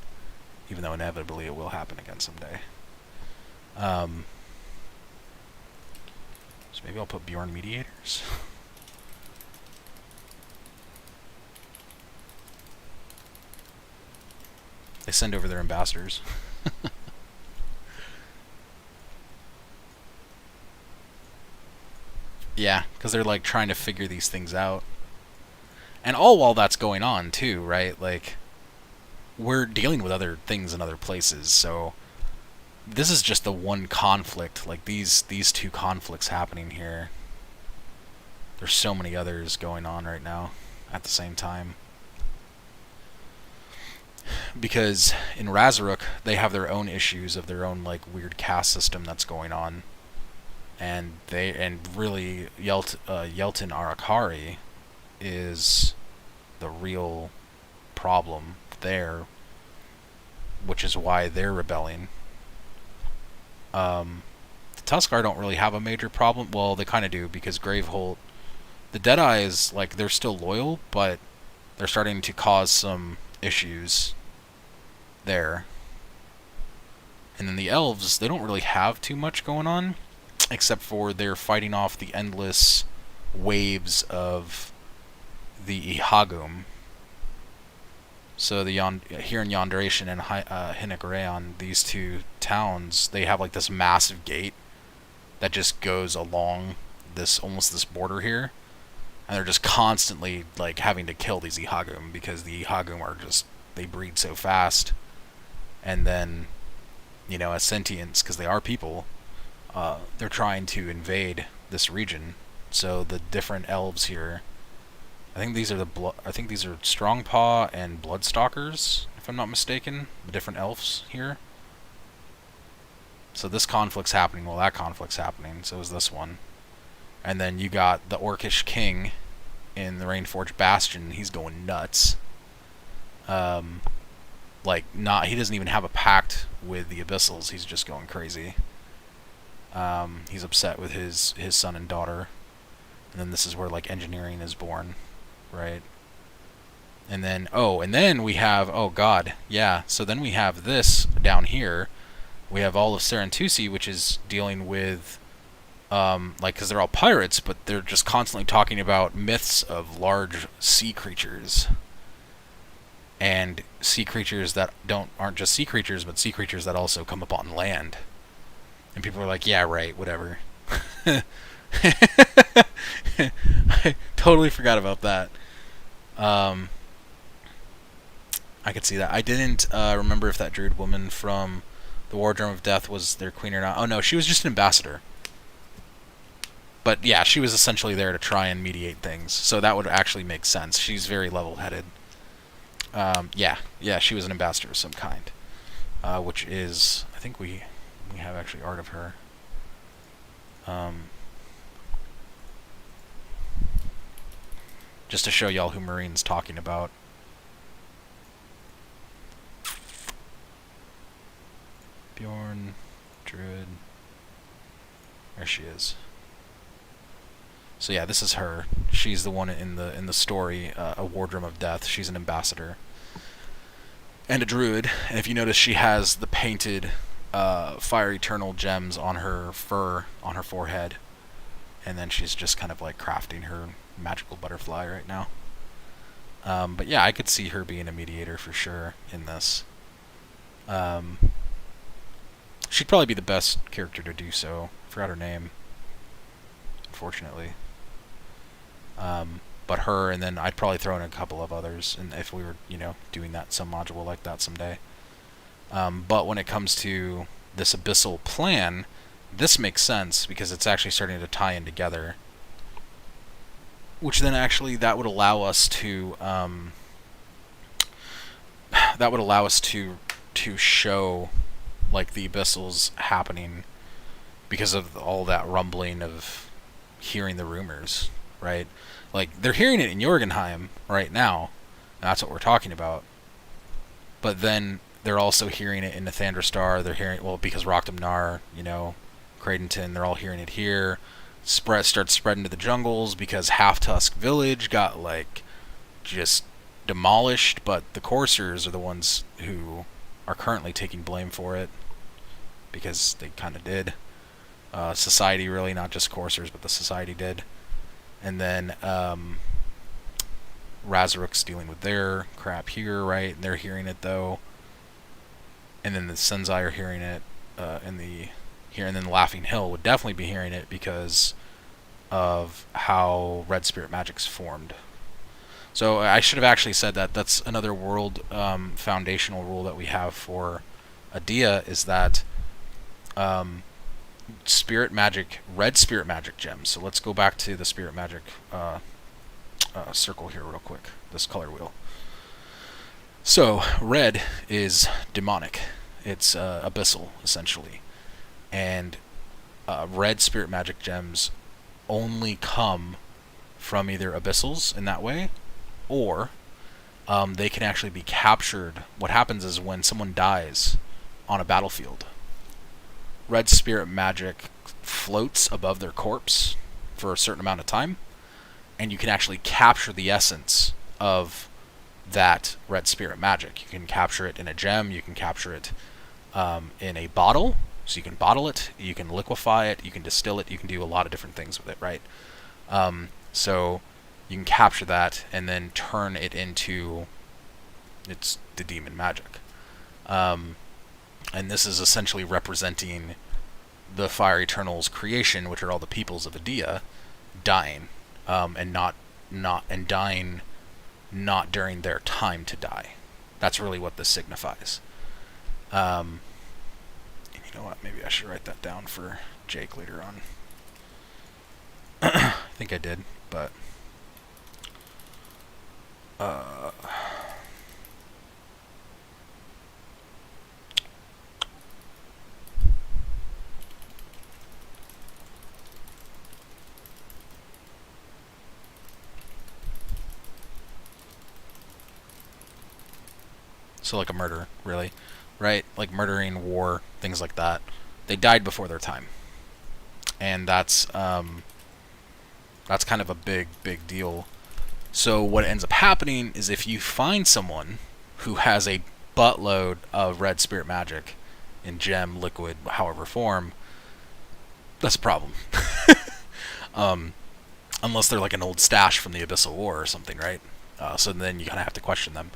even though inevitably it will happen again someday. So maybe I'll put Bjorn Mediators. They send over their ambassadors. Yeah, because they're like trying to figure these things out. And all while that's going on too, right? Like, we're dealing with other things in other places, so this is just the one conflict. Like, these two conflicts happening here. There's so many others going on right now at the same time. Because in Razaruk, they have their own issues of their own, like, weird caste system that's going on. And really Yelton Arakari is the real problem there, which is why they're rebelling. The Tuskar don't really have a major problem. Well, they kind of do, because Graveholt, the Deadeyes, like, they're still loyal, but they're starting to cause some issues there. And then the Elves, they don't really have too much going on, except for they're fighting off the endless waves of the Ihagum. So the here in Yondration and Hinagareon, these two towns, they have like this massive gate that just goes along this border here, and they're just constantly like having to kill these Ihagum, because the Ihagum are just, they breed so fast. And then, you know, as sentients, because they are people, they're trying to invade this region. So the different elves here, I think these are Strongpaw and Bloodstalkers, if I'm not mistaken, the different elves here. So this conflict's happening while that conflict's happening, so is this one. And then you got the Orcish King in the Rainforge Bastion, he's going nuts. He doesn't even have a pact with the Abyssals, he's just going crazy. He's upset with his son and daughter. And then this is where, like, engineering is born, right? And then we have, oh god, yeah, so then we have this down here, we have all of Serentusi, which is dealing with, like, because they're all pirates, but they're just constantly talking about myths of large sea creatures. And sea creatures that aren't just sea creatures, but sea creatures that also come up on land. And people are like, yeah, right, whatever. I totally forgot about that. I could see that. I didn't remember if that druid woman from the Wardroom of Death was their queen or not. Oh no, she was just an ambassador. But yeah, she was essentially there to try and mediate things. So that would actually make sense. She's very level-headed. Yeah, she was an ambassador of some kind. Which is, I think we have actually art of her. Just to show y'all who Marine's talking about. Bjorn, Druid. There she is. So yeah, this is her. She's the one in the story, a Wardroom of Death. She's an ambassador and a druid. And if you notice, she has the painted fire eternal gems on her fur, on her forehead, and then she's just kind of like crafting her magical butterfly right now. But yeah, I could see her being a mediator for sure in this. She'd probably be the best character to do so. I forgot her name, unfortunately. But her, and then I'd probably throw in a couple of others, and if we were, doing that, some module like that someday. But when it comes to this abyssal plan, this makes sense because it's actually starting to tie in together. Which then actually that would allow us to show like the abyssals happening because of all that rumbling of hearing the rumors, right? Like, they're hearing it in Jorgenheim right now, and that's what we're talking about. But then they're also hearing it in Nathandrastar. They're hearing, well, because Roctamnar, Cradenton, they're all hearing it here. Starts spreading to the jungles because Half Tusk Village got, like, just demolished, but the Coursers are the ones who are currently taking blame for it because they kind of did. Society, really, not just Coursers, but the Society did. And then Razoruk's dealing with their crap here, right? They're hearing it, though. And then the Senzai are hearing it here, and then Laughing Hill would definitely be hearing it because of how Red Spirit Magic's formed. So I should have actually said that. That's another world foundational rule that we have for Adia, is that Spirit Magic, Red Spirit Magic gems. So let's go back to the Spirit Magic circle here real quick, this color wheel. So red is demonic. It's abyssal, essentially. And red Spirit Magic gems only come from either abyssals in that way, or they can actually be captured. What happens is when someone dies on a battlefield, red spirit magic floats above their corpse for a certain amount of time, and you can actually capture the essence of that red spirit magic. You can capture it in a gem, you can capture it in a bottle, so you can bottle it, you can liquefy it, you can distill it, you can do a lot of different things with it, right? So you can capture that and then turn it into the demon magic. And this is essentially representing the Fire Eternal's creation, which are all the peoples of Adia, dying, and dying not during their time to die. That's really what this signifies. And you know what? Maybe I should write that down for Jake later on. I think I did, but so like a murder, really, right? Like murdering, war, things like that. They died before their time, and that's kind of a big deal. So what ends up happening is if you find someone who has a buttload of red spirit magic in gem, liquid, however form, that's a problem. Unless they're like an old stash from the Abyssal War or something, right? So then you kind of have to question them.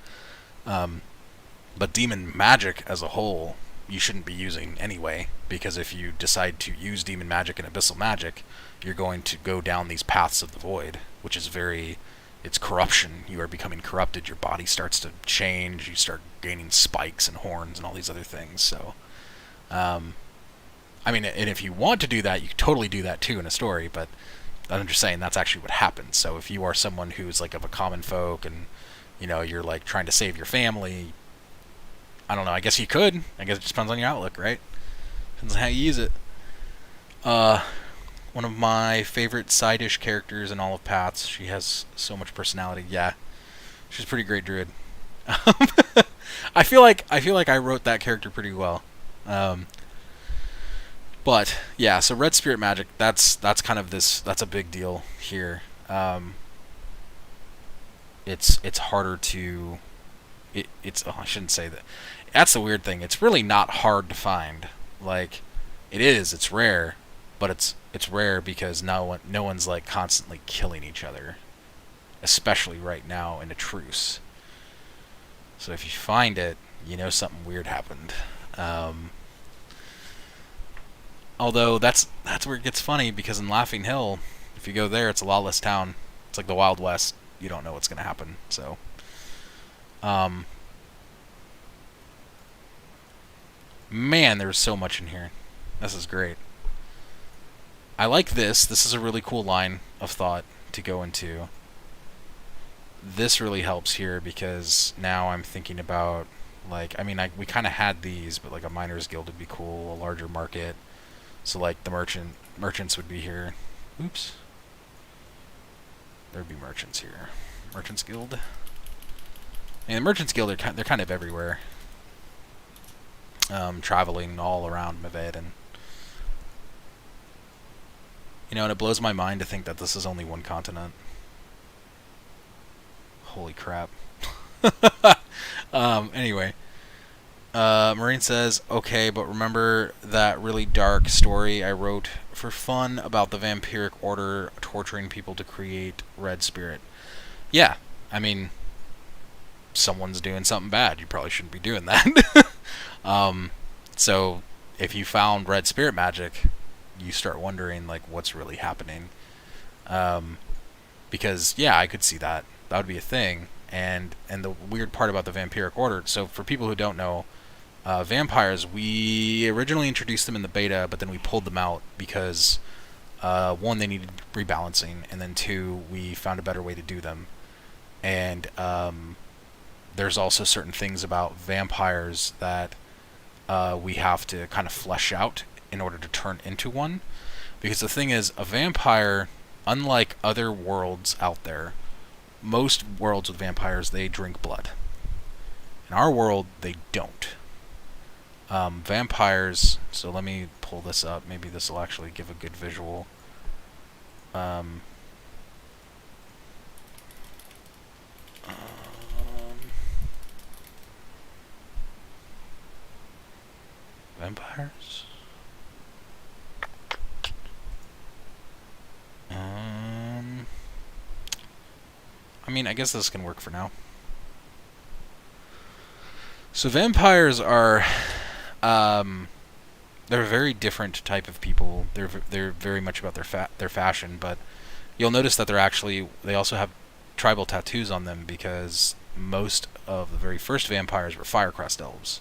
But demon magic as a whole, you shouldn't be using anyway, because if you decide to use demon magic and abyssal magic, you're going to go down these paths of the void, which is it's corruption. You are becoming corrupted. Your body starts to change. You start gaining spikes and horns and all these other things. So, I mean, and if you want to do that, you can totally do that too in a story, but I'm just saying that's actually what happens. So if you are someone who's like of a common folk and, you know, you're like trying to save your family, I don't know, I guess you could. I guess it just depends on your outlook, right? Depends on how you use it. One of my favorite side-ish characters in all of Paths. She has so much personality. Yeah, she's a pretty great druid. I feel like I wrote that character pretty well. But yeah, so red spirit magic. That's kind of that's a big deal here. It's harder to. It's I shouldn't say that. That's the weird thing. It's really not hard to find. Like, it's rare, but it's rare because no one's like constantly killing each other, especially right now in a truce. So if you find it, you know something weird happened. Although that's where it gets funny, because in Laughing Hill, if you go there, it's a lawless town. It's like the Wild West. You don't know what's gonna happen. So, man, there's so much in here. This is great. I like this. This is a really cool line of thought to go into. This really helps here because now I'm thinking about, like, I mean, we kind of had these, but like a Miners Guild would be cool, a larger market. So like the merchants would be here. Oops. There'd be merchants here. Merchants Guild. And the Merchants Guild, they're kind of everywhere. Traveling all around Maved, and you know, and it blows my mind to think that this is only one continent. Holy crap. Anyway. Marine says, okay, but remember that really dark story I wrote for fun about the Vampiric Order torturing people to create Red Spirit? Yeah, I mean, someone's doing something bad. You probably shouldn't be doing that. So if you found Red Spirit magic, you start wondering, like, what's really happening. Because, yeah, I could see that. That would be a thing. And the weird part about the Vampiric Order, so for people who don't know, vampires, we originally introduced them in the beta, but then we pulled them out because, one, they needed rebalancing, and then two, we found a better way to do them. And there's also certain things about vampires that we have to kind of flesh out in order to turn into one. Because the thing is, a vampire, unlike other worlds out there, most worlds with vampires, they drink blood. In our world, they don't. Vampires, so let me pull this up. Maybe this will actually give a good visual. Vampires? I mean, I guess this can work for now. So vampires are, they're a very different type of people. They're very much about their fashion, but you'll notice that they also have tribal tattoos on them, because most of the very first vampires were Firecrest elves.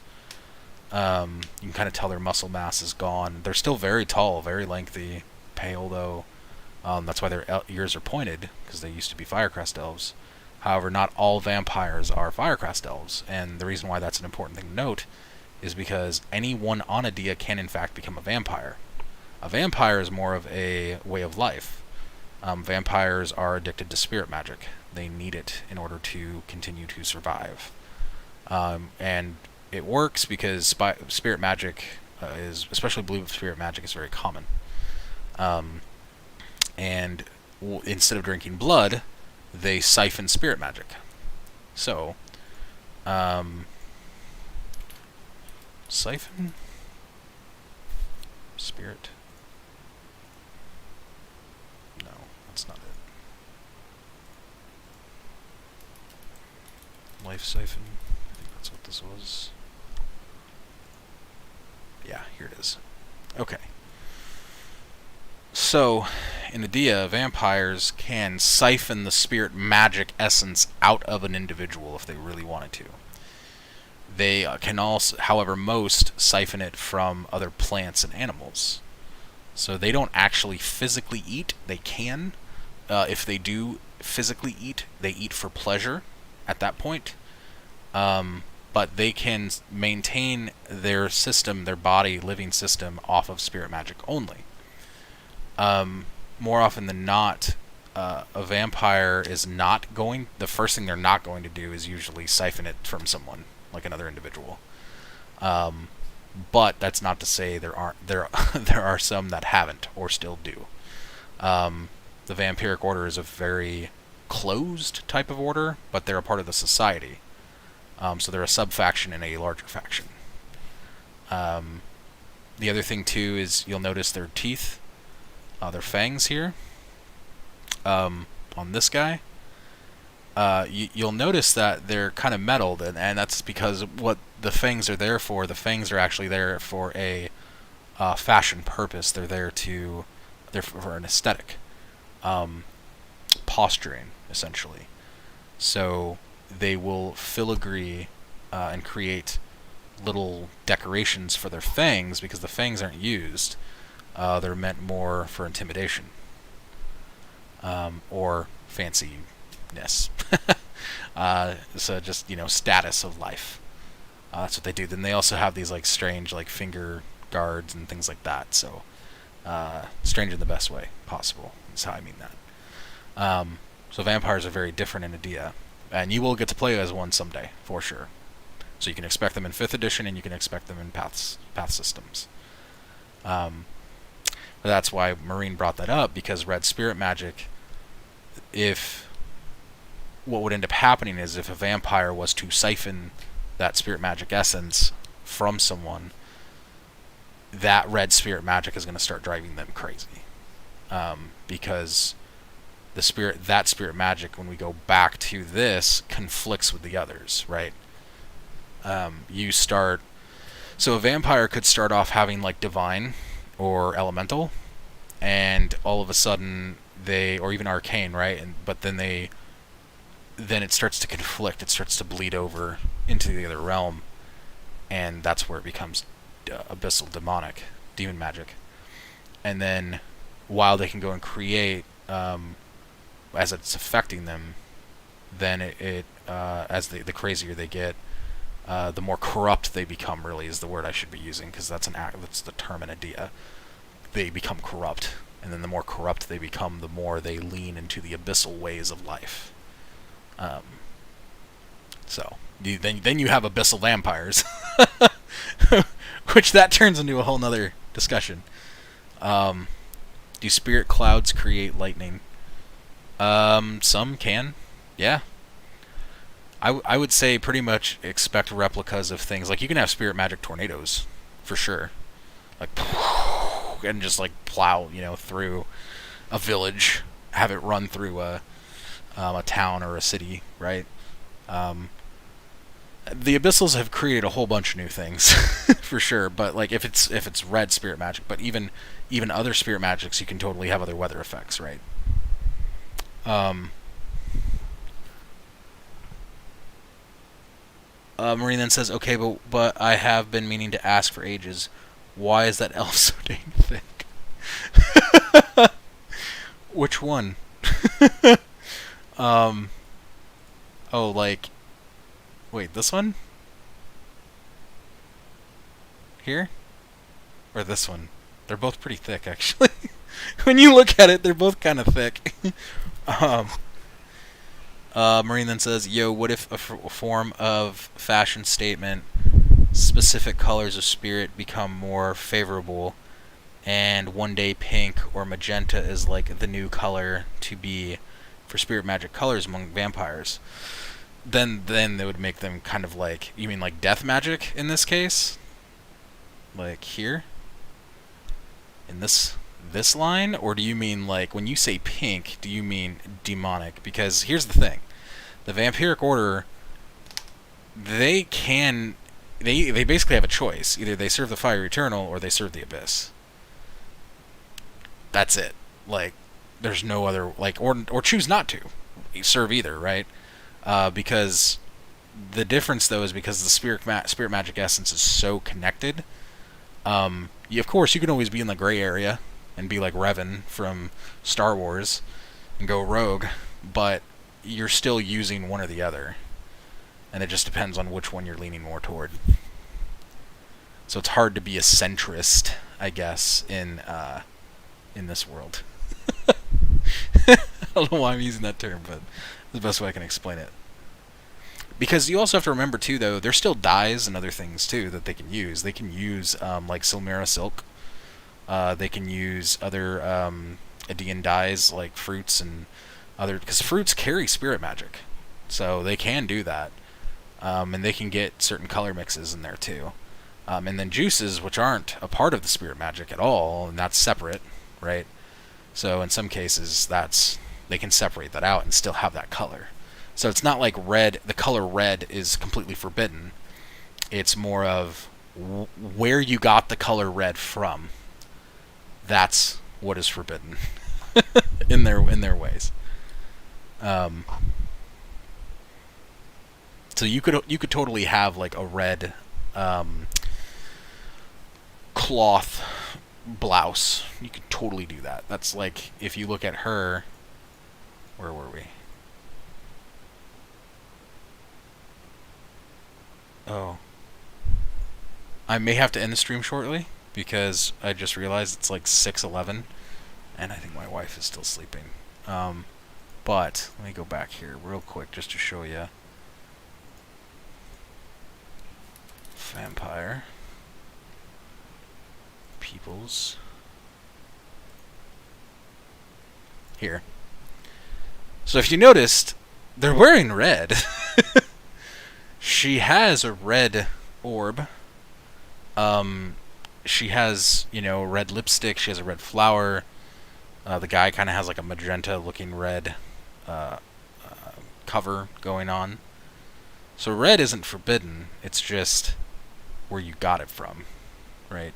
You can kind of tell their muscle mass is gone. They're still very tall, very lengthy, pale though. That's why their ears are pointed, because they used to be Firecrest elves. However, not all vampires are Firecrest elves, and the reason why that's an important thing to note is because anyone on Adia can in fact become a vampire. A vampire is more of a way of life. Vampires are addicted to spirit magic. They need it in order to continue to survive. And it works because spirit magic especially blue spirit magic, is very common. And instead of drinking blood, they siphon spirit magic. So, siphon? Spirit. No, that's not it. Life Siphon. I think that's what this was. Yeah, here it is. Okay. So, in Adia, vampires can siphon the spirit magic essence out of an individual if they really wanted to. They can also, however, most siphon it from other plants and animals. So they don't actually physically eat. They can. If they do physically eat, they eat for pleasure at that point. But they can maintain their system, their body, living system, off of spirit magic only. More often than not, a vampire is not going... The first thing they're not going to do is usually siphon it from someone, like another individual. But that's not to say there are some that haven't or still do. The Vampiric Order is a very closed type of order, but they're a part of the society. So they're a sub-faction in a larger faction. The other thing, too, is you'll notice their teeth, their fangs here. On this guy, you'll notice that they're kind of metalled, and that's because what the fangs are there for. The fangs are actually there for a fashion purpose. They're for an aesthetic, posturing, essentially. So they will filigree and create little decorations for their fangs because the fangs aren't used. They're meant more for intimidation or fanciness. So just, status of life. That's what they do. Then they also have these like strange like finger guards and things like that. So strange in the best way possible is how I mean that. So vampires are very different in Adia, and you will get to play as one someday for sure. So you can expect them in 5th edition, and you can expect them in path systems. That's why Marine brought that up, because red spirit magic, what would end up happening is if a vampire was to siphon that spirit magic essence from someone, that red spirit magic is going to start driving them crazy. Because that spirit magic, when we go back to this, conflicts with the others, right? So a vampire could start off having like divine or elemental, and all of a sudden or even arcane, right? But then it starts to conflict. It starts to bleed over into the other realm, and that's where it becomes abyssal demonic, demon magic. And then while they can go and create, as it's affecting them, then as the crazier they get, the more corrupt they become, really is the word I should be using, because that's the term in Adia. They become corrupt, and then the more corrupt they become, the more they lean into the abyssal ways of life. So then you have abyssal vampires, which that turns into a whole nother discussion. Do spirit clouds create lightning? Some can, yeah. I would say pretty much expect replicas of things. Like, you can have spirit magic tornadoes, for sure. Like, and just, like, plow, through a village. Have it run through a town or a city, right? The Abyssals have created a whole bunch of new things, for sure. But, like, if it's red spirit magic, but even other spirit magics, you can totally have other weather effects, right? Marine then says, okay, but I have been meaning to ask for ages. Why is that elf so dang thick? Which one? Oh, like... Wait, this one? Here? Or this one? They're both pretty thick, actually. When you look at it, they're both kind of thick. Marine then says, yo, what if a form of fashion statement, specific colors of spirit become more favorable, and one day pink or magenta is like the new color to be for spirit magic colors among vampires? Then they would make them kind of like, you mean like death magic in this case? Like here? in this line, or do you mean like when you say pink, do you mean demonic? Because here's the thing. The Vampiric Order, they basically have a choice. Either they serve the Fire Eternal or they serve the Abyss. That's it. Like, there's no other, like, or choose not to serve either, right? Because the difference, though, is because the spirit magic essence is so connected. Of course, you can always be in the gray area and be like Revan from Star Wars and go rogue, but you're still using one or the other. And it just depends on which one you're leaning more toward. So it's hard to be a centrist, I guess, in this world. I don't know why I'm using that term, but it's the best way I can explain it. Because you also have to remember, too, though, there's still dyes and other things, too, that they can use. They can use, like, Silmera Silk. They can use other Adian dyes, like fruits and other... Because fruits carry spirit magic. So they can do that. And they can get certain color mixes in there, too. And then juices, which aren't a part of the spirit magic at all, and that's separate, right? So in some cases, they can separate that out and still have that color. So it's not like red, the color red is completely forbidden. It's more of where you got the color red from. That's what is forbidden in their ways. So you could totally have like a red cloth blouse. You could totally do that. That's like if you look at her. Where were we? Oh. I may have to end the stream shortly because I just realized it's like 6:11 and I think my wife is still sleeping. But let me go back here real quick just to show you. Vampire. Peoples. Here. So if you noticed, they're wearing red. She has a red orb. She has, red lipstick. She has a red flower. The guy kind of has like a magenta-looking red cover going on. So red isn't forbidden. It's just where you got it from, right?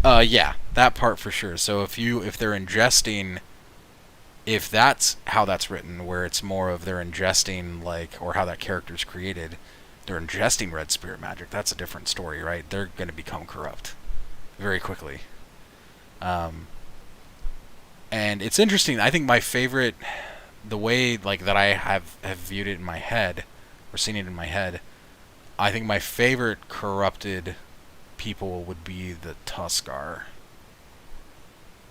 Yeah, that part for sure. So if they're ingesting, if that's how that's written, where it's more of they're ingesting, like, or how that character's created, they're ingesting red spirit magic, that's a different story, right? They're going to become corrupt very quickly. And it's interesting. I think my favorite, the way like that I have viewed it in my head, or seen it in my head, I think my favorite corrupted people would be the Tuskar,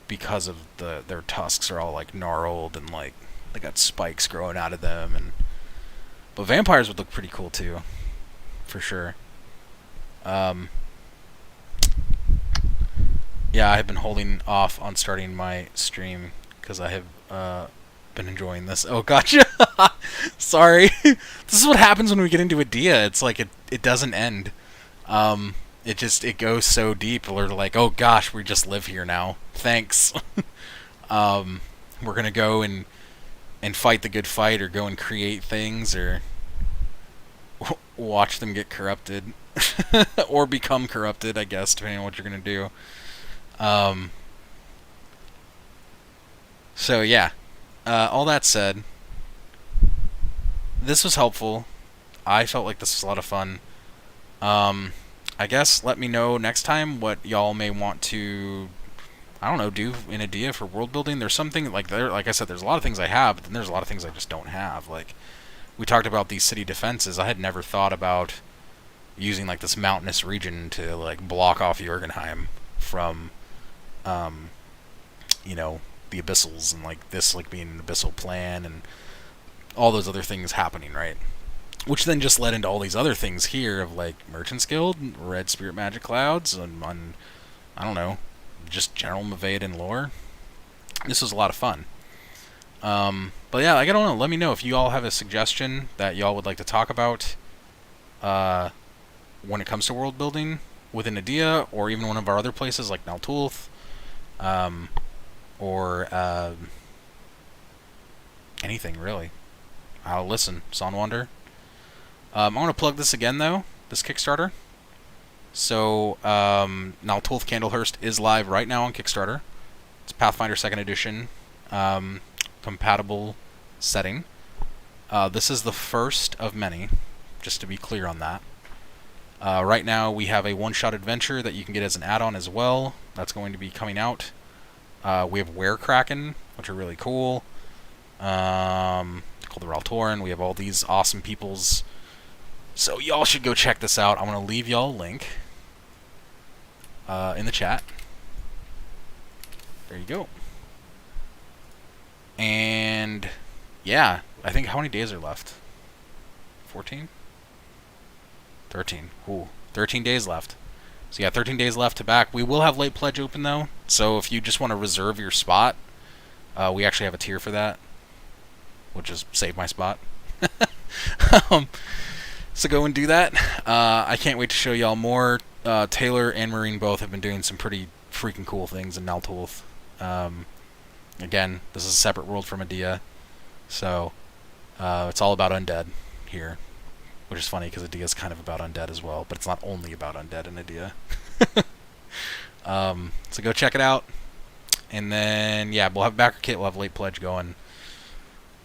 because of their tusks are all like gnarled and like they got spikes growing out of them, but vampires would look pretty cool too, for sure. Yeah, I've been holding off on starting my stream because I have been enjoying this. Oh, gotcha. Sorry. This is what happens when we get into Adia. It's like it doesn't end. It goes so deep. We're like, oh gosh, we just live here now. Thanks. We're gonna go and fight the good fight, or go and create things, or watch them get corrupted, or become corrupted, I guess, depending on what you're gonna do. So yeah, all that said, this was helpful. I felt like this was a lot of fun. I guess let me know next time what y'all may want to, I don't know, do in Adia for world building. There's something like like I said, there's a lot of things I have, but then there's a lot of things I just don't have. Like we talked about these city defenses. I had never thought about using like this mountainous region to like block off Jorgenheim from the abyssals, and like this like being an abyssal plan and all those other things happening, right? Which then just led into all these other things here of like Merchant's Guild, red spirit magic clouds, and I don't know, just general Mavadan lore. This was a lot of fun. But yeah, like, I don't know, let me know if you all have a suggestion that y'all would like to talk about. when it comes to world building within Adia, or even one of our other places like Naltulth, or anything really. I'll listen. Sonwander. I'm going to plug this again though, this Kickstarter. So, Naltulth Candlehurst is live right now on Kickstarter. It's Pathfinder 2nd Edition compatible setting. This is the first of many, just to be clear on that. Right now we have a one-shot adventure that you can get as an add-on as well. That's going to be coming out. We have Werekraken, which are really cool. Called the Raltoran. We have all these awesome peoples. So y'all should go check this out. I'm going to leave y'all a link in the chat. There you go. And yeah, I think how many days are left? 14? 13. Ooh, 13 days left. So yeah, 13 days left to back. We will have late pledge open though. So if you just want to reserve your spot, we actually have a tier for that, which is save my spot. So go and do that. I can't wait to show y'all more. Taylor and Marine both have been doing some pretty freaking cool things in Naltulth. Again, this is a separate world from Adia, so it's all about undead here, which is funny because Adia is kind of about undead as well, but it's not only about undead in Adia. So go check it out, and then yeah, we'll have backer kit, we'll have late pledge going,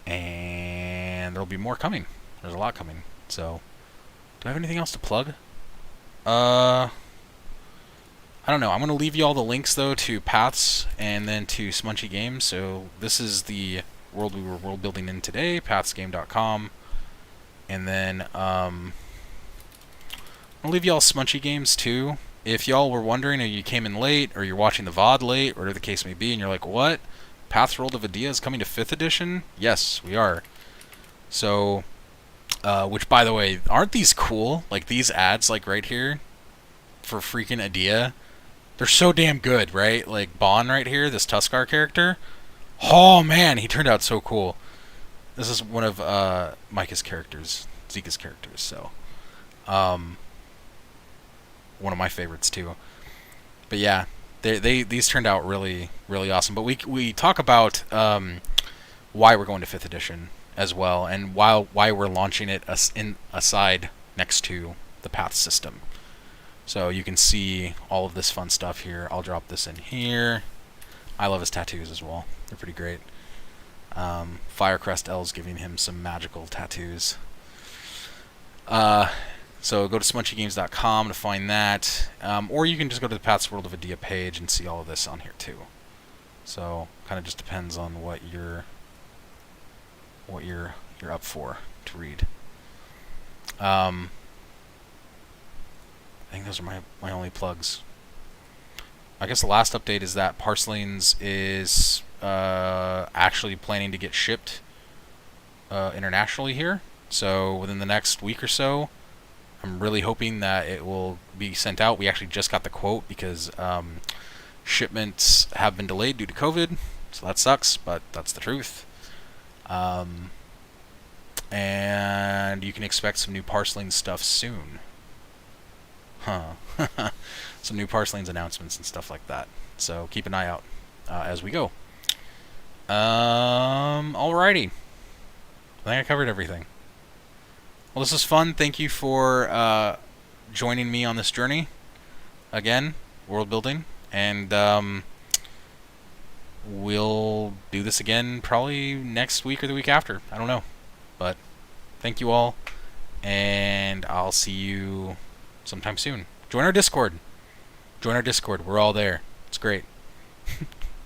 and there'll be more coming. There's a lot coming. So, do I have anything else to plug? I don't know. I'm going to leave you all the links, though, to Paths and then to Smunchy Games. So this is the world we were world building in today, pathsgame.com. And then I'll leave you all Smunchy Games, too. If y'all were wondering, or you came in late, or you're watching the VOD late, or whatever the case may be, and you're like, what? Paths World of Adia is coming to 5th edition? Yes, we are. So, which, by the way, aren't these cool? Like, these ads, like, right here, for freaking Adia, they're so damn good, right? Like, Bon right here, this Tuskar character. Oh, man, he turned out so cool. This is one of Micah's characters, Zika's characters, so. One of my favorites, too. But, yeah, these turned out really, really awesome. But we talk about why we're going to 5th edition as well, and why we're launching it aside next to the Path system. So you can see all of this fun stuff here. I'll drop this in here. I love his tattoos as well. They're pretty great. Firecrest L's giving him some magical tattoos. So go to smunchygames.com to find that. Or you can just go to the Paths World of Adia page and see all of this on here too. So kind of just depends on what you're up for to read. I think those are my only plugs. I guess the last update is that Parslings is actually planning to get shipped internationally here. So within the next week or so, I'm really hoping that it will be sent out. We actually just got the quote because shipments have been delayed due to COVID, so that sucks, but that's the truth. And you can expect some new Parslings stuff soon. Huh. Some new Parslings announcements and stuff like that. So keep an eye out as we go. Alrighty. I think I covered everything. Well, this was fun. Thank you for joining me on this journey. Again, world building. And we'll do this again probably next week or the week after. I don't know. But thank you all. And I'll see you sometime soon. Join our Discord. We're all there. It's great.